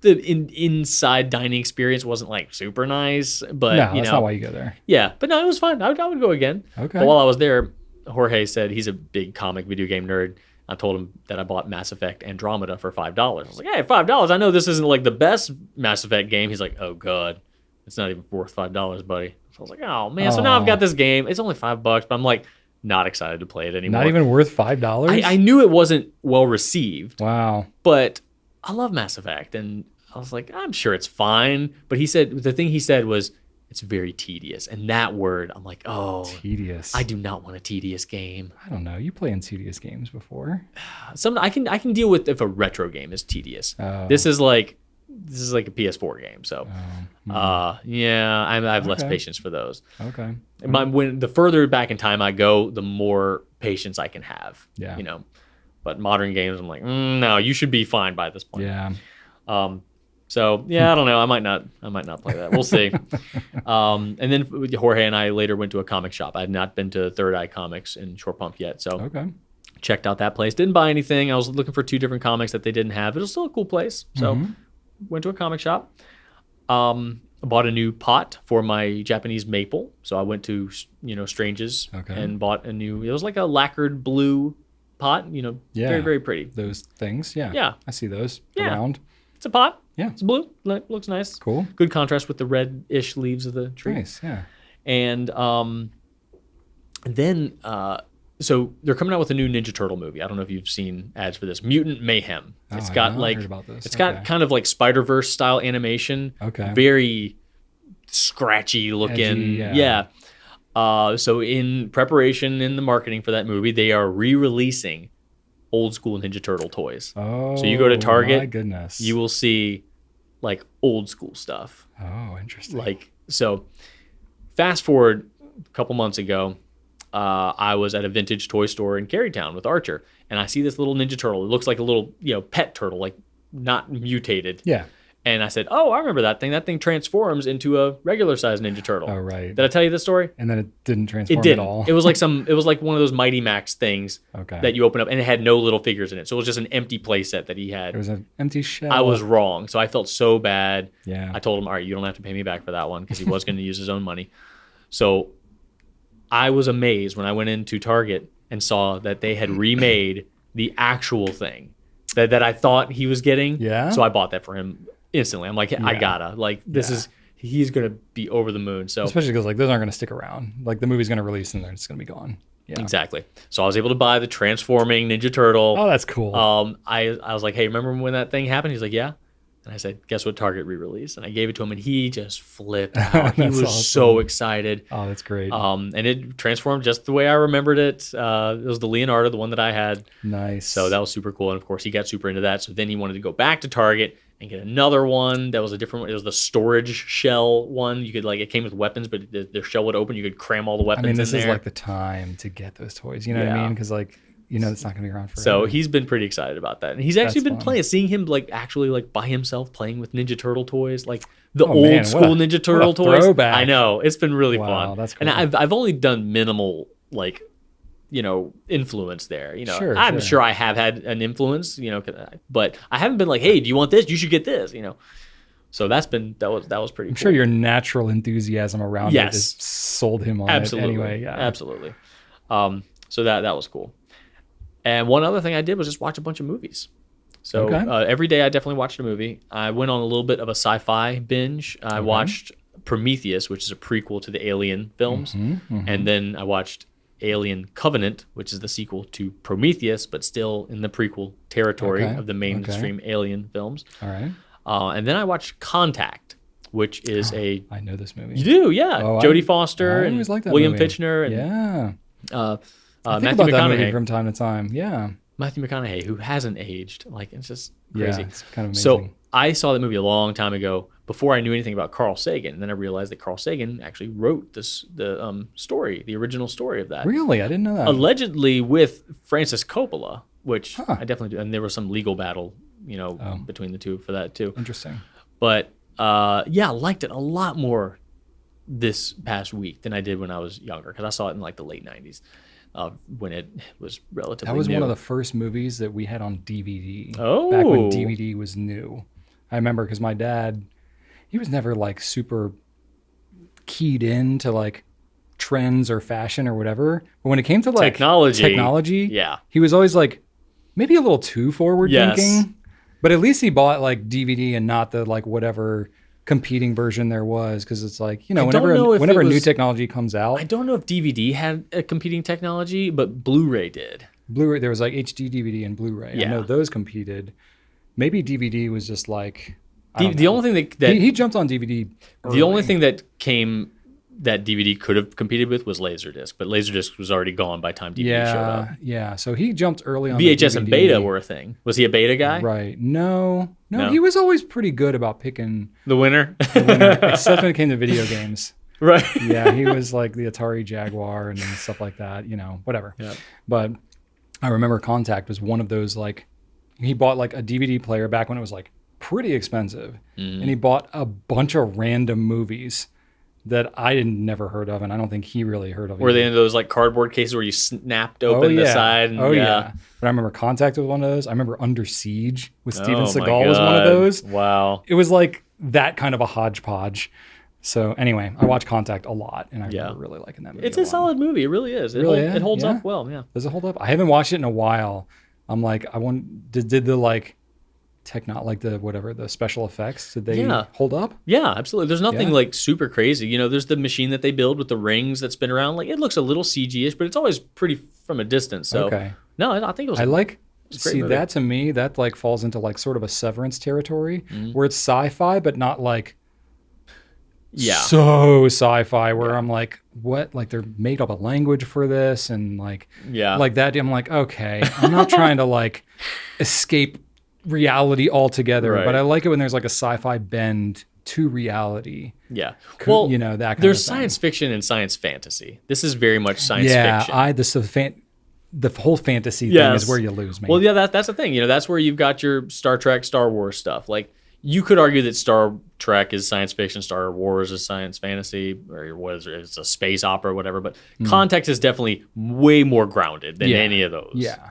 The inside dining experience wasn't like super nice, but No, that's not why you go there. yeah, but no, it was fun. I would go again. Okay. But while I was there, Jorge said he's a big comic video game nerd. I told him that I bought Mass Effect Andromeda for $5. I was like, hey, $5. I know this isn't like the best Mass Effect game. He's like, oh god, it's not even worth $5, buddy. So I was like, oh man. So now I've got this game. It's only $5, but I'm like not excited to play it anymore. Not even worth $5? I knew it wasn't well received. Wow. But I love Mass Effect, and I was like, I'm sure it's fine. But he said the thing he said was it's very tedious, and that word, I'm like, oh, Tedious. I do not want a tedious game. I don't know. You play in tedious games before. Some I can deal with if a retro game is tedious. Oh. This is like a PS4 game, so yeah, I have less Okay. patience for those. Okay. When the further back in time I go, the more patience I can have. Yeah. But modern games, I'm like, no, you should be fine by this point. Yeah. So yeah, I don't know. I might not play that. We'll see. And then Jorge and I later went to a comic shop. I had not been to Third Eye Comics in Shore Pump yet, so Okay. checked out that place. Didn't buy anything. I was looking for 2 different comics that they didn't have. It was still a cool place. So went to a comic shop. Bought a new pot for my Japanese maple. So I went to Strange's and bought a new. It was like a lacquered blue pot. Yeah. Very very pretty. Those things. Yeah. Yeah. I see those Yeah. around. It's a pot. Yeah. It's blue. Looks nice. Cool. Good contrast with the red-ish leaves of the tree. Nice. Yeah. And then so they're coming out with a new Ninja Turtle movie. I don't know if you've seen ads for this. Mutant Mayhem. Oh, It's I've got not like heard about this. it's got kind of like Spider-Verse style animation. Okay. Very scratchy looking. Edgy, yeah. So in preparation in the marketing for that movie, they are re-releasing old school Ninja Turtle toys. Oh. So you go to Target, My goodness. you will see like old school stuff. Oh, interesting. Like, so fast forward a couple months ago, I was at a vintage toy store in Carytown with Archer, and I see this little Ninja Turtle. It looks like a little, pet turtle, like not mutated. Yeah. And I said, oh, I remember that thing. That thing transforms into a regular sized Ninja Turtle. Oh, right. Did I tell you this story? And then it didn't transform It didn't. at all. It was like one of those Mighty Max things Okay. that you open up, and it had no little figures in it. So it was just an empty play set that he had. It was an empty shell. I was wrong. So I felt so bad. Yeah. I told him, all right, you don't have to pay me back for that one, because he was going to use his own money. So I was amazed when I went into Target and saw that they had remade the actual thing that I thought he was getting. Yeah. So I bought that for him instantly. I'm like, I gotta. Like, he's going to be over the moon. So especially because like those aren't going to stick around. Like the movie's going to release and then it's going to be gone. Yeah. Exactly. So I was able to buy the transforming Ninja Turtle. Oh, that's cool. I was like, hey, remember when that thing happened? He's like, yeah. And I said, guess what Target re-released? And I gave it to him, and he just flipped out. He was awesome. so excited. Oh, that's great. And it transformed just the way I remembered it. It was the Leonardo, the one that I had. Nice. So that was super cool. And of course, he got super into that. So then he wanted to go back to Target and get another one that was a different one. It was the storage shell one. You could like, it came with weapons, but the shell would open. You could cram all the weapons in there. this is like the time to get those toys. You know what I mean? Because like, it's not going to be around forever. So he's been pretty excited about that. And he's actually been playing, seeing him like actually like by himself playing with Ninja Turtle toys, like the old school Ninja Turtle toys. Throwback. I know. It's been really fun. That's cool. And I've only done minimal like, influence there. Sure, I'm sure I have had an influence, but I haven't been like, hey, do you want this? You should get this, So that was pretty cool. I'm sure your natural enthusiasm around it has sold him on it anyway. Yeah. Absolutely. So that was cool. And one other thing I did was just watch a bunch of movies. So every day I definitely watched a movie. I went on a little bit of a sci-fi binge. I watched Prometheus, which is a prequel to the Alien films. And then I watched Alien Covenant, which is the sequel to Prometheus, but still in the prequel territory of the mainstream Alien films. All right. And then I watched Contact, which is I know this movie. You do, yeah. Jodie Foster and William Fichtner. And, I think Matthew about that McConaughey movie from time to time. Yeah. Matthew McConaughey, who hasn't aged. Like, it's just crazy. Yeah, it's kind of amazing. So I saw that movie a long time ago before I knew anything about Carl Sagan. And then I realized that Carl Sagan actually wrote the original story of that. Really? I didn't know that. Allegedly with Francis Coppola, which I definitely do. And there was some legal battle, between the two for that too. Interesting. But I liked it a lot more this past week than I did when I was younger, because I saw it in like the late 90s. When it was relatively new. That was one of the first movies that we had on DVD. Oh. Back when DVD was new. I remember because my dad, he was never like super keyed into like trends or fashion or whatever. But when it came to like technology, he was always like maybe a little too forward thinking. But at least he bought like DVD and not the like whatever competing version there was, because it's like, whenever new technology comes out. I don't know if DVD had a competing technology, but Blu-ray did. Blu-ray, there was like HD DVD and Blu-ray. I know those competed. Maybe DVD was just like the only thing that he jumped on DVD early. The only thing that that DVD could have competed with was Laserdisc, but Laserdisc was already gone by the time DVD showed up. Yeah, so he jumped early on. VHS and Beta were a thing. Was he a Beta guy? Right. No, he was always pretty good about picking the winner. Except when it came to video games. Right. Yeah, he was like the Atari Jaguar and stuff like that, whatever. Yeah. But I remember Contact was one of those, like, he bought like a DVD player back when it was like pretty expensive. And he bought a bunch of random movies that I never heard of, and I don't think he really heard of. Were they in those like cardboard cases where you snapped open the side? And, yeah. But I remember Contact was one of those. I remember Under Siege with Steven Seagal was one of those. Wow. It was like that kind of a hodgepodge. So anyway, I watched Contact a lot, and I remember really liking that movie. It's a solid movie. It really is. It holds up well. Yeah. Does it hold up? I haven't watched it in a while. I'm like, did the like the special effects, did they hold up? Yeah, absolutely. There's nothing like super crazy. There's the machine that they build with the rings that spin around. Like, it looks a little CG-ish, but it's always pretty from a distance. So no, I think it was. That to me, that like falls into like sort of a Severance territory where it's sci-fi, but not like so sci-fi where I'm like, what? Like, they're made up a language for this, and like that. I'm like, okay, I'm not trying to like escape reality altogether, but I like it when there's like a sci-fi bend to reality. Yeah. Well, that kind of thing. There's science fiction and science fantasy. This is very much science fiction. The whole fantasy thing is where you lose me. Well, yeah, that's the thing. That's where you've got your Star Trek, Star Wars stuff. Like, you could argue that Star Trek is science fiction, Star Wars is science fantasy, or what is it? It's a space opera or whatever. But Context is definitely way more grounded than any of those. Yeah.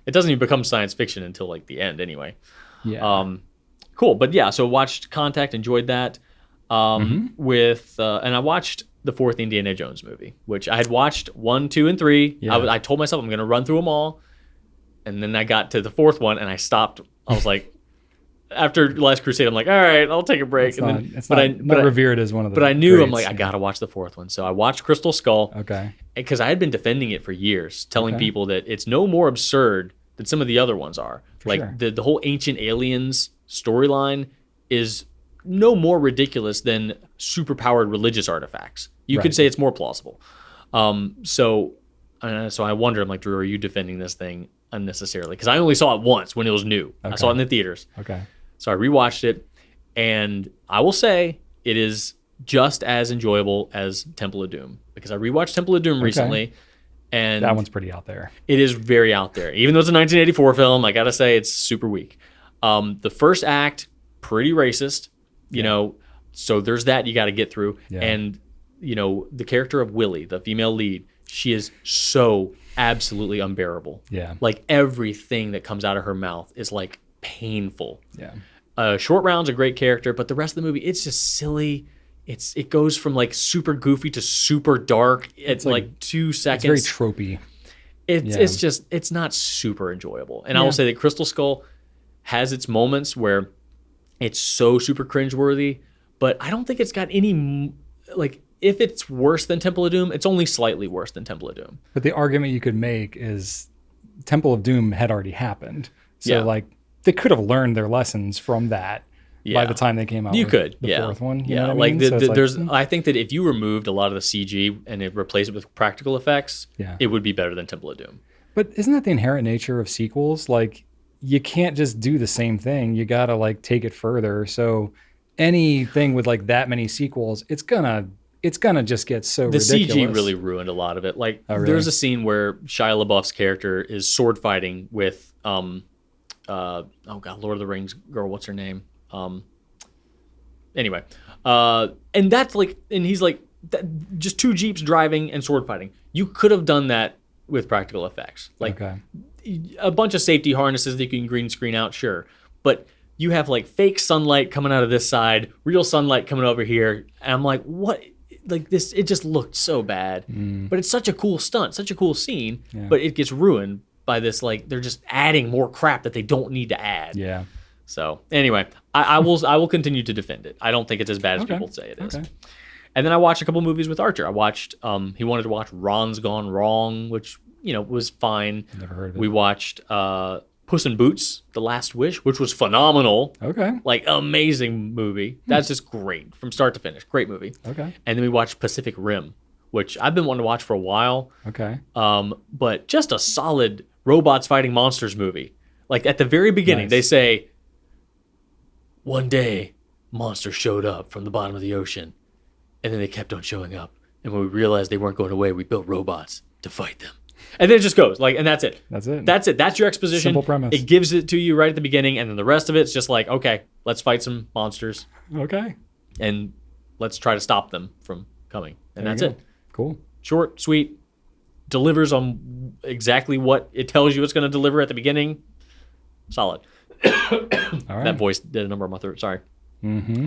It doesn't even become science fiction until like the end anyway. Yeah. Cool. But yeah, so watched Contact, enjoyed that. And I watched the fourth Indiana Jones movie, which I had watched 1, 2, and 3. Yeah. I told myself I'm going to run through them all. And then I got to the fourth one and I stopped. I was like, after Last Crusade, I'm like, all right, I'll take a break. It's not revered as one of the But I knew, greats, I'm like, I got to watch the fourth one. So I watched Crystal Skull. Okay. Because I had been defending it for years, telling people that it's no more absurd than some of the other ones are. Sure. The whole Ancient Aliens storyline is no more ridiculous than superpowered religious artifacts. You could say it's more plausible. So I wonder, I'm like, Drew, are you defending this thing unnecessarily? Because I only saw it once when it was new. I saw it in the theaters. Okay. So I rewatched it, and I will say it is just as enjoyable as Temple of Doom, because I rewatched Temple of Doom recently, and that one's pretty out there. It is very out there. Even though it's a 1984 film, I gotta say it's super weak. The first act, pretty racist, you know, so there's that you got to get through. Yeah. And, you know, the character of Willie, the female lead, she is so absolutely unbearable. Yeah. Like everything that comes out of her mouth is like painful. Yeah. Short Round's a great character, but the rest of the movie, it's just silly. It goes from like super goofy to super dark. It's like 2 seconds. It's very tropey. It's just, it's not super enjoyable. And I will say that Crystal Skull has its moments where it's so super cringeworthy, but I don't think it's got any, like, if it's worse than Temple of Doom, it's only slightly worse than Temple of Doom. But the argument you could make is Temple of Doom had already happened. So like they could have learned their lessons from that by the time they came out with the fourth one. You know what I mean? There's I think that if you removed a lot of the CG and it replaced it with practical effects, it would be better than Temple of Doom. But isn't that the inherent nature of sequels? Like, you can't just do the same thing. You gotta like take it further. So anything with like that many sequels, it's gonna just get so ridiculous. The CG really ruined a lot of it. Like, there's a scene where Shia LaBeouf's character is sword fighting with Lord of the Rings girl, what's her name? Anyway, and that's like, and he's like, just 2 Jeeps driving and sword fighting. You could have done that with practical effects. Like a bunch of safety harnesses that you can green screen out, sure. But you have like fake sunlight coming out of this side, real sunlight coming over here. And I'm like, what? Like this, it just looked so bad. But it's such a cool stunt, such a cool scene, but it gets ruined by this, like, they're just adding more crap that they don't need to add. Yeah. So anyway, I will continue to defend it. I don't think it's as bad as people say it is. And then I watched a couple movies with Archer. I watched, he wanted to watch Ron's Gone Wrong, which, you know, was fine. Never heard of it. We watched Puss in Boots, The Last Wish, which was phenomenal. Okay. Like, amazing movie. That's just great from start to finish. Great movie. Okay. And then we watched Pacific Rim, which I've been wanting to watch for a while. Okay. But just a solid robots fighting monsters movie. Like, at the very beginning, they say, one day, monsters showed up from the bottom of the ocean, and then they kept on showing up. And when we realized they weren't going away, we built robots to fight them. And then it just goes, like, and that's it. That's it. That's it. That's your exposition. Simple premise. It gives it to you right at the beginning, and then the rest of it's just like, okay, let's fight some monsters. Okay. And let's try to stop them from coming. And that's it. Cool. Short, sweet, delivers on exactly what it tells you it's going to deliver at the beginning. Solid. All right. That voice did a number on my throat. Sorry. Mm-hmm.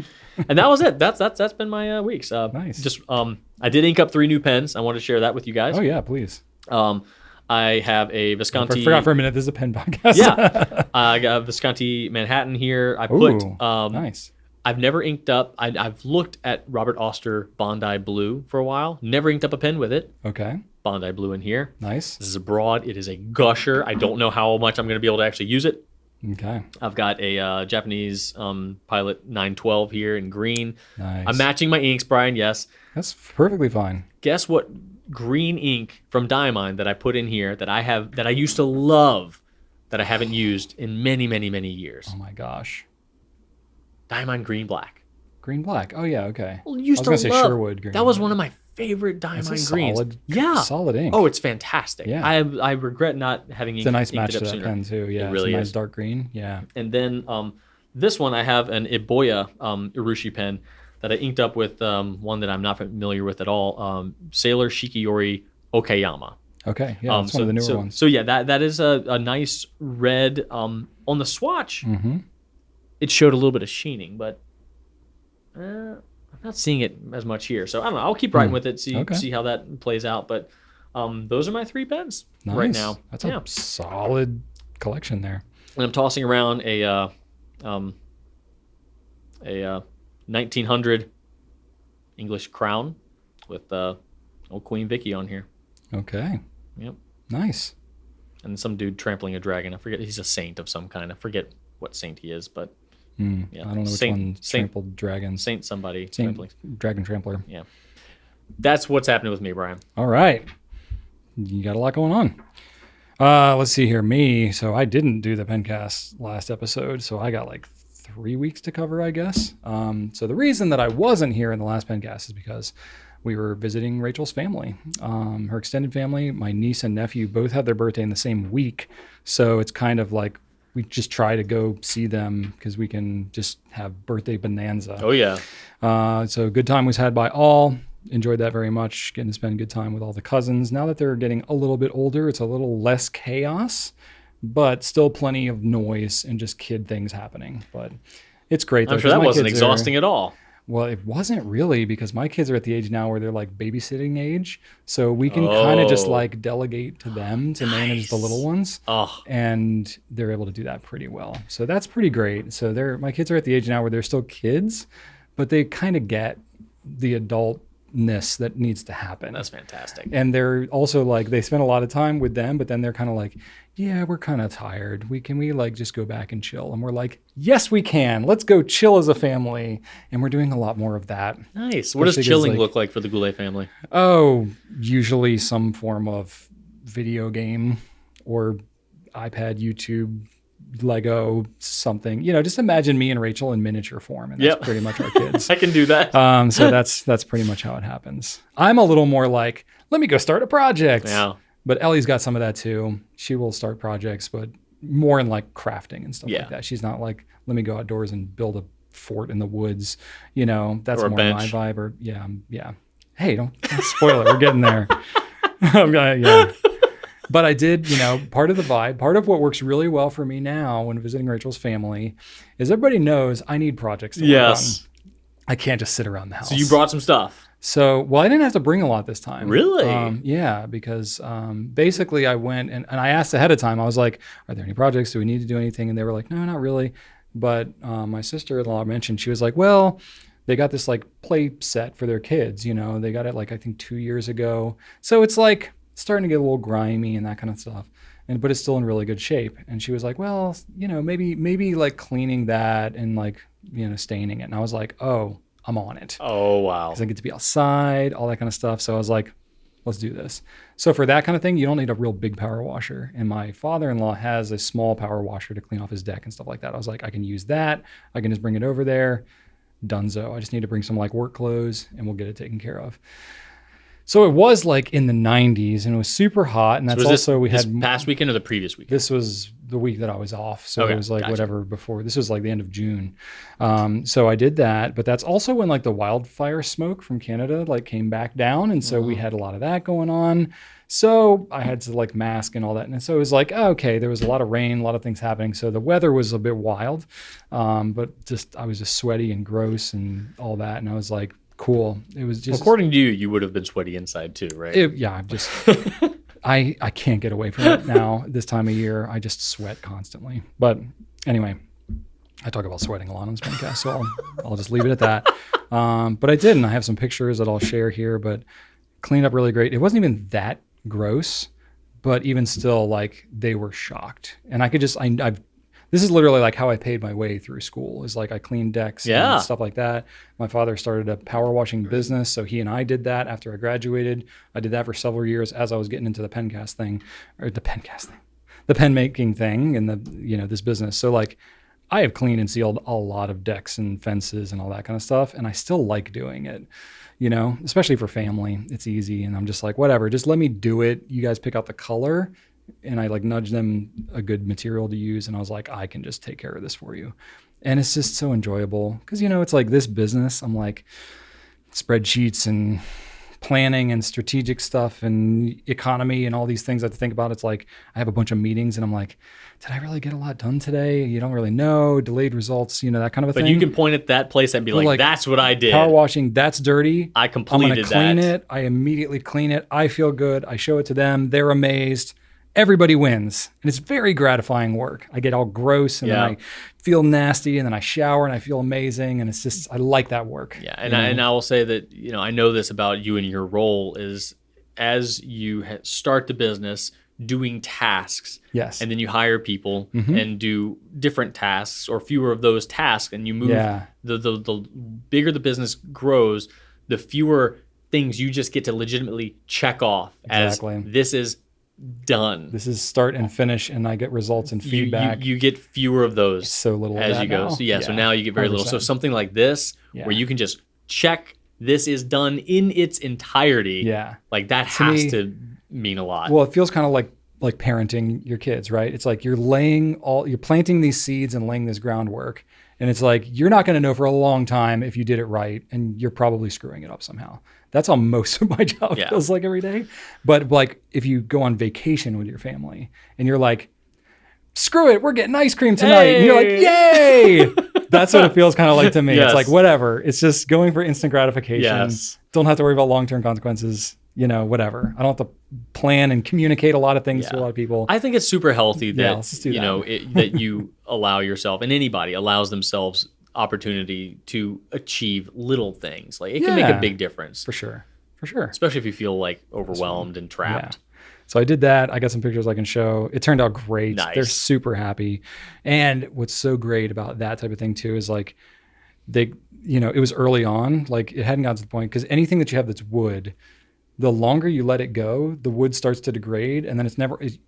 And that was it. That's been my weeks. Nice. Just I did ink up 3 new pens. I wanted to share that with you guys. Oh yeah, please. I have a Visconti. I forgot for a minute. This is a pen podcast. Yeah. I got a Visconti Manhattan here. I put. Nice. I've never inked up. I've looked at Robert Oster Bondi Blue for a while. Never inked up a pen with it. Okay. Bondi Blue in here. Nice. This is a broad. It is a gusher. I don't know how much I'm going to be able to actually use it. Okay. I've got a Japanese Pilot 912 here in green. Nice. I'm matching my inks, Brian. Yes. That's perfectly fine. Guess what green ink from Diamine that I put in here that I used to love that I haven't used in many, many, many years. Oh my gosh. Diamine Green Black. Green Black. Oh yeah. Okay. Well, I was gonna say Sherwood Green. That was one of my favorite Diamine greens. Solid ink. Oh, it's fantastic. Yeah. I regret not having It's a nice match to that pen too. Yeah. It really it's a nice is. dark green. Yeah. And then this one I have an Iboya Urushi pen that I inked up with one that I'm not familiar with at all. Sailor Shikiori Okayama. Okay. Yeah. It's one of the newer ones. So yeah, that is a nice red. On the swatch, Mm-hmm. it showed a little bit of sheening, but not seeing it as much here. So I don't know. I'll keep writing with it, Okay. see how that plays out. But those are my 3 pens Nice. right now. That's a solid collection there. And I'm tossing around a 1900 English crown with old Queen Vicky on here. Okay. Yep. Nice. And some dude trampling a dragon. I forget. He's a saint of some kind. I forget what saint he is, but I don't know which one trampled dragons. Saint somebody. Saint trampling. Dragon Trampler. Yeah. That's what's happening with me, Brian. All right. You got a lot going on. Let's see here. Me. So I didn't do the Pencast last episode, so I got like 3 weeks to cover, I guess. So the reason that I wasn't here in the last Pencast is because we were visiting Rachel's family, her extended family. My niece and nephew both had their birthday in the same week. So it's kind of like we just try to go see them because we can just have birthday bonanza. Oh, yeah. So good time was had by all. Enjoyed that very much, getting to spend good time with all the cousins. Now that they're getting a little bit older, it's a little less chaos, but still plenty of noise and just kid things happening. But it's great. I'm sure that wasn't exhausting at all. Well, it wasn't really, because my kids are at the age now where they're like babysitting age. So we can kind of just like delegate to them to manage the little ones. And they're able to do that pretty well. So that's pretty great. So my kids are at the age now where they're still kids, but they kind of get the adultness that needs to happen. That's fantastic. And they're also like, they spend a lot of time with them, but then they're kind of like, yeah, we're kind of tired. Can we like just go back and chill? And we're like, yes, we can. Let's go chill as a family. And we're doing a lot more of that. Nice. What does chilling look like for the Goulet family? Oh, usually some form of video game or iPad, YouTube, Lego, something. Just imagine me and Rachel in miniature form. And that's pretty much our kids. I can do that. So that's pretty much how it happens. I'm a little more like, let me go start a project. Yeah. But Ellie's got some of that too. She will start projects, but more in like crafting and stuff like that. She's not like, let me go outdoors and build a fort in the woods. That's more my vibe. Or yeah. Hey, don't spoil it. We're getting there. Yeah. But I did, part of the vibe, part of what works really well for me now when visiting Rachel's family is everybody knows I need projects to work on. I can't just sit around the house. So you brought some stuff. So, I didn't have to bring a lot this time. Really? Yeah, because basically I went and I asked ahead of time. I was like, are there any projects? Do we need to do anything? And they were like, no, not really. But my sister-in-law mentioned, she was like, well, they got this like play set for their kids. They got it like, I think 2 years ago. So it's like starting to get a little grimy and that kind of stuff. But it's still in really good shape. And she was like, well, maybe like cleaning that and like, staining it. And I was like, oh, I'm on it. Oh, wow. Because I get to be outside, all that kind of stuff. So I was like, let's do this. So for that kind of thing, you don't need a real big power washer. And my father-in-law has a small power washer to clean off his deck and stuff like that. I was like, I can use that. I can just bring it over there. Dunzo. I just need to bring some like work clothes and we'll get it taken care of. So it was like in the 90s and it was super hot. And that's this past weekend or the previous weekend? This was the week that I was off. So it was like whatever before. This was like the end of June. So I did that. But that's also when like the wildfire smoke from Canada like came back down. And so we had a lot of that going on. So I had to like mask and all that. And so it was like, okay, there was a lot of rain, a lot of things happening. So the weather was a bit wild. But I was just sweaty and gross and all that. And I was like, cool. It was just according to you would have been sweaty inside too, right? I'm just I can't get away from it now. This time of year, I just sweat constantly. But anyway, I talk about sweating a lot on this podcast, so I'll just leave it at that. But I did, and I have some pictures that I'll share here. But cleaned up really great. It wasn't even that gross, but even still, like they were shocked, and I could just this is literally like how I paid my way through school, is like I cleaned decks and stuff like that. My father started a power washing business. So he and I did that after I graduated. I did that for several years as I was getting into the pen making thing and this business. So like I have cleaned and sealed a lot of decks and fences and all that kind of stuff. And I still like doing it, especially for family. It's easy. And I'm just like, whatever, just let me do it. You guys pick out the color. And I like nudged them a good material to use. And I was like, I can just take care of this for you. And it's just so enjoyable because, it's like this business. I'm like spreadsheets and planning and strategic stuff and economy and all these things I have to think about. It's like I have a bunch of meetings and I'm like, did I really get a lot done today? You don't really know. Delayed results, that kind of a thing. But you can point at that place and be like, that's what I did. Power washing, that's dirty. I completed I'm going to clean it. I immediately clean it. I feel good. I show it to them. They're amazed. Everybody wins. And it's very gratifying work. I get all gross and then I feel nasty and then I shower and I feel amazing. And it's just, I like that work. Yeah. And I will say that, I know this about you and your role is as you start the business doing tasks. Yes. And then you hire people and do different tasks or fewer of those tasks. And you move, the bigger the business grows, the fewer things you just get to legitimately check off as this is done. This is start and finish, and I get results and feedback. You get fewer of those so little as you go. Now. So now you get very 100%. Little. So something like this, where you can just check this is done in its entirety. Yeah, like that has to mean a lot. Well, it feels kind of like parenting your kids, right? It's like you're planting these seeds and laying this groundwork, and it's like you're not going to know for a long time if you did it right, and you're probably screwing it up somehow. That's how most of my job feels like every day. But like if you go on vacation with your family and you're like, screw it, we're getting ice cream tonight. Hey! And you're like, yay! That's what it feels kind of like to me. It's like, whatever. It's just going for instant gratification. Don't have to worry about long-term consequences, whatever. I don't have to plan and communicate a lot of things to a lot of people. I think it's super healthy that, that you allow yourself, and anybody allows themselves opportunity to achieve little things. Like it can make a big difference. For sure. Especially if you feel like overwhelmed and trapped. Yeah. So I did that. I got some pictures I can show. It turned out great. Nice. They're super happy. And what's so great about that type of thing too is like it was early on, like it hadn't gotten to the point because anything that you have that's wood, the longer you let it go, the wood starts to degrade. And then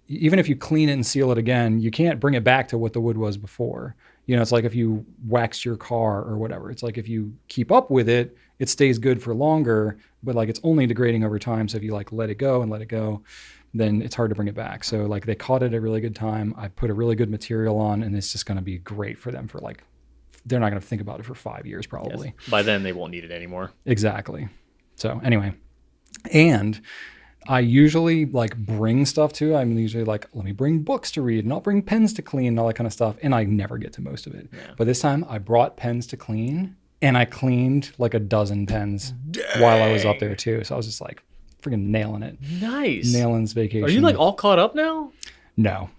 even if you clean it and seal it again, you can't bring it back to what the wood was before. It's like if you wax your car or whatever. It's like if you keep up with it, it stays good for longer, but like it's only degrading over time. So if you like let it go, then it's hard to bring it back. So like they caught it at a really good time. I put a really good material on, and it's just going to be great for them for like, they're not going to think about it for 5 years probably. Yes. By then they won't need it anymore. Exactly. So anyway, and I usually like bring stuff too. I'm usually like, let me bring books to read and I'll bring pens to clean and all that kind of stuff. And I never get to most of it. Yeah. But this time I brought pens to clean and I cleaned like a dozen pens while I was up there too. So I was just like freaking nailing it. Nice. Nailing this vacation. Are you like all caught up now? No.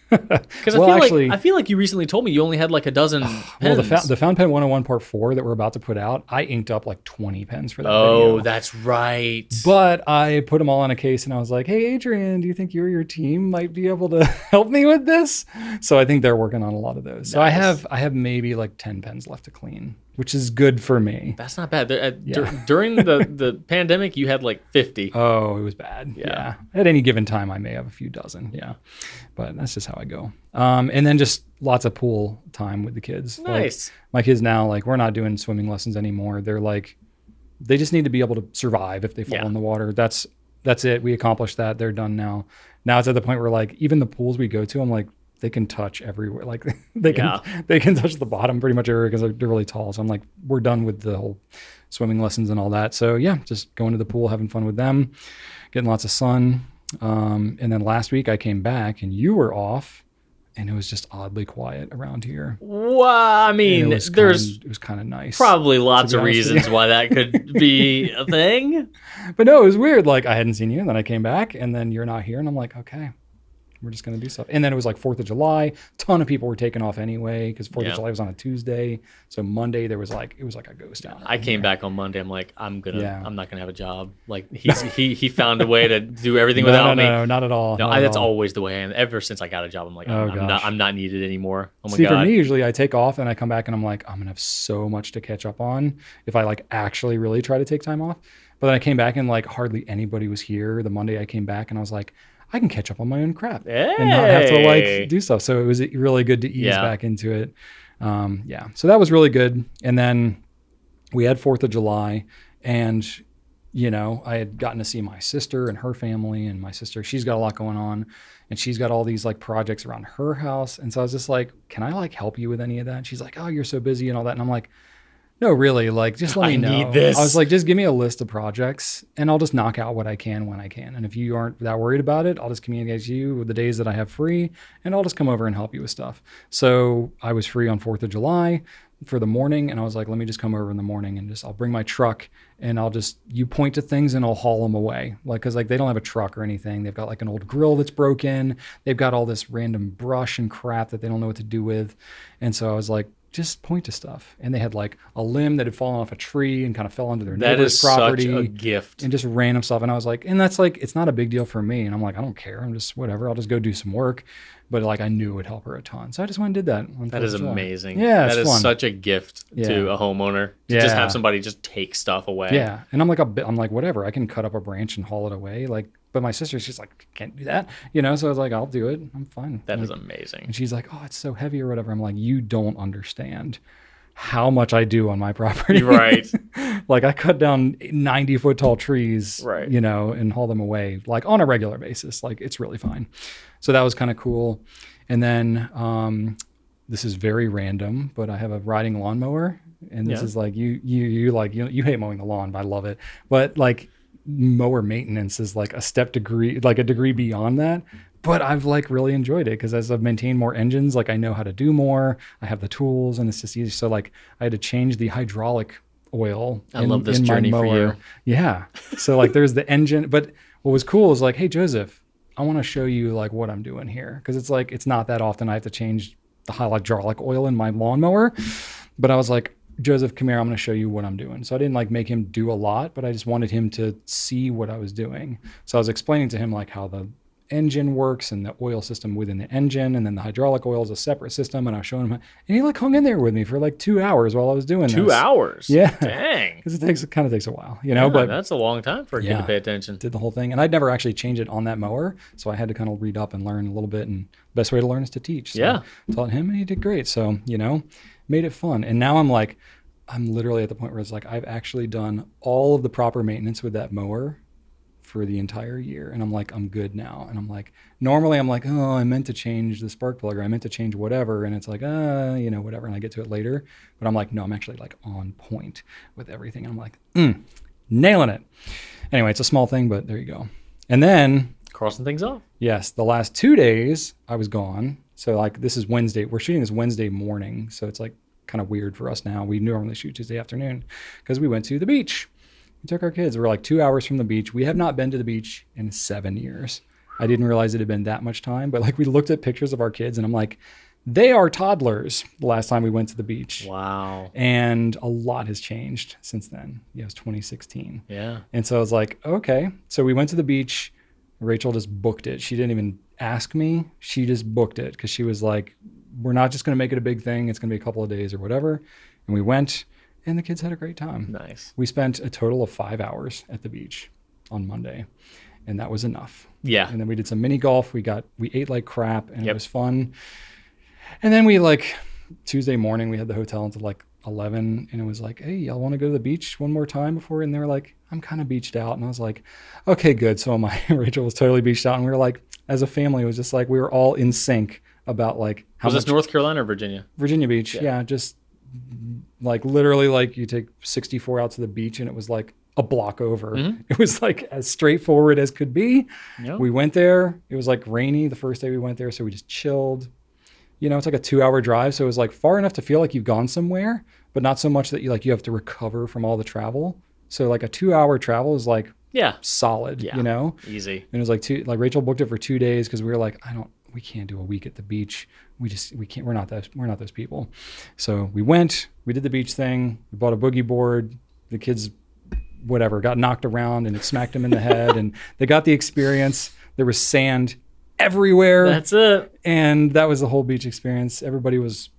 Because I feel like you recently told me you only had like a dozen pens. Well, the Fountain Pen 101 Part 4 that we're about to put out, I inked up like 20 pens for that video. Oh, that's right. But I put them all in a case and I was like, hey, Adrian, do you think you or your team might be able to help me with this? So I think they're working on a lot of those. Nice. So I have maybe like 10 pens left to clean, which is good for me. That's not bad. During the pandemic, you had like 50. Oh, it was bad. Yeah. At any given time, I may have a few dozen. Yeah. But that's just how I go. And then just lots of pool time with the kids. Nice. Like, my kids now, like we're not doing swimming lessons anymore. They're like, they just need to be able to survive if they fall in the water. That's it. We accomplished that. They're done now. Now it's at the point where like, even the pools we go to, I'm like, they can touch everywhere. Like they can touch the bottom pretty much everywhere because they're really tall. So I'm like, we're done with the whole swimming lessons and all that. So yeah, just going to the pool, having fun with them, getting lots of sun. And then last week I came back and you were off and it was just oddly quiet around here. Well, I mean, it was kind of nice. Probably lots of reasons why that could be a thing. But no, it was weird. Like I hadn't seen you and then I came back and then you're not here. And I'm like, okay. We're just going to do stuff. And then it was like 4th of July. A ton of people were taking off anyway because 4th of July was on a Tuesday. So Monday it was like a ghost town. I came back on Monday. I'm like, I'm not going to have a job. Like he found a way to do everything without me. No, not at all. No, that's always the way I am. Ever since I got a job, I'm like, I'm not needed anymore. Oh my God. God. For me, usually I take off and I come back and I'm like, I'm going to have so much to catch up on if I like actually really try to take time off. But then I came back and like hardly anybody was here. The Monday I came back and I was like, I can catch up on my own crap and not have to like do stuff. So it was really good to ease back into it. So that was really good. And then we had 4th of July and, I had gotten to see my sister and her family, and my sister, she's got a lot going on and she's got all these like projects around her house. And so I was just like, can I like help you with any of that? And she's like, oh, you're so busy and all that. And I'm like, No, really, like, just let me know. need this. I was like, just give me a list of projects and I'll just knock out what I can when I can. And if you aren't that worried about it, I'll just communicate to you with the days that I have free and I'll just come over and help you with stuff. So I was free on 4th of July for the morning. And I was like, let me just come over in the morning and I'll bring my truck and you point to things and I'll haul them away. Like, cause like they don't have a truck or anything. They've got like an old grill that's broken. They've got all this random brush and crap that they don't know what to do with. And so I was like, just point to stuff. And they had like a limb that had fallen off a tree and kind of fell onto their neighbor's property. That is such a gift. And just random stuff. And I was like, and that's like, it's not a big deal for me. And I'm like, I don't care. I'm just whatever. I'll just go do some work. But like I knew it would help her a ton. So I just went and did that. That is amazing. Yeah, that is fun. such a gift to a homeowner to just have somebody just take stuff away. Yeah. And I'm like, whatever. I can cut up a branch and haul it away. Like, but my sister's just like, can't do that. So I was like, I'll do it. I'm fine. That is amazing. And she's like, oh, it's so heavy or whatever. I'm like, you don't understand how much I do on my property. Right. Like I cut down 90-foot tall trees, right. And haul them away like on a regular basis. Like it's really fine. So that was kind of cool. And then this is very random, but I have a riding lawnmower, and this is like you hate mowing the lawn, but I love it. But like mower maintenance is like a degree beyond that. But I've like really enjoyed it because as I've maintained more engines, like I know how to do more. I have the tools and it's just easy. So like I had to change the hydraulic oil. I love this journey for you. Yeah. So like there's the engine. But what was cool is like, hey, Joseph, I want to show you like what I'm doing here. Because it's like, it's not that often I have to change the hydraulic oil in my lawnmower. But I was like, Joseph, come here. I'm going to show you what I'm doing. So I didn't like make him do a lot, but I just wanted him to see what I was doing. So I was explaining to him like how the engine works and the oil system within the engine, and then the hydraulic oil is a separate system. And I was showing him, and he like hung in there with me for like 2 hours while I was doing 2 hours? Yeah. Dang. Because it kind of takes a while, but that's a long time for a kid to pay attention. Did the whole thing. And I'd never actually changed it on that mower. So I had to kind of read up and learn a little bit. And the best way to learn is to teach. So I taught him and he did great. So, made it fun. And now I'm literally at the point where it's like, I've actually done all of the proper maintenance with that mower for the entire year. And I'm like, I'm good now. And I'm like, normally I'm like, oh, I meant to change the spark plug, or I meant to change whatever. And it's like, whatever. And I get to it later. But I'm like, no, I'm actually like on point with everything. And I'm like, nailing it. Anyway, it's a small thing, but there you go. And then crossing things off. Yes. The last 2 days I was gone. So like, this is Wednesday. We're shooting this Wednesday morning. So it's like kind of weird for us now. We normally shoot Tuesday afternoon because we went to the beach. We took our kids. We're like 2 hours from the beach. We have not been to the beach in 7 years. I didn't realize it had been that much time, but like we looked at pictures of our kids and I'm like, they are toddlers the last time we went to the beach. Wow. And a lot has changed since then. Yeah, it was 2016. Yeah. And so I was like, okay. So we went to the beach. Rachel just booked it. She didn't even ask me. She just booked it because she was like, we're not just going to make it a big thing. It's going to be a couple of days or whatever. And we went. And the kids had a great time. Nice. We spent a total of 5 hours at the beach on Monday, and that was enough. Yeah. And then we did some mini golf. We ate like crap, and it was fun. And then we Tuesday morning, we had the hotel until like 11, and it was like, hey, y'all want to go to the beach one more time before? And they were like, I'm kind of beached out. And I was like, okay, good. So am I. Rachel was totally beached out. And we were like, as a family, it was just like, we were all in sync about like how much. Was this North Carolina or Virginia? Virginia Beach. Yeah, just like literally like you take 64 out to the beach and it was like a block over. Mm-hmm. It was like as straightforward as could be. Yep. We went there. It was like rainy the first day we went there. So we just chilled. It's like a 2-hour drive. So it was like far enough to feel like you've gone somewhere, but not so much that you have to recover from all the travel. So like a 2-hour travel is like solid, easy. And it was like Rachel booked it for 2 days because we were like, we can't do a week at the beach. We can't, we're not those people. So we went, we did the beach thing. We bought a boogie board. The kids, got knocked around and it smacked them in the head and they got the experience. There was sand everywhere. That's it. And that was the whole beach experience. Everybody was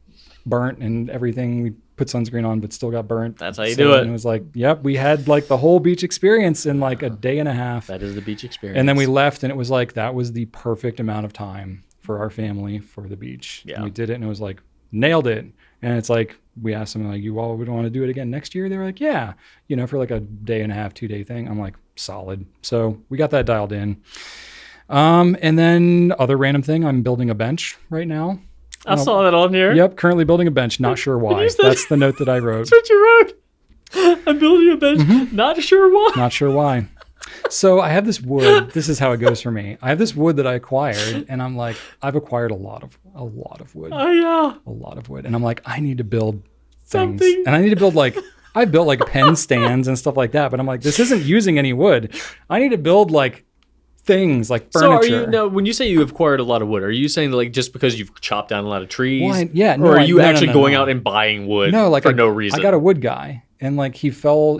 burnt and everything. We put sunscreen on, but still got burnt. That's how you do it. And it was like, yep, we had like the whole beach experience in like a day and a half. That is the beach experience. And then we left and it was like, that was the perfect amount of time for our family for the beach. Yeah. And we did it and it was like, nailed it. And it's like, we asked them like, you all would want to do it again next year? They were like, yeah, for like a day and a half, 2 day thing. I'm like, solid. So we got that dialed in. And then other random thing, I'm building a bench right now. I saw that on here. Yep, currently building a bench. Not sure why. use that. That's the note that I wrote. That's what you wrote. I'm building a bench. Not sure why. Not sure why. So I have this wood. This is how it goes for me. I have this wood that I acquired, and I'm like, I've acquired a lot of wood. Oh yeah. A lot of wood, and I'm like, I need to build things, Something. and I need to build like I built like pen stands and stuff like that. But I'm like, this isn't using any wood. I need to build like things like furniture. So are you no? When you say you have acquired a lot of wood, are you saying that, like, just because you've chopped down a lot of trees? Well, yeah. No, or are you actually no. going out and buying wood? No, like for no reason. I got a wood guy, and like he fell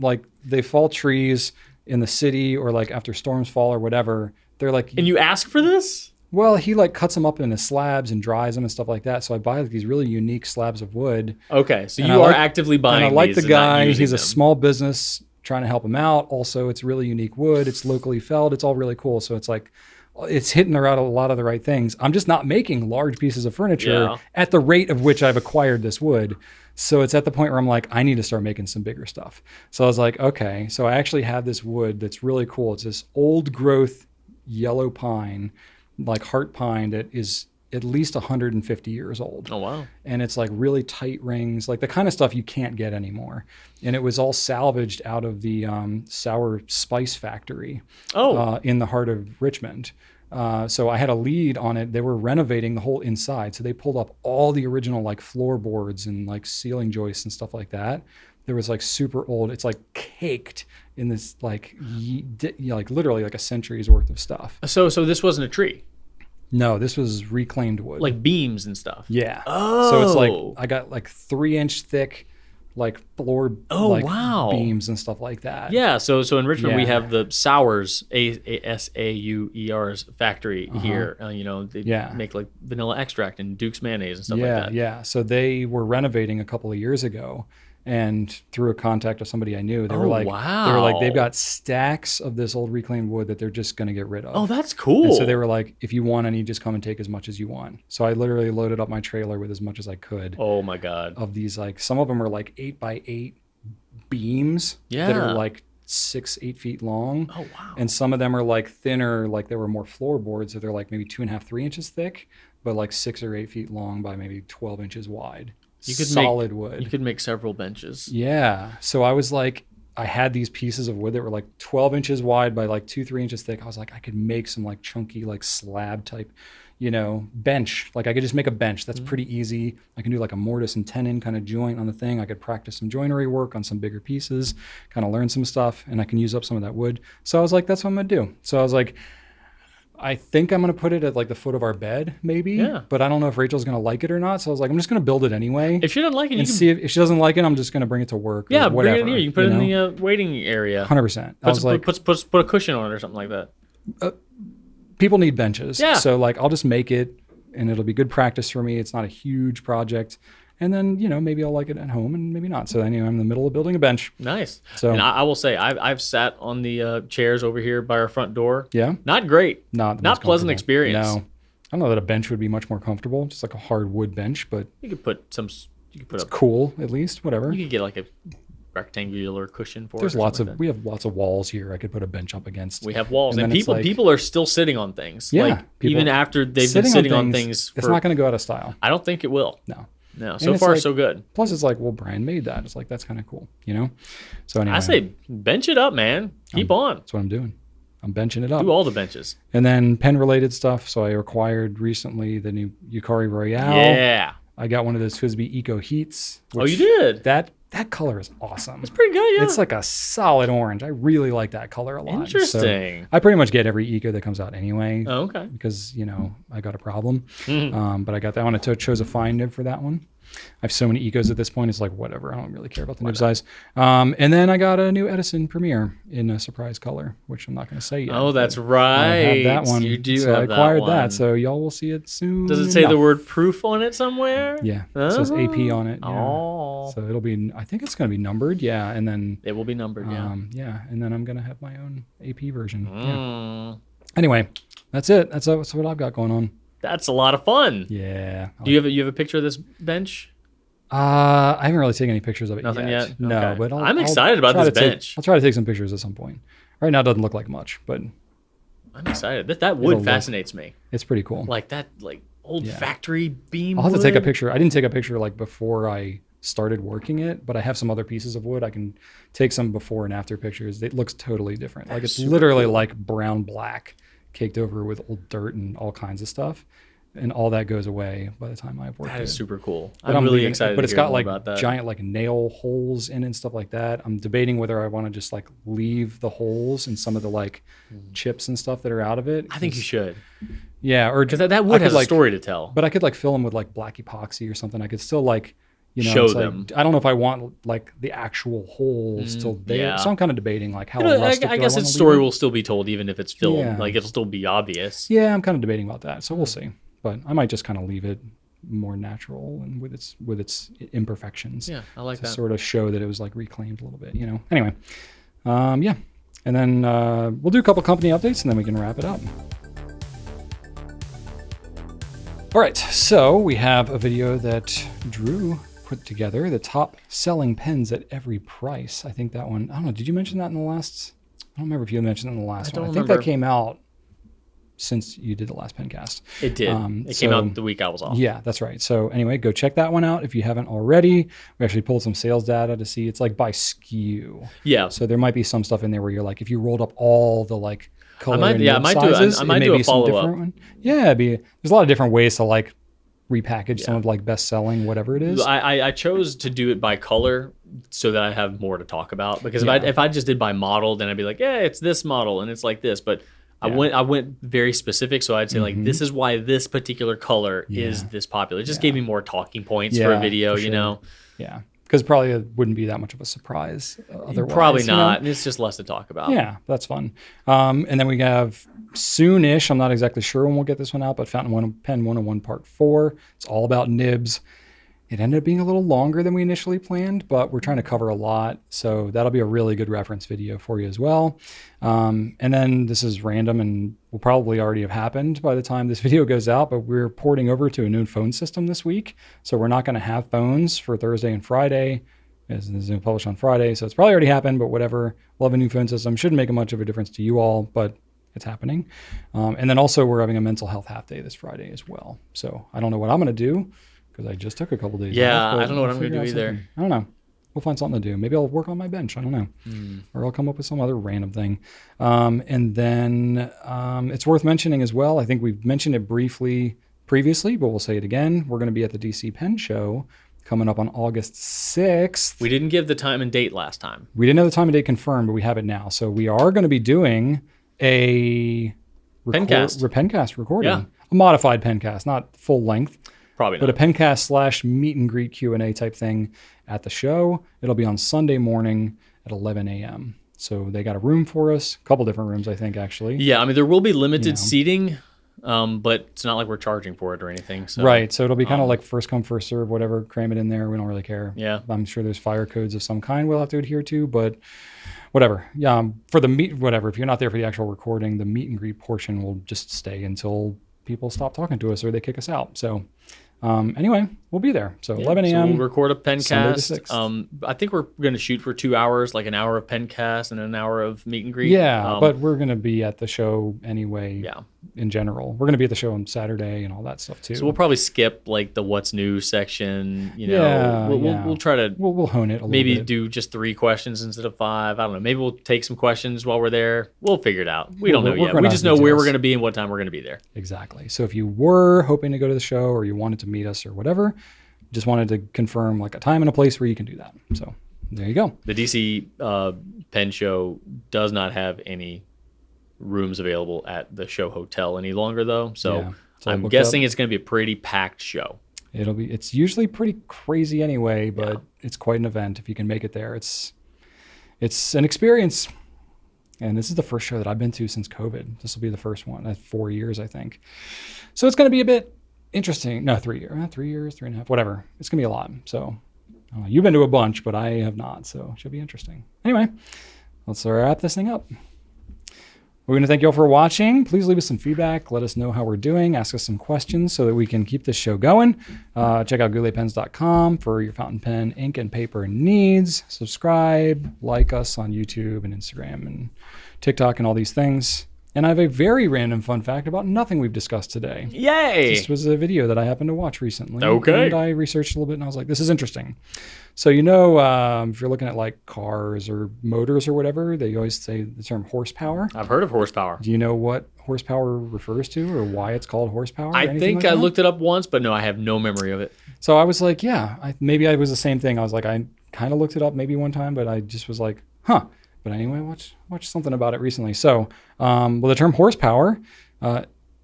like they fall trees in the city, or like after storms fall or whatever. They're like, and you ask for this? well, he like cuts them up into slabs and dries them and stuff like that. So I buy like these really unique slabs of wood. Okay, so And you I are like- actively buying. And I like these the and not guy. using He's a them. small business trying to help him out. Also, it's really unique wood. It's locally felled. It's all really cool. So it's like, it's hitting around a lot of the right things. I'm just not making large pieces of furniture Yeah. at the rate of which I've acquired this wood. So it's at the point where I'm like, I need to start making some bigger stuff. So I was like, okay. So I actually have this wood that's really cool. It's this old growth yellow pine, like heart pine, that is at least 150 years old. Oh wow. And it's like really tight rings, like the kind of stuff you can't get anymore. And it was all salvaged out of the sour spice factory in the heart of Richmond. So I had a lead on it. They were renovating the whole inside. So they pulled up all the original like floorboards and like ceiling joists and stuff like that. There was like super old, it's like caked in this like, like literally like a century's worth of stuff. So this wasn't a tree, No, this was reclaimed wood. like beams and stuff. Yeah. Oh. So it's like I got like 3-inch thick, like floor like wow. beams and stuff like that. Yeah, so in Richmond we Yeah. have the Sours Sauer's factory here. You know, they Yeah. make like vanilla extract and Duke's mayonnaise and stuff like Yeah, that. yeah. So they were renovating a couple of years ago, and through a contact of somebody I knew, they were like, they've got stacks of this old reclaimed wood that they're just going to get rid of. Oh, that's cool. And so they were like, if you want any, just come and take as much as you want. So I literally loaded up my trailer with as much as I could Oh my god. of these, like some of them are like 8x8 beams that Yeah. are like 6-8 feet long. Oh wow. And some of them are like thinner, like they were more floorboards, so they're like maybe 2.5-3 inches thick, but like 6 or 8 feet long by maybe 12 inches wide. You could solid make, wood. You could make several benches. Yeah. So I was like, I had these pieces of wood that were like 12 inches wide by like 2-3 inches thick. I was like, I could make some like chunky, like slab type, bench. Like I could just make a bench. That's pretty easy. I can do like a mortise and tenon kind of joint on the thing. I could practice some joinery work on some bigger pieces, kind of learn some stuff, and I can use up some of that wood. So I was like, that's what I'm going to do. So I was like, I think I'm going to put it at like the foot of our bed, maybe. Yeah. But I don't know if Rachel's going to like it or not. So I was like, I'm just going to build it anyway. If she doesn't like it, you And can see if she doesn't like it, I'm just going to bring it to work. yeah, or whatever, bring it in here. You can put it in the waiting area. 100%. I was like, Put a cushion on it or something like that. people need benches. Yeah. So like, I'll just make it, and it'll be good practice for me. It's not a huge project. And then, maybe I'll like it at home and maybe not. So I I'm in the middle of building a bench. Nice. So- and I will say, I've sat on the chairs over here by our front door. Yeah. Not great. Not the Not most pleasant comfortable. experience. No. I don't know that a bench would be much more comfortable, just like a hard wood bench, but You could put it's cool at least, whatever. You could get like a rectangular cushion for There's it. or lots something of, like we have lots of walls here I could put a bench up against. that. We have walls, And and then it's people like- are still sitting on things. Yeah, Like, people- even after they've been sitting on things. It's not going to go out of style. I don't think it will. No. No. And So it's far, like- so good. Plus, it's like, well, Brian made that. It's like, that's kind of cool, So anyway, I say bench it up, man. Keep on. that's what I'm doing. I'm benching it up. Do all the benches. And then pen-related stuff. So I acquired recently the new Yukari Royale. Yeah. I got one of those Twisby Eco Heats. Oh, you did? That color is awesome. It's pretty good, yeah. It's like a solid orange. I really like that color a lot. Interesting. So I pretty much get every Eco that comes out anyway. Oh, okay. Because, I got a problem. Mhm. But I got that one. I chose a fine nib for that one. I have so many Ecos at this point. It's like, whatever. I don't really care about the nib size. And then I got a new Edison Premiere in a surprise color, which I'm not going to say yet. Oh, that's but right. I have that one. You do so have I acquired that one. So y'all will see it soon. Does it say the enough. word proof on it somewhere? Yeah. It says AP on it. Yeah. Oh. So it'll be, I think it's going to be numbered. Yeah. And then, It will be numbered, yeah. and then I'm going to have my own AP version. Yeah. Mm. Anyway, that's it. That's what I've got going on. That's a lot of fun. Yeah. Do you have a picture of this bench? I haven't really taken any pictures of it Nothing yet? No, Okay. but I'm excited about try this to take- bench. I'll try to take some pictures at some point. Right now, it doesn't look like much, but I'm excited. That It'll wood look- fascinates me. it's pretty cool. Like that, like old factory beam I'll have to take a wood. picture. I didn't take a picture like before I started working it, but I have some other pieces of wood. I can take some before and after pictures. It looks totally different. Like it's literally like brown black caked over with old dirt and all kinds of stuff. And all that goes away by the time I've worked That is it. super cool. But I'm really leaving it- excited But to it's hear got more like about that. giant like nail holes in it and stuff like that. I'm debating whether I want to just like leave the holes and some of the like chips and stuff that are out of it. I think you should. Yeah, or Because that I wood could, has a like, story to tell. But I could like fill them with like black epoxy or something. I could still like, Show it's like- them. I don't know if I want like the actual hole still there. yeah. So I'm kind of debating like how You know, rustic I do guess wanna its leave story it? will still be told even if it's filmed. Yeah. Like it'll still be obvious. Yeah, I'm kind of debating about that. So we'll see. But I might just kind of leave it more natural and with its imperfections. Yeah, I like to that. sort of show that it was like reclaimed a little bit, Anyway, yeah. And then we'll do a couple company updates and then we can wrap it up. All right, so we have a video that Drew put together, the top selling pens at every price. I think that one, I don't know, did you mention that in the last? I don't remember if you mentioned it in the last one. I think that came out since you did the last Pencast. It did. It came out the week I was off. Yeah, that's right. So anyway, go check that one out if you haven't already. We actually pulled some sales data to see. It's like by SKU. Yeah. So there might be some stuff in there where you're like, if you rolled up all the like color might- and yeah, I nib might do a- sizes, I might it may do a be some follow-up. different one. Yeah, there's a lot of different ways to like repackage some of like best selling, whatever it is. I chose to do it by color so that I have more to talk about. Because Yeah. if I just did by model, then I'd be like, yeah, it's this model and it's like this. But I went very specific, so I'd say like this is why this particular color is this popular. It just gave me more talking points for a video, for you know. Yeah, because probably it wouldn't be that much of a surprise otherwise. Probably you know? not. It's just less to talk about. Yeah, that's fun. And then we have soonish, I'm not exactly sure when we'll get this one out, but Fountain Pen 101 Part 4. It's all about nibs. It ended up being a little longer than we initially planned, but we're trying to cover a lot. So that'll be a really good reference video for you as well. And then this is random and will probably already have happened by the time this video goes out, but we're porting over to a new phone system this week. So we're not going to have phones for Thursday and Friday. This is going to publish on Friday. So it's probably already happened, but whatever. We'll have a new phone system. Shouldn't make much of a difference to you all, but it's happening. And then also we're having a mental health half day this Friday as well. So I don't know what I'm going to do, because I just took a couple days Yeah, off, but I don't know what we'll I'm going to do figure out either. something. I don't know. We'll find something to do. Maybe I'll work on my bench. I don't know. Or I'll come up with some other random thing. And then it's worth mentioning as well. I think we've mentioned it briefly previously, but we'll say it again. We're going to be at the DC Pen Show coming up on August 6th. We didn't give the time and date last time. We didn't have the time and date confirmed, but we have it now. So we are going to be doing a Pencast recording. Yeah. A modified Pencast, not full length. Probably But not. a Pencast / meet and greet Q&A type thing at the show. It'll be on Sunday morning at 11 a.m. So they got a room for us, a couple different rooms, I think, actually. Yeah, I mean, there will be limited You know. seating, but it's not like we're charging for it or anything. So. Right. So it'll be kind of like first come, first serve, whatever. Cram it in there. We don't really care. Yeah. I'm sure there's fire codes of some kind we'll have to adhere to, but whatever. Yeah. For the meet, whatever. If you're not there for the actual recording, the meet and greet portion will just stay until people stop talking to us or they kick us out. So anyway, we'll be there. So 11 So a.m. we'll record a Sunday the Pencast. 6th. I think we're going to shoot for 2 hours, like an hour of Pencast and an hour of meet and greet. Yeah, but we're going to be at the show anyway. Yeah. In general, we're going to be at the show on Saturday and all that stuff too. So we'll probably skip like the what's new section. You know, Yeah, we'll try to we'll hone it a maybe little bit. do just 3 questions instead of 5. I don't know. Maybe we'll take some questions while we're there. We'll figure it out. We don't know We're yet. gonna We have just know where details. we're going to be and what time we're going to be there. Exactly. So if you were hoping to go to the show or you wanted to meet us or whatever, just wanted to confirm like a time and a place where you can do that. So there you go. The DC Pen Show does not have any rooms available at the show hotel any longer, though. So Yeah, it's all I'm booked guessing up. it's going to be a pretty packed show. It's usually pretty crazy anyway, but it's quite an event if you can make it there. It's an experience. And this is the first show that I've been to since COVID. This will be the first one. That's 4 years, I think. So it's going to be a bit interesting. No, 3 years, 3 years, 3.5, whatever. It's going to be a lot. So you've been to a bunch, but I have not. So it should be interesting. Anyway, let's wrap this thing up. We're going to thank you all for watching. Please leave us some feedback. Let us know how we're doing. Ask us some questions so that we can keep this show going. Check out gouletpens.com for your fountain pen, ink, and paper needs. Subscribe, like us on YouTube and Instagram and TikTok and all these things. And I have a very random fun fact about nothing we've discussed today. Yay! This was a video that I happened to watch recently. Okay. And I researched a little bit and I was like, this is interesting. So, if you're looking at like cars or motors or whatever, they always say the term horsepower. I've heard of horsepower. Do you know what horsepower refers to or why it's called horsepower? I think I looked it up once, but no, I have no memory of it. So I was like, maybe I was the same thing. I was like, I kind of looked it up maybe one time, but I just was like, huh. But anyway, watch something about it recently. So, the term horsepower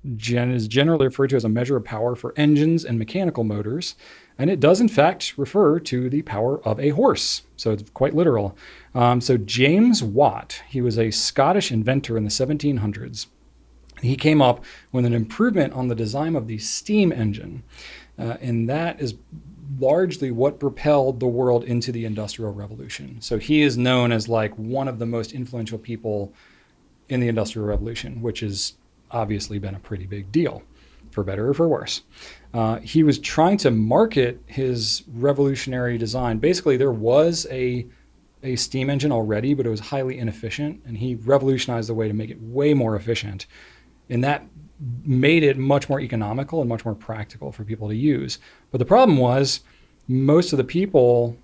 is generally referred to as a measure of power for engines and mechanical motors, and it does in fact refer to the power of a horse. So it's quite literal. So James Watt, he was a Scottish inventor in the 1700s. He came up with an improvement on the design of the steam engine, and that is largely what propelled the world into the Industrial Revolution. So he is known as like one of the most influential people in the Industrial Revolution, which has obviously been a pretty big deal, for better or for worse. He was trying to market his revolutionary design. Basically, there was a steam engine already, but it was highly inefficient, and he revolutionized the way to make it way more efficient. And that made it much more economical and much more practical for people to use. But the problem was most of the people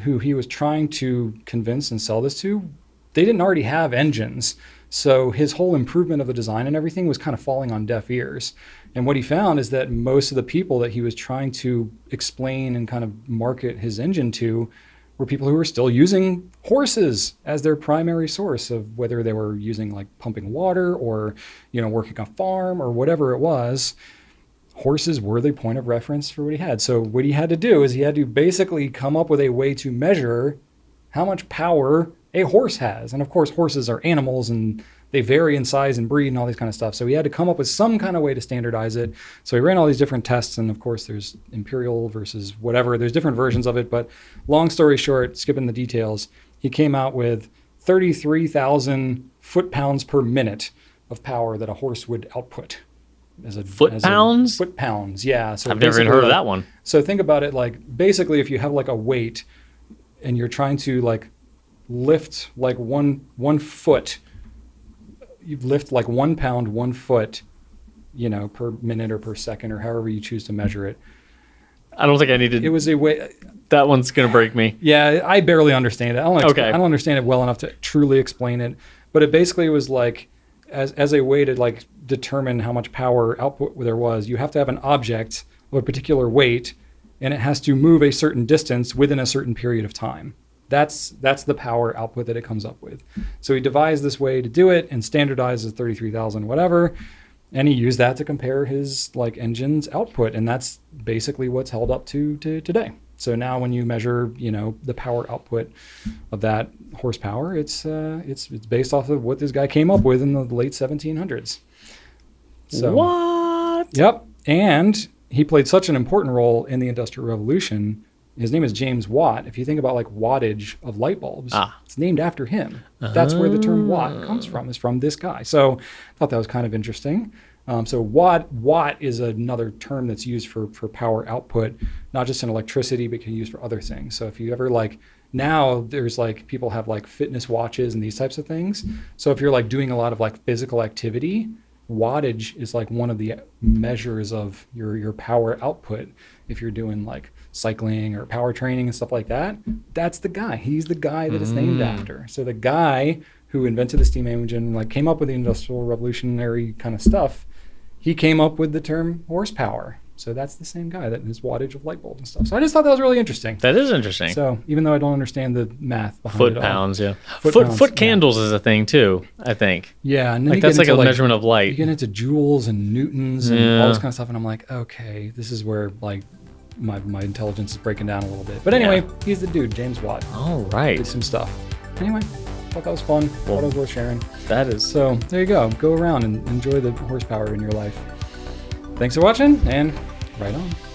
who he was trying to convince and sell this to, they didn't already have engines. So his whole improvement of the design and everything was kind of falling on deaf ears. And what he found is that most of the people that he was trying to explain and kind of market his engine to were people who were still using horses as their primary source of whether they were using like pumping water or, working on a farm or whatever it was. Horses were the point of reference for what he had. So what he had to do is he had to basically come up with a way to measure how much power a horse has. And of course, horses are animals and they vary in size and breed and all these kind of stuff. So he had to come up with some kind of way to standardize it. So he ran all these different tests. And of course, there's imperial versus whatever. There's different versions of it. But long story short, skipping the details, he came out with 33,000 foot-pounds per minute of power that a horse would output. Foot-pounds? Foot-pounds, yeah. So I've never even heard of that one. So think about it like, basically, if you have like a weight and you're trying to like lift like one foot, you lift like 1 pound, 1 foot, per minute or per second or however you choose to measure it. I don't think I needed. It was a way. That one's going to break me. Yeah, I barely understand it. I don't Okay. understand it well enough to truly explain it. But it basically was like, as a way to like determine how much power output there was, you have to have an object of a particular weight, and it has to move a certain distance within a certain period of time. That's the power output that it comes up with. So he devised this way to do it and standardized as 33,000 whatever, and he used that to compare his like engine's output, and that's basically what's held up to today. So now when you measure, the power output of that horsepower, it's based off of what this guy came up with in the late 1700s. So, what? Yep. And he played such an important role in the Industrial Revolution. His name is James Watt. If you think about like wattage of light bulbs, it's named after him. That's where the term watt comes from, is from this guy. So I thought that was kind of interesting. So watt is another term that's used for power output, not just in electricity, but can be used for other things. So if you ever like, now there's like, people have like fitness watches and these types of things. So if you're like doing a lot of like physical activity, wattage is like one of the measures of your power output. If you're doing like cycling or power training and stuff like that, that's the guy. He's the guy that it's named after. So the guy who invented the steam engine, like came up with the Industrial Revolutionary kind of stuff, he came up with the term horsepower. So that's the same guy that is wattage of light bulbs and stuff. So I just thought that was really interesting. That is interesting. So even though I don't understand the math behind Foot it all. pounds, yeah. Pounds, Foot candles is a thing too, I think. Yeah, and then Like that's like a measurement of light. You get into joules and newtons and all this kind of stuff, and I'm like, okay, this is where like my intelligence is breaking down a little bit. But anyway, he's the dude, James Watt. All right. Did some stuff. Anyway, thought that was fun. Thought it was worth sharing. That is. So there you go. Go around and enjoy the horsepower in your life. Thanks for watching, and right on.